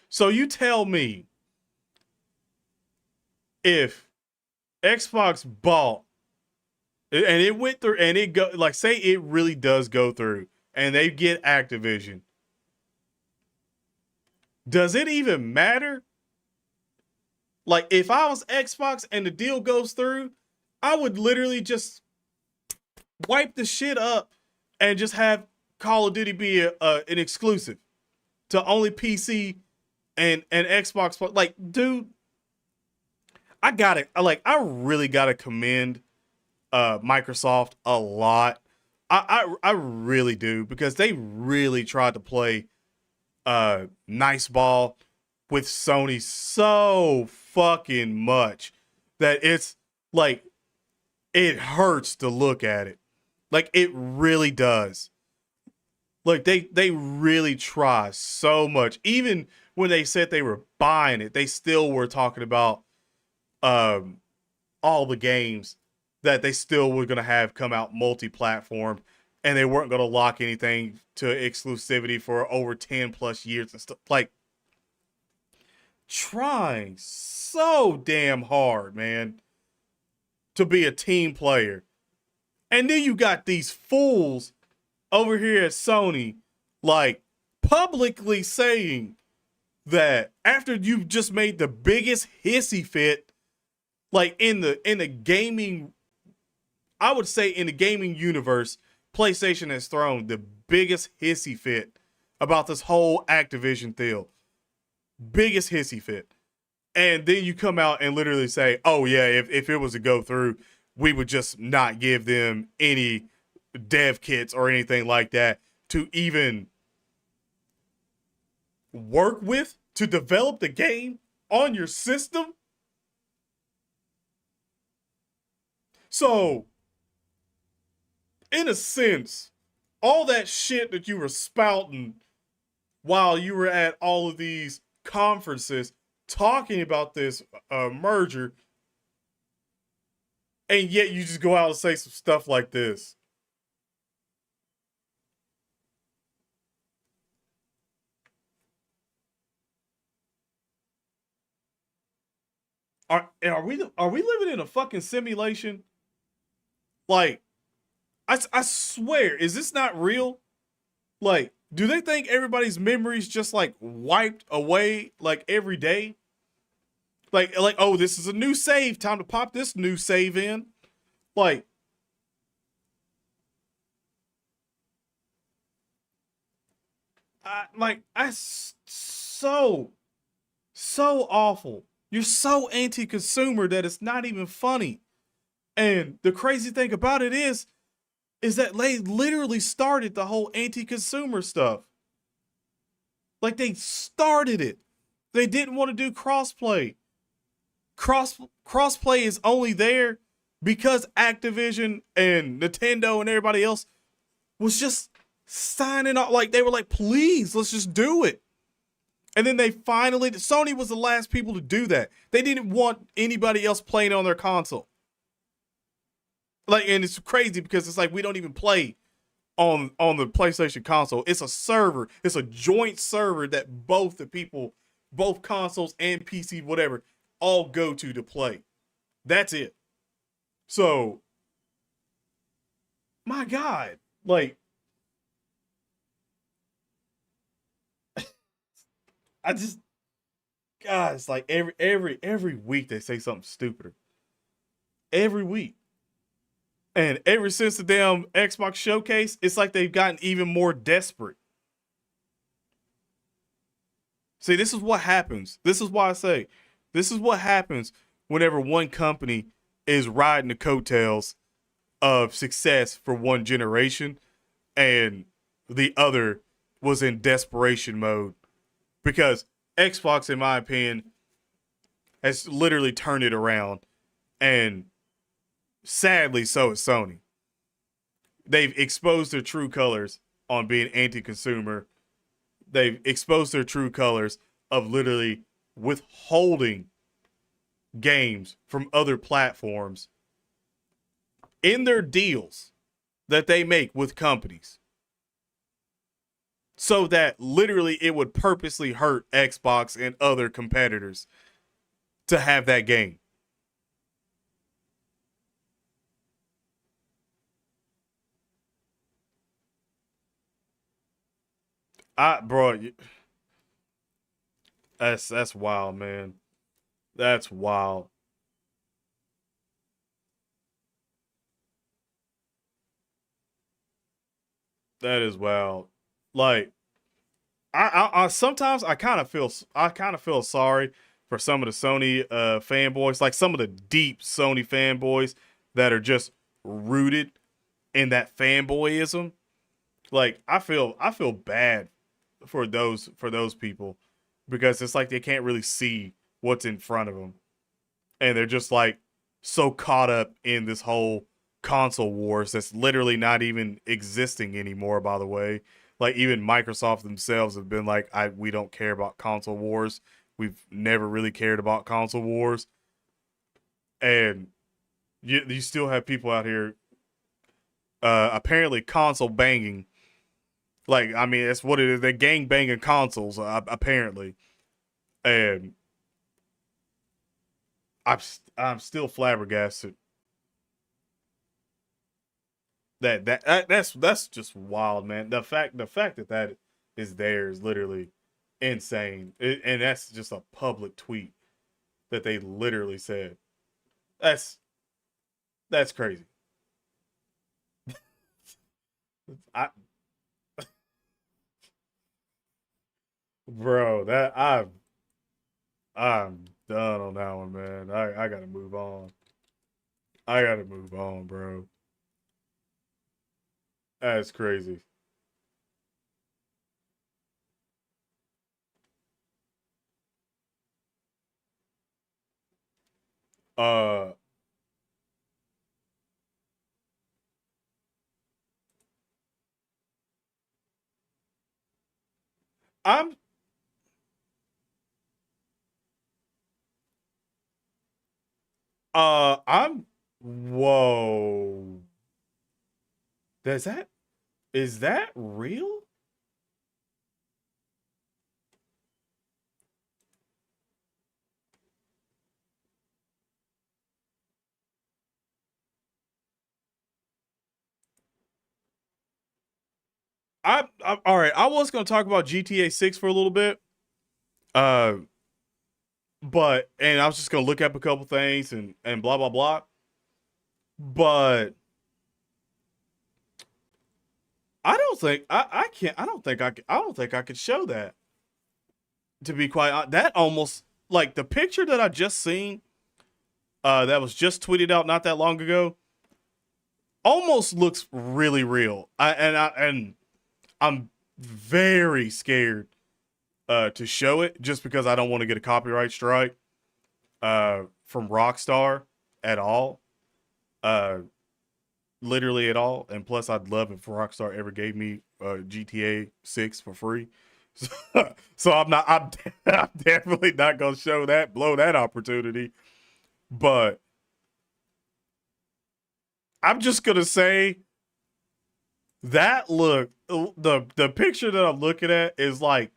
So you tell me if Xbox bought and it went through and it go like say it really does go through and they get Activision, does it even matter? Like if I was Xbox and the deal goes through, I would literally just wipe the shit up and just have Call of Duty be an exclusive to only PC and Xbox. Like, dude, I really gotta commend Microsoft a lot. I really do because they really tried to play nice ball with Sony so fucking much that it's like it hurts to look at it. Like it really does. Like they really try so much. Even when they said they were buying it, they still were talking about um all the games that they still were gonna have come out multi-platform, and they weren't gonna lock anything to exclusivity for over 10 plus years and stuff. Like trying so damn hard, man, to be a team player. And then you got these fools over here at Sony, like publicly saying that after you've just made the biggest hissy fit, like in the gaming, I would say in the gaming universe, PlayStation has thrown the biggest hissy fit about this whole Activision deal. Biggest hissy fit. And then you come out and literally say, oh yeah, if it was to go through, we would just not give them any dev kits or anything like that to even work with to develop the game on your system. So, in a sense, all that shit that you were spouting while you were at all of these conferences talking about this merger, and yet you just go out and say some stuff like this. Are we living in a fucking simulation? Like, I swear, is this not real? Like, do they think everybody's memories just like wiped away like every day? Like oh, this is a new save. Time to pop this new save in. Like, so so awful. You're so anti-consumer that it's not even funny. And the crazy thing about it is that they literally started the whole anti-consumer stuff. Like they started it. They didn't want to do crossplay. crossplay is only there because Activision and Nintendo and everybody else was just signing up. Like, they were like, please, let's just do it. And then they finally, Sony was the last people to do that. They didn't want anybody else playing on their console. Like, and it's crazy because it's like we don't even play on the PlayStation console. It's a server. It's a joint server that both the people, both consoles and PC, whatever, all go to play. That's it. So, my God, like, I just, God, it's like every week they say something stupider. Every week. And ever since the damn Xbox showcase, it's like they've gotten even more desperate. See, this is what happens. This is why I say, this is what happens whenever one company is riding the coattails of success for one generation and the other was in desperation mode. Because Xbox, in my opinion, has literally turned it around. And sadly, so is Sony. They've exposed their true colors on being anti-consumer. They've exposed their true colors of literally withholding games from other platforms in their deals that they make with companies, so that literally it would purposely hurt Xbox and other competitors to have that game. Bro, that's wild, man. That's wild. That is wild. Like, I sometimes I kind of feel sorry for some of the Sony fanboys, like some of the deep Sony fanboys that are just rooted in that fanboyism. Like, I feel bad for those people because it's like they can't really see what's in front of them, and they're just like so caught up in this whole console wars that's literally not even existing anymore, by the way. Like, even Microsoft themselves have been like, we don't care about console wars. We've never really cared about console wars. And you still have people out here apparently console banging. Like, I mean, that's what it is. They're gang banging consoles, apparently. And I'm still flabbergasted that's just wild, man. The fact that is there is literally insane, and that's just a public tweet that they literally said. That's that's crazy. I Bro, that I'm done on that one, man. I gotta move on. I gotta move on, bro. That's crazy. Uh, I'm I'm whoa. Does that Is that real? I all right. I was gonna talk about GTA 6 for a little bit. Uh, but and I was just gonna look up a couple things and blah blah blah. But I don't think I can't. I don't think I could show that. To be quite honest, that almost like the picture that I just seen. That was just tweeted out not that long ago. Almost looks really real. And I'm very scared to show it just because I don't want to get a copyright strike from Rockstar at all. Uh, literally at all. And plus, I'd love if Rockstar ever gave me GTA 6 for free. So I'm definitely not gonna blow that opportunity. But I'm just gonna say that the picture that I'm looking at is like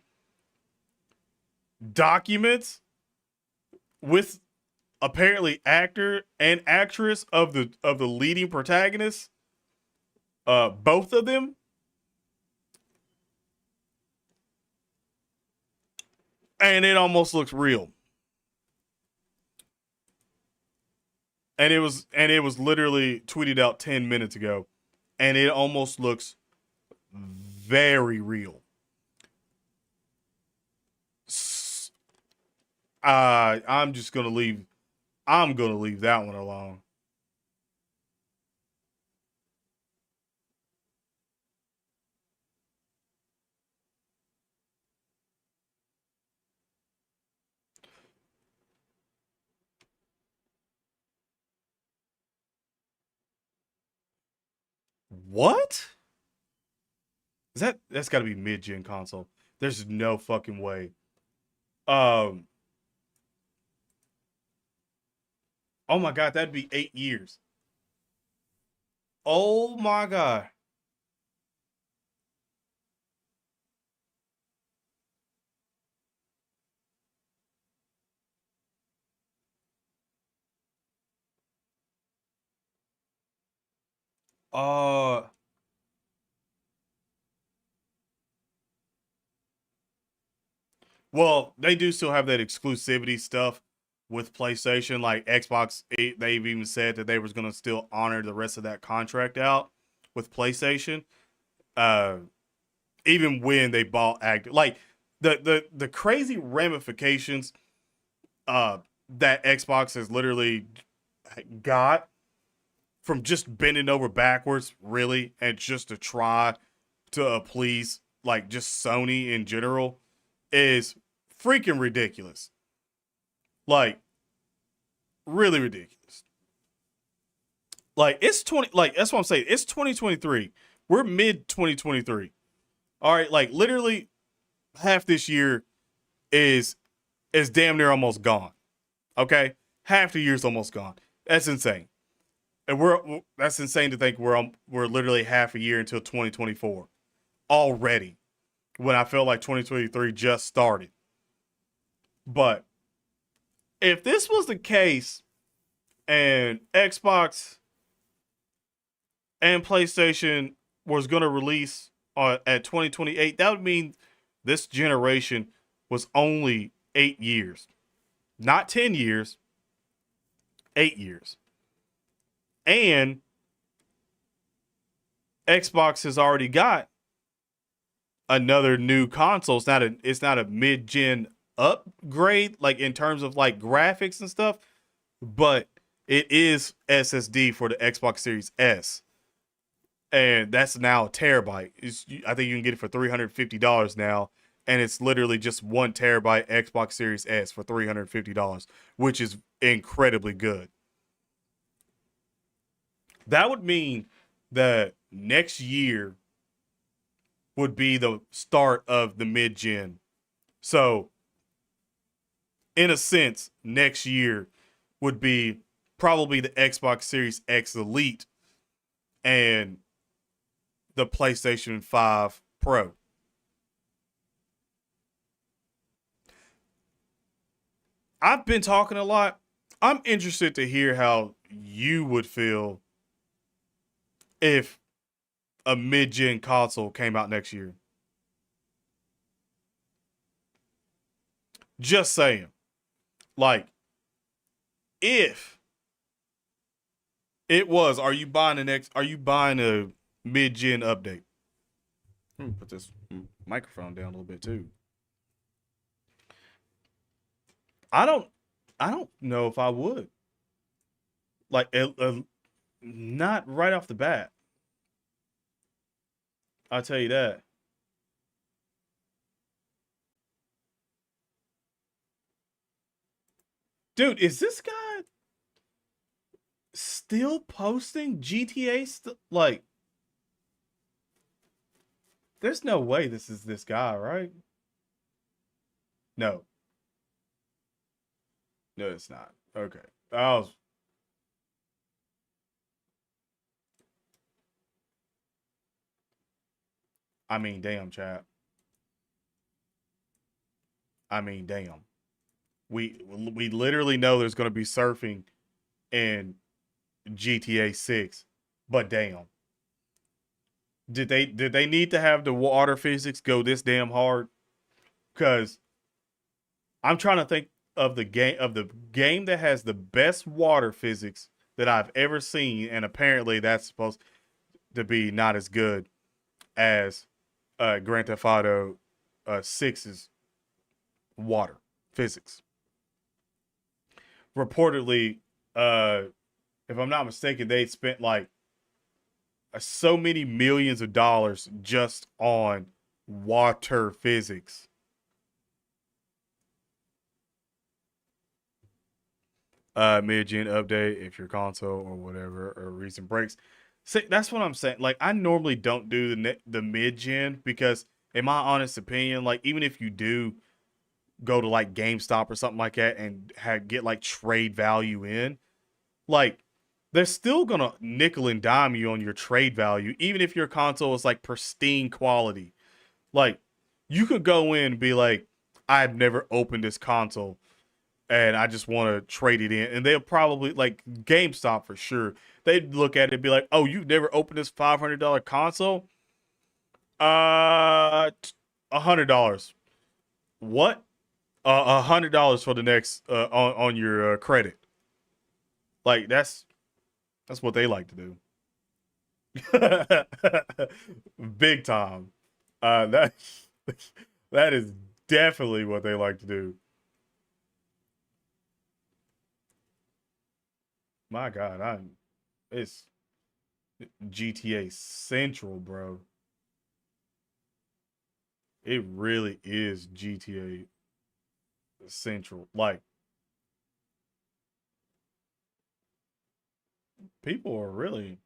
documents with apparently actor and actress of the leading protagonists, both of them, and it almost looks real. And it was literally tweeted out 10 minutes ago, and it almost looks very real. I'm just gonna leave. I'm gonna leave that one alone. What? That's got to be mid-gen console? There's no fucking way. Um. Oh my god, that'd be 8 years. Oh my god. Uh. Well, they do still have that exclusivity stuff with PlayStation. Like Xbox, they've even said that they was gonna still honor the rest of that contract out with PlayStation. Uh, even when they bought Act, like the crazy ramifications that Xbox has literally got from just bending over backwards, really, and just to try to please like just Sony in general is freaking ridiculous. Like really ridiculous. Like it's 20 like that's what I'm saying. It's 2023. We're mid 2023. All right, like literally half this year is damn near almost gone. Okay? Half the year's almost gone. That's insane. And that's insane to think we're literally half a year until 2024 already when I felt like 2023 just started. But if this was the case and Xbox and PlayStation was going to release at 2028, that would mean this generation was only 8 years, not 10 years, 8 years. And Xbox has already got another new console. It's not a mid-gen upgrade, like in terms of like graphics and stuff, but it is SSD for the Xbox Series S. And that's now a terabyte. I think you can get it for $350 now, and it's literally just 1 terabyte Xbox Series S for $350, which is incredibly good. That would mean that next year would be the start of the mid gen. So, in a sense, next year would be probably the Xbox Series X Elite and the PlayStation 5 Pro. I've been talking a lot. I'm interested to hear how you would feel if a mid gen console came out next year. Just saying. Like, if it was, are you buying a mid gen update? Let me put this microphone down a little bit too. I don't I don't know if I would. Like not right off the bat. I'll tell you that. Dude, is this guy still posting GTA like, there's no way this is this guy, right? No. No, it's not. Okay. Oh, I mean, damn, chat. I mean, damn. We literally know there's going to be surfing in GTA 6, but damn. Did they need to have the water physics go this damn hard? Cuz I'm trying to think of the game that has the best water physics that I've ever seen, and apparently that's supposed to be not as good as Grand Theft Auto 6's water physics. Reportedly, uh, if I'm not mistaken, they spent like so many millions of dollars just on water physics. Mid-gen update if your console or whatever or recent breaks. See, that's what I'm saying. Like, I normally don't do the mid-gen because, in my honest opinion, like, even if you do go to like GameStop or something like that and get like trade value in, like, they're still gonna nickel and dime you on your trade value, even if your console is like pristine quality. Like, you could go in and be like, I've never opened this console and I just want to trade it in. And they'll probably, like GameStop for sure, they'd look at it and be like, oh, you've never opened this $500 console? $100. What? $100 for the next on your credit. Like, that's what they like to do. Big time. That that is definitely what they like to do. My God, it's GTA Central, bro. It really is GTA Central. Like, people are really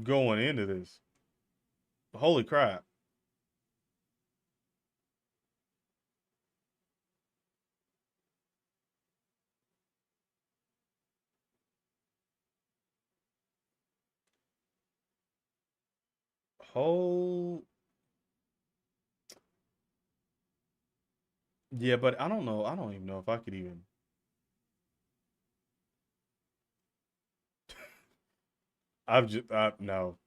going into this. Holy crap. Whole Yeah, but I don't know. I don't even know if I could even. I've just no.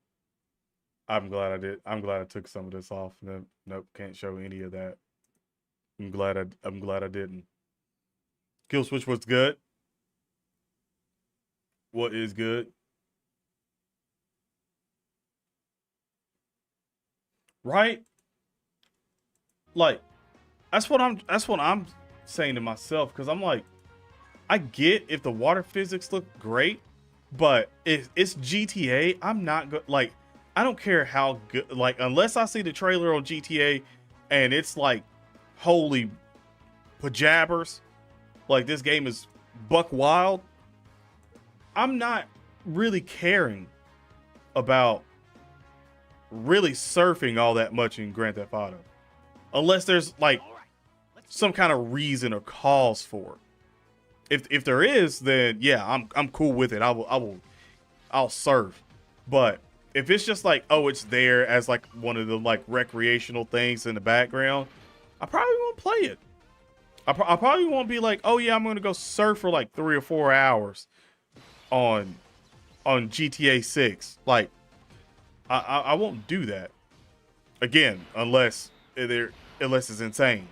I'm glad I did. I'm glad I took some of this off. Nope, nope, can't show any of that. I'm glad I didn't. Kill switch was good. What is good? Right? Like, that's what I'm saying to myself, because I'm like, I get if the water physics look great, but if it's GTA, I'm not good. Like, I don't care how good. Like, unless I see the trailer on GTA and it's like, holy pajabbers, like this game is buck wild. I'm not really caring about really surfing all that much in Grand Theft Auto, unless there's like some kind of reason or cause for it. If there is, then yeah, I'm cool with it. I'll surf. But if it's just like, oh, it's there as like one of the like recreational things in the background, I probably won't play it. I probably won't be like, oh yeah, I'm gonna go surf for like 3 or 4 hours on GTA 6. Like, I won't do that again unless it's insane.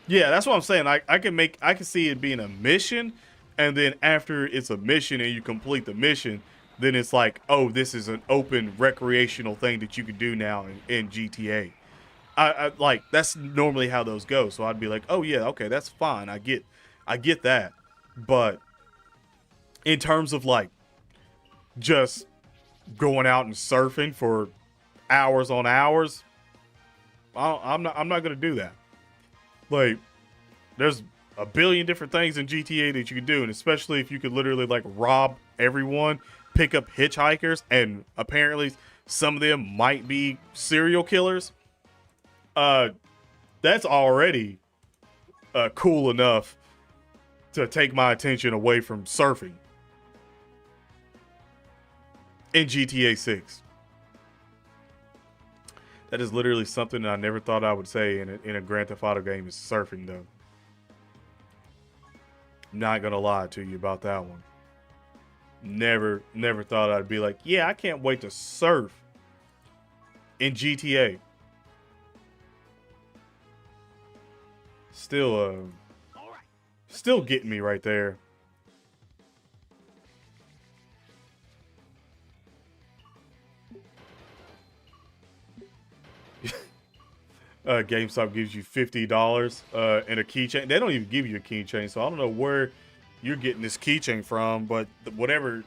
Yeah, that's what I'm saying. I can see it being a mission, and then after it's a mission and you complete the mission, then it's like, oh, this is an open recreational thing that you can do now in GTA. I like, that's normally how those go. So I'd be like, oh yeah, okay, that's fine. I get that. But in terms of like just going out and surfing for hours on hours, I'm not gonna do that. Like, there's a billion different things in GTA that you could do, and especially if you could literally like rob everyone, pick up hitchhikers, and apparently some of them might be serial killers. That's already cool enough to take my attention away from surfing in GTA 6. That is literally something that I never thought I would say in a Grand Theft Auto game is surfing, though. Not gonna lie to you about that one. Never thought I'd be like, yeah, I can't wait to surf in GTA. Still getting me right there. GameStop gives you $50 and a keychain. They don't even give you a keychain, so I don't know where you're getting this keychain from, but whatever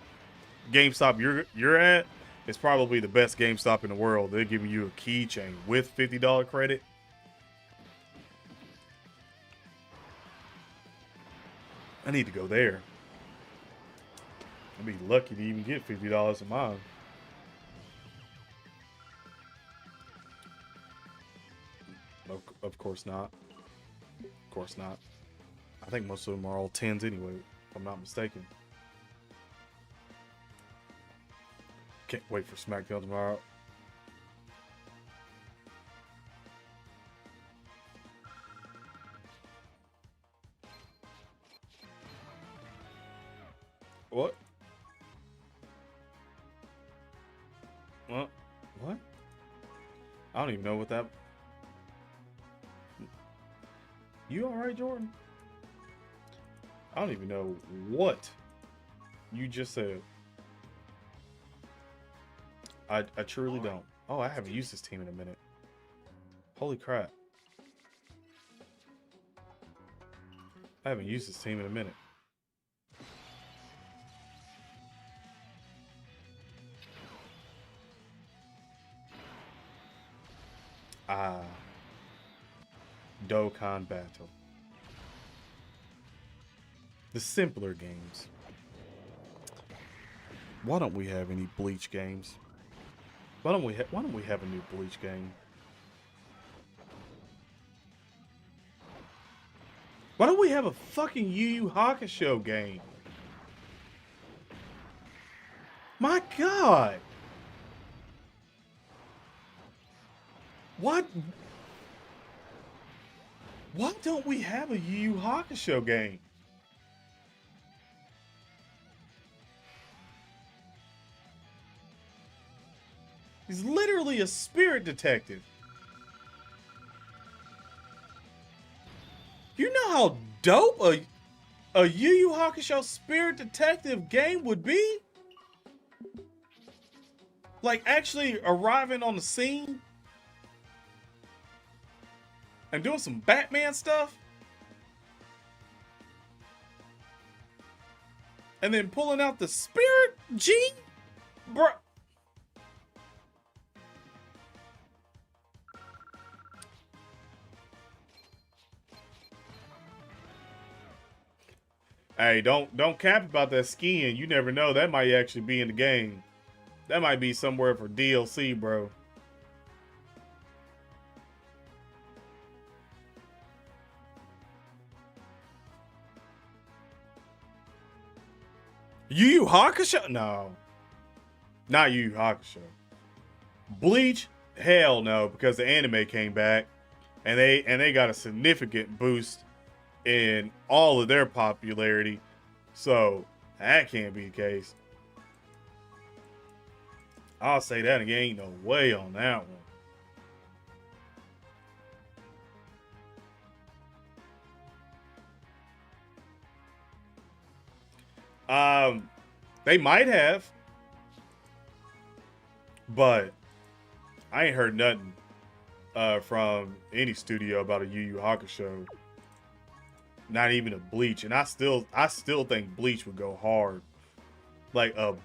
GameStop you're at, it's probably the best GameStop in the world. They're giving you a keychain with $50 credit. I need to go there. I'd be lucky to even get $50 of mine. Of course not. Of course not. I think most of them are all 10s anyway, if I'm not mistaken. Can't wait for SmackDown tomorrow. What? What? I don't even know what that... You alright, Jordan? I don't even know what you just said. I truly don't. Oh, I haven't used this team in a minute. Holy crap. I haven't used this team in a minute. Dokkan Battle. The simpler games. Why don't we have any Bleach games? Why don't we have a new Bleach game? Why don't we have a fucking Yu Yu Hakusho game? My God. What? Why don't we have a Yu Yu Hakusho game? He's literally a spirit detective. You know how dope a Yu Yu Hakusho spirit detective game would be? Like actually arriving on the scene and doing some Batman stuff, and then pulling out the spirit gene, bro. Hey, don't cap about that skiing. You never know. That might actually be in the game. That might be somewhere for DLC, bro. Yu Yu Hakusho? No. Not Yu Yu Hakusho. Bleach? Hell no, because the anime came back and they got a significant boost in all of their popularity. So that can't be the case. I'll say that again, ain't no way on that one. They might have, but I ain't heard nothing from any studio about a Yu Yu Hakusho. Not even a Bleach, and I still think Bleach would go hard. Like a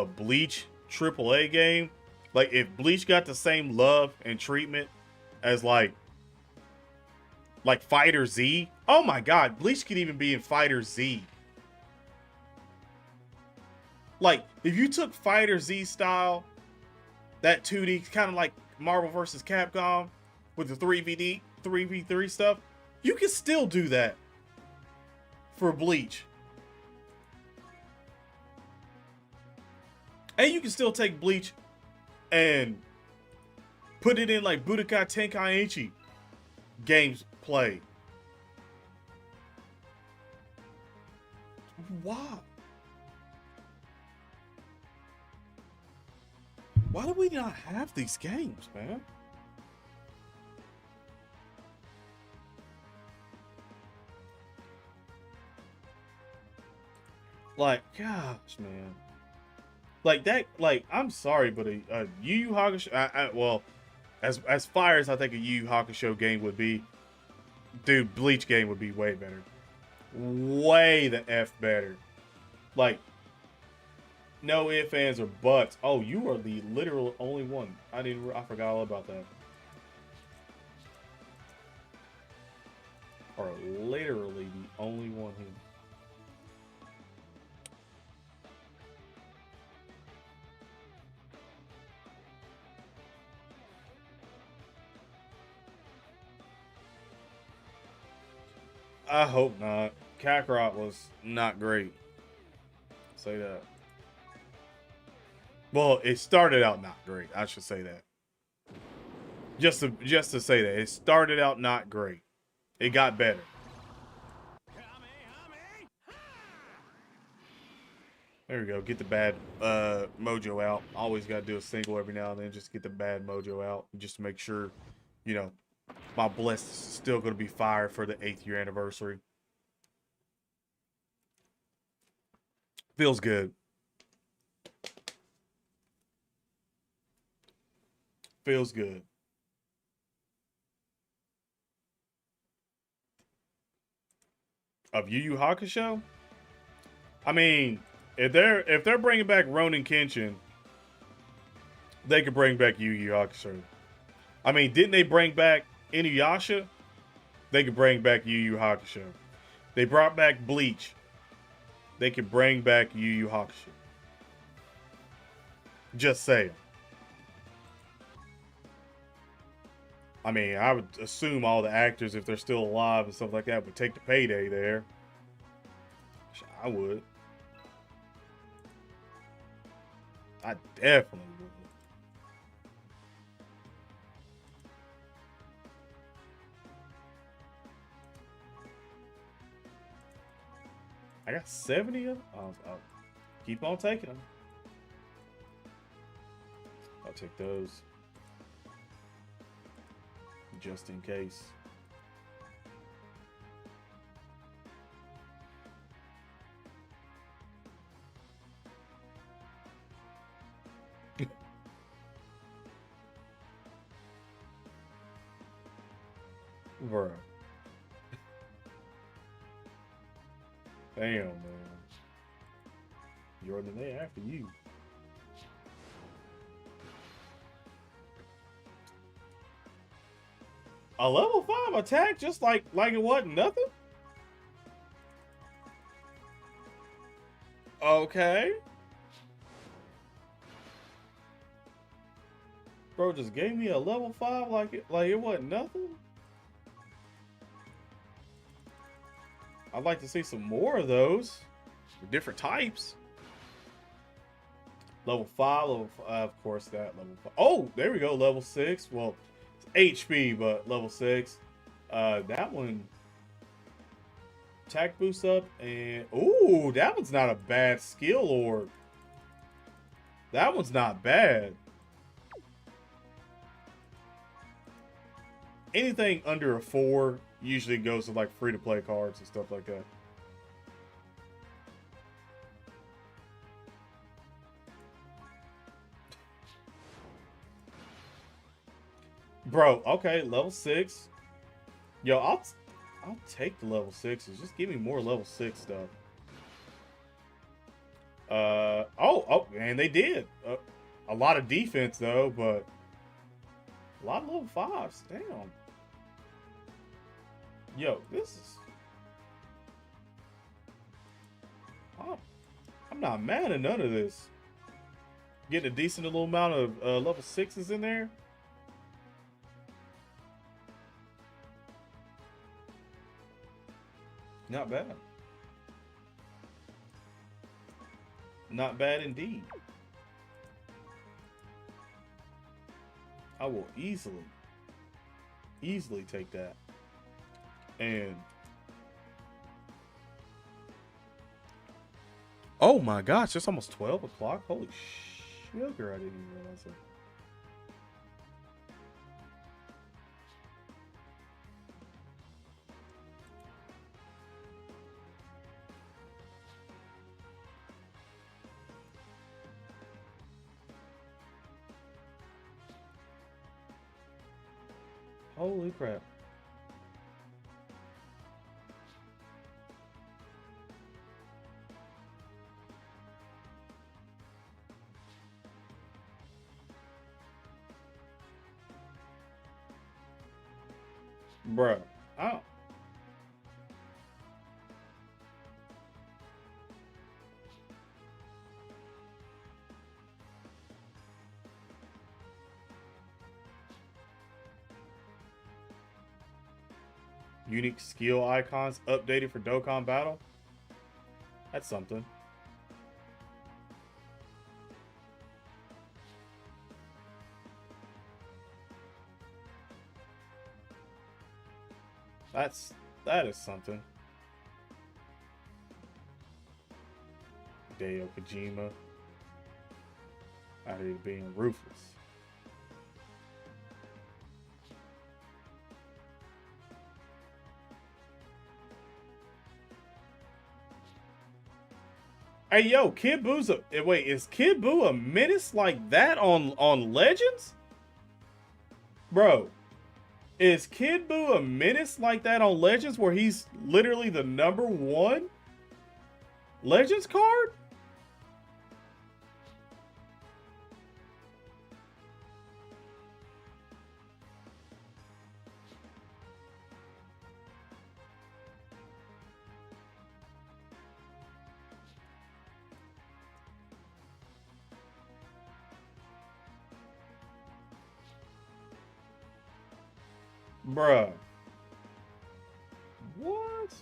Bleach AAA game, like if Bleach got the same love and treatment as like Like Fighter Z. Oh my god, Bleach could even be in Fighter Z. Like, if you took Fighter Z style, that 2D, kind of like Marvel vs. Capcom, with the 3v3 stuff, you can still do that for Bleach. And you can still take Bleach and put it in like Budokai Tenkaichi games play. Why? Why do we not have these games, man? Like, gosh, man. Like that, like, I'm sorry, but a Yu Yu Hakusho, well, as fire as I think a Yu Yu Hakusho game would be, dude, Bleach game would be way better. Way the F better. Like, no ifs, ands, or buts. Oh, you are the literal only one. I forgot all about that. Or literally the only one here. I hope not. Kakarot was not great. Say that. Well, it started out not great. I should say that. Just to say that it started out not great. It got better. There we go. Get the bad mojo out. Always got to do a single every now and then. Just get the bad mojo out, just to make sure, you know, my bliss is still going to be fire for the 8th year anniversary. Feels good. Feels good. Of Yu Yu Hakusho? I mean, if they're bringing back Ronin Kenshin, they could bring back Yu Yu Hakusho. I mean, didn't they bring back Inuyasha? They could bring back Yu Yu Hakusho. They brought back Bleach. They could bring back Yu Yu Hakusho. Just saying. I mean, I would assume all the actors, if they're still alive and stuff like that, would take the payday there. I would. I definitely would. I got 70 of them. I'll keep on taking them. I'll take those. Just in case. Bruh. Damn, man. Jordan, they after you. A level 5 attack just like it wasn't nothing? Okay. Bro just gave me a level 5 like it wasn't nothing? I'd like to see some more of those. Different types. Level 5, of course that level 5. Oh, there we go, level 6. Well, it's HP, but level 6. That one, attack boost up, and ooh, that one's not a bad skill orb. That one's not bad. Anything under a 4 usually goes to like free-to-play cards and stuff like that. Bro, okay, level 6. Yo, I'll take the level 6s. Just give me more level 6 stuff. Oh, and they did. A lot of defense though, but a lot of level 5s. Damn. Yo, this is. I'm, I'm not mad at none of this. Getting a decent little amount of level 6s in there. Not bad. Not bad indeed. I will easily take that. And oh my gosh, it's almost 12 o'clock. Holy sugar, I didn't even realize it. Holy crap. Bruh. Oh. Unique skill icons updated for Dokkan Battle. That's something. That is something. Hideo Kojima out here being ruthless. Hey yo, Kid Boo's a wait, is Kid Buu a menace like that on Legends? Bro, is Kid Buu a menace like that on Legends where he's literally the #1 Legends card? Bruh. What?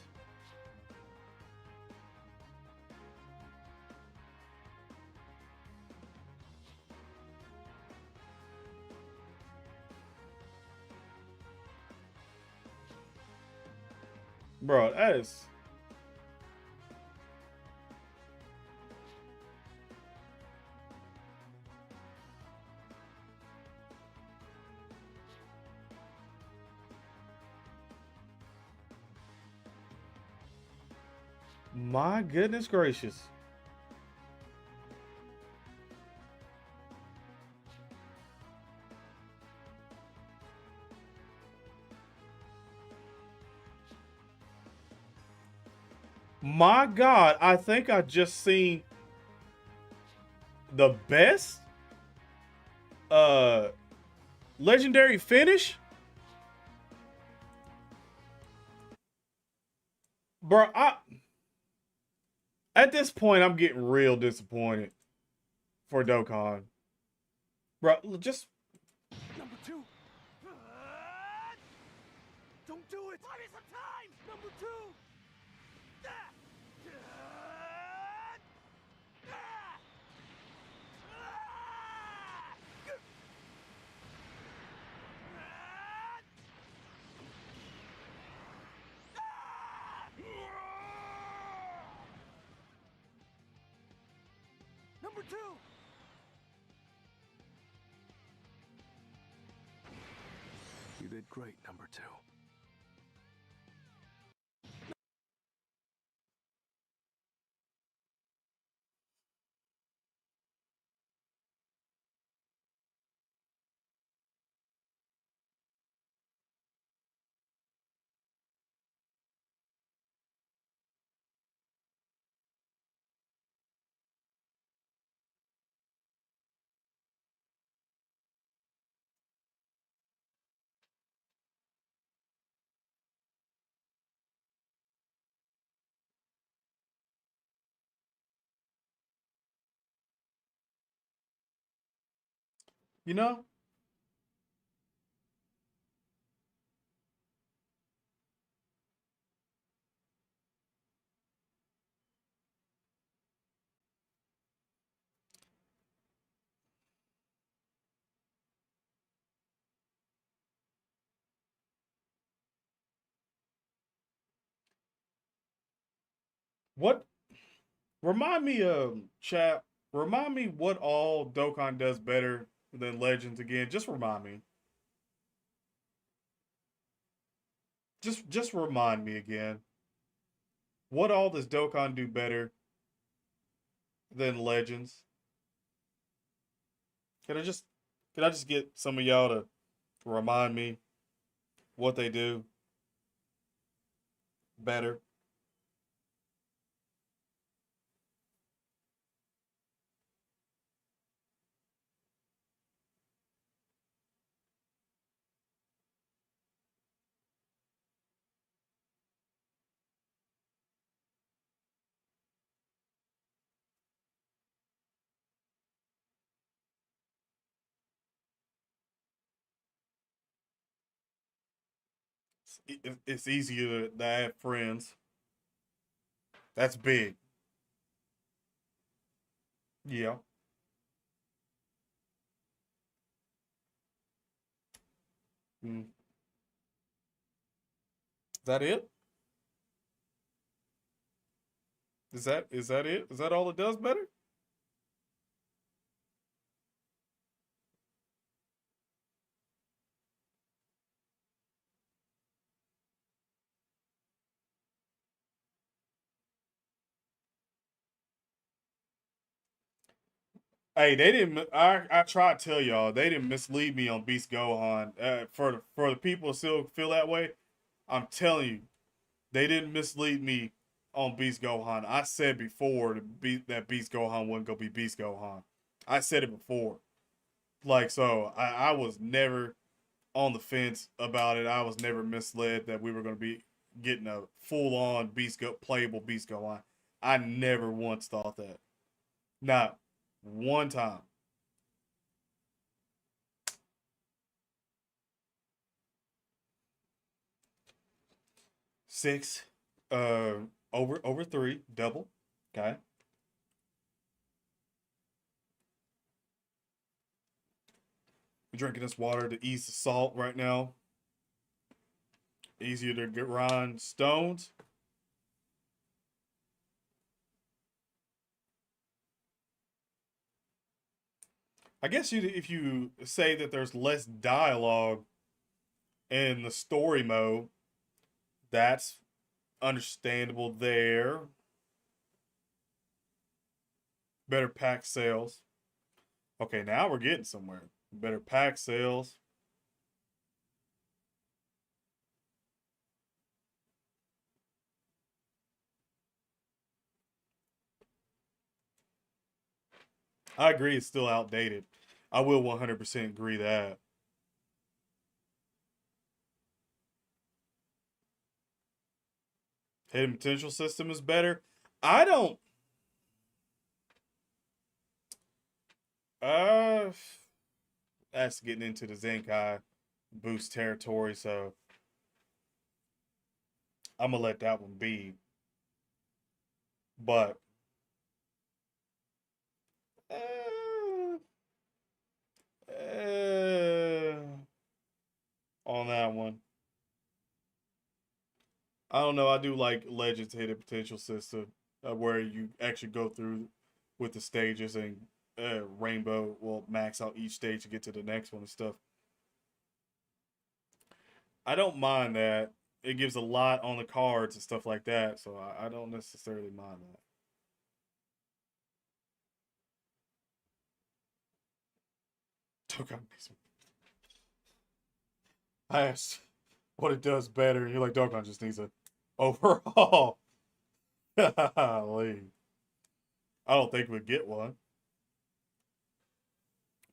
Bro, that is... My goodness gracious. My God, I think I just seen the best legendary finish. Bro, at this point I'm getting real disappointed for Dokkan. Bro, just #2. Don't do it. Buy me some time. #2. #2. You did great, #2. You know? What remind me chat, remind me what all Dokkan does better than Legends again. Just remind me. Just remind me again. What all does Dokkan do better than Legends? Can I just can I just get some of y'all to remind me what they do better? It's easier to have friends. That's big. Yeah. Mm. Is that it? Is that it? Is that all it does better? Hey, they didn't. I tried to tell y'all they didn't mislead me on Beast Gohan. For the people who still feel that way, I'm telling you, they didn't mislead me on Beast Gohan. I said before that Beast Gohan wasn't gonna be Beast Gohan. I said it before. Like so, I was never on the fence about it. I was never misled that we were gonna be getting a full on playable Beast Gohan. I never once thought that. Not one time. Six, uh, over three, double. Okay. I'm drinking this water to ease the salt right now. Easier to get grind stones. I guess if you say that there's less dialogue in the story mode, that's understandable there. Better pack sales. Okay, now we're getting somewhere. Better pack sales. I agree it's still outdated. I will 100% agree that. Hidden potential system is better. I don't. Uh, that's getting into the Zenkai boost territory, so I'm gonna let that one be. But uh, on that one, I don't know. I do like Legends Hidden Potential System, where you actually go through with the stages and Rainbow will max out each stage to get to the next one and stuff. I don't mind that. It gives a lot on the cards and stuff like that, so I don't necessarily mind that. Dokkan needs. I asked what it does better, and you're like, Dokkan just needs a overhaul. Golly. I don't think we'd get one,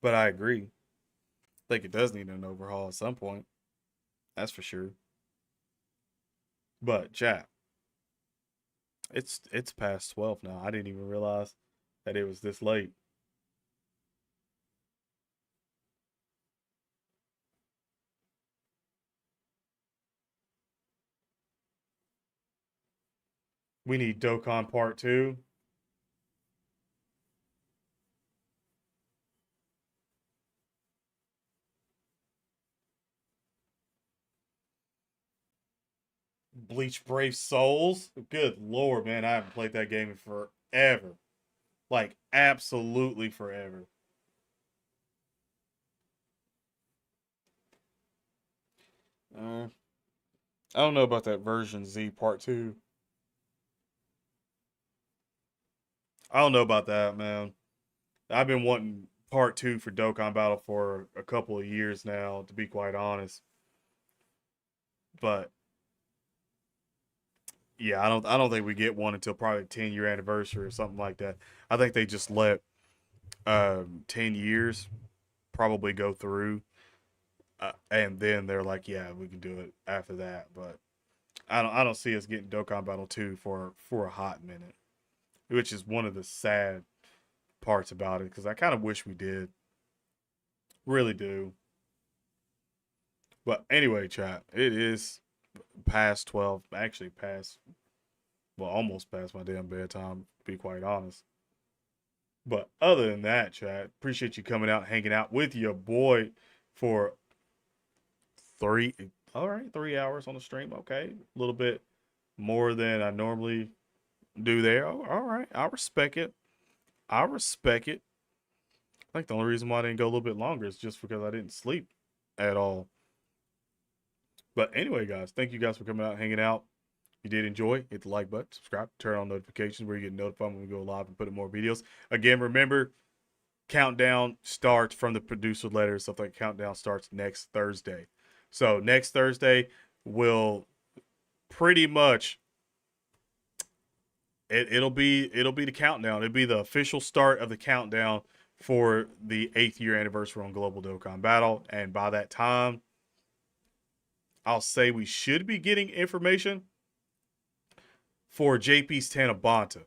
but I agree. I think it does need an overhaul at some point. That's for sure. But chat, it's past 12 now. I didn't even realize that it was this late. We need Dokkan Part 2. Bleach Brave Souls. Good lord, man. I haven't played that game in forever. Like, absolutely forever. Uh, I don't know about that version Z Part 2. I don't know about that, man. I've been wanting Part 2 for Dokkan Battle for a couple of years now, to be quite honest. But yeah, I don't think we get one until probably 10-year anniversary or something like that. I think they just let 10 years probably go through, and then they're like, yeah, we can do it after that. But I don't see us getting Dokkan Battle 2 for a hot minute, which is one of the sad parts about it because I kind of wish we did, really do. But anyway, chat, it is past 12, actually past, well, almost past my damn bedtime, to be quite honest. But other than that, chat, appreciate you coming out, hanging out with your boy for three, all right, 3 hours on the stream. Okay, a little bit more than I normally do there. Oh, all right, I respect it. I respect it. I think the only reason why I didn't go a little bit longer is just because I didn't sleep at all. But anyway, guys, thank you guys for coming out, hanging out. If you did enjoy, hit the like button, subscribe, turn on notifications where you get notified when we go live and put in more videos. Again, remember, countdown starts from the producer letter. Stuff like countdown starts next Thursday. So next Thursday will pretty much it'll be the countdown. It'll be the official start of the countdown for the 8th year anniversary on Global Dokkan Battle. And by that time, I'll say we should be getting information for JP's Tanabata.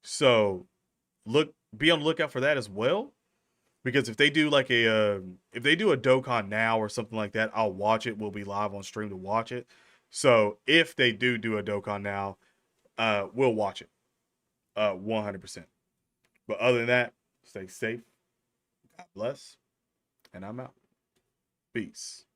So be on the lookout for that as well. Because if they do like if they do a Dokkan now or something like that, I'll watch it. We'll be live on stream to watch it. So if they do a Dokkan now, we'll watch it, 100%. But other than that, stay safe. God bless, and I'm out. Peace.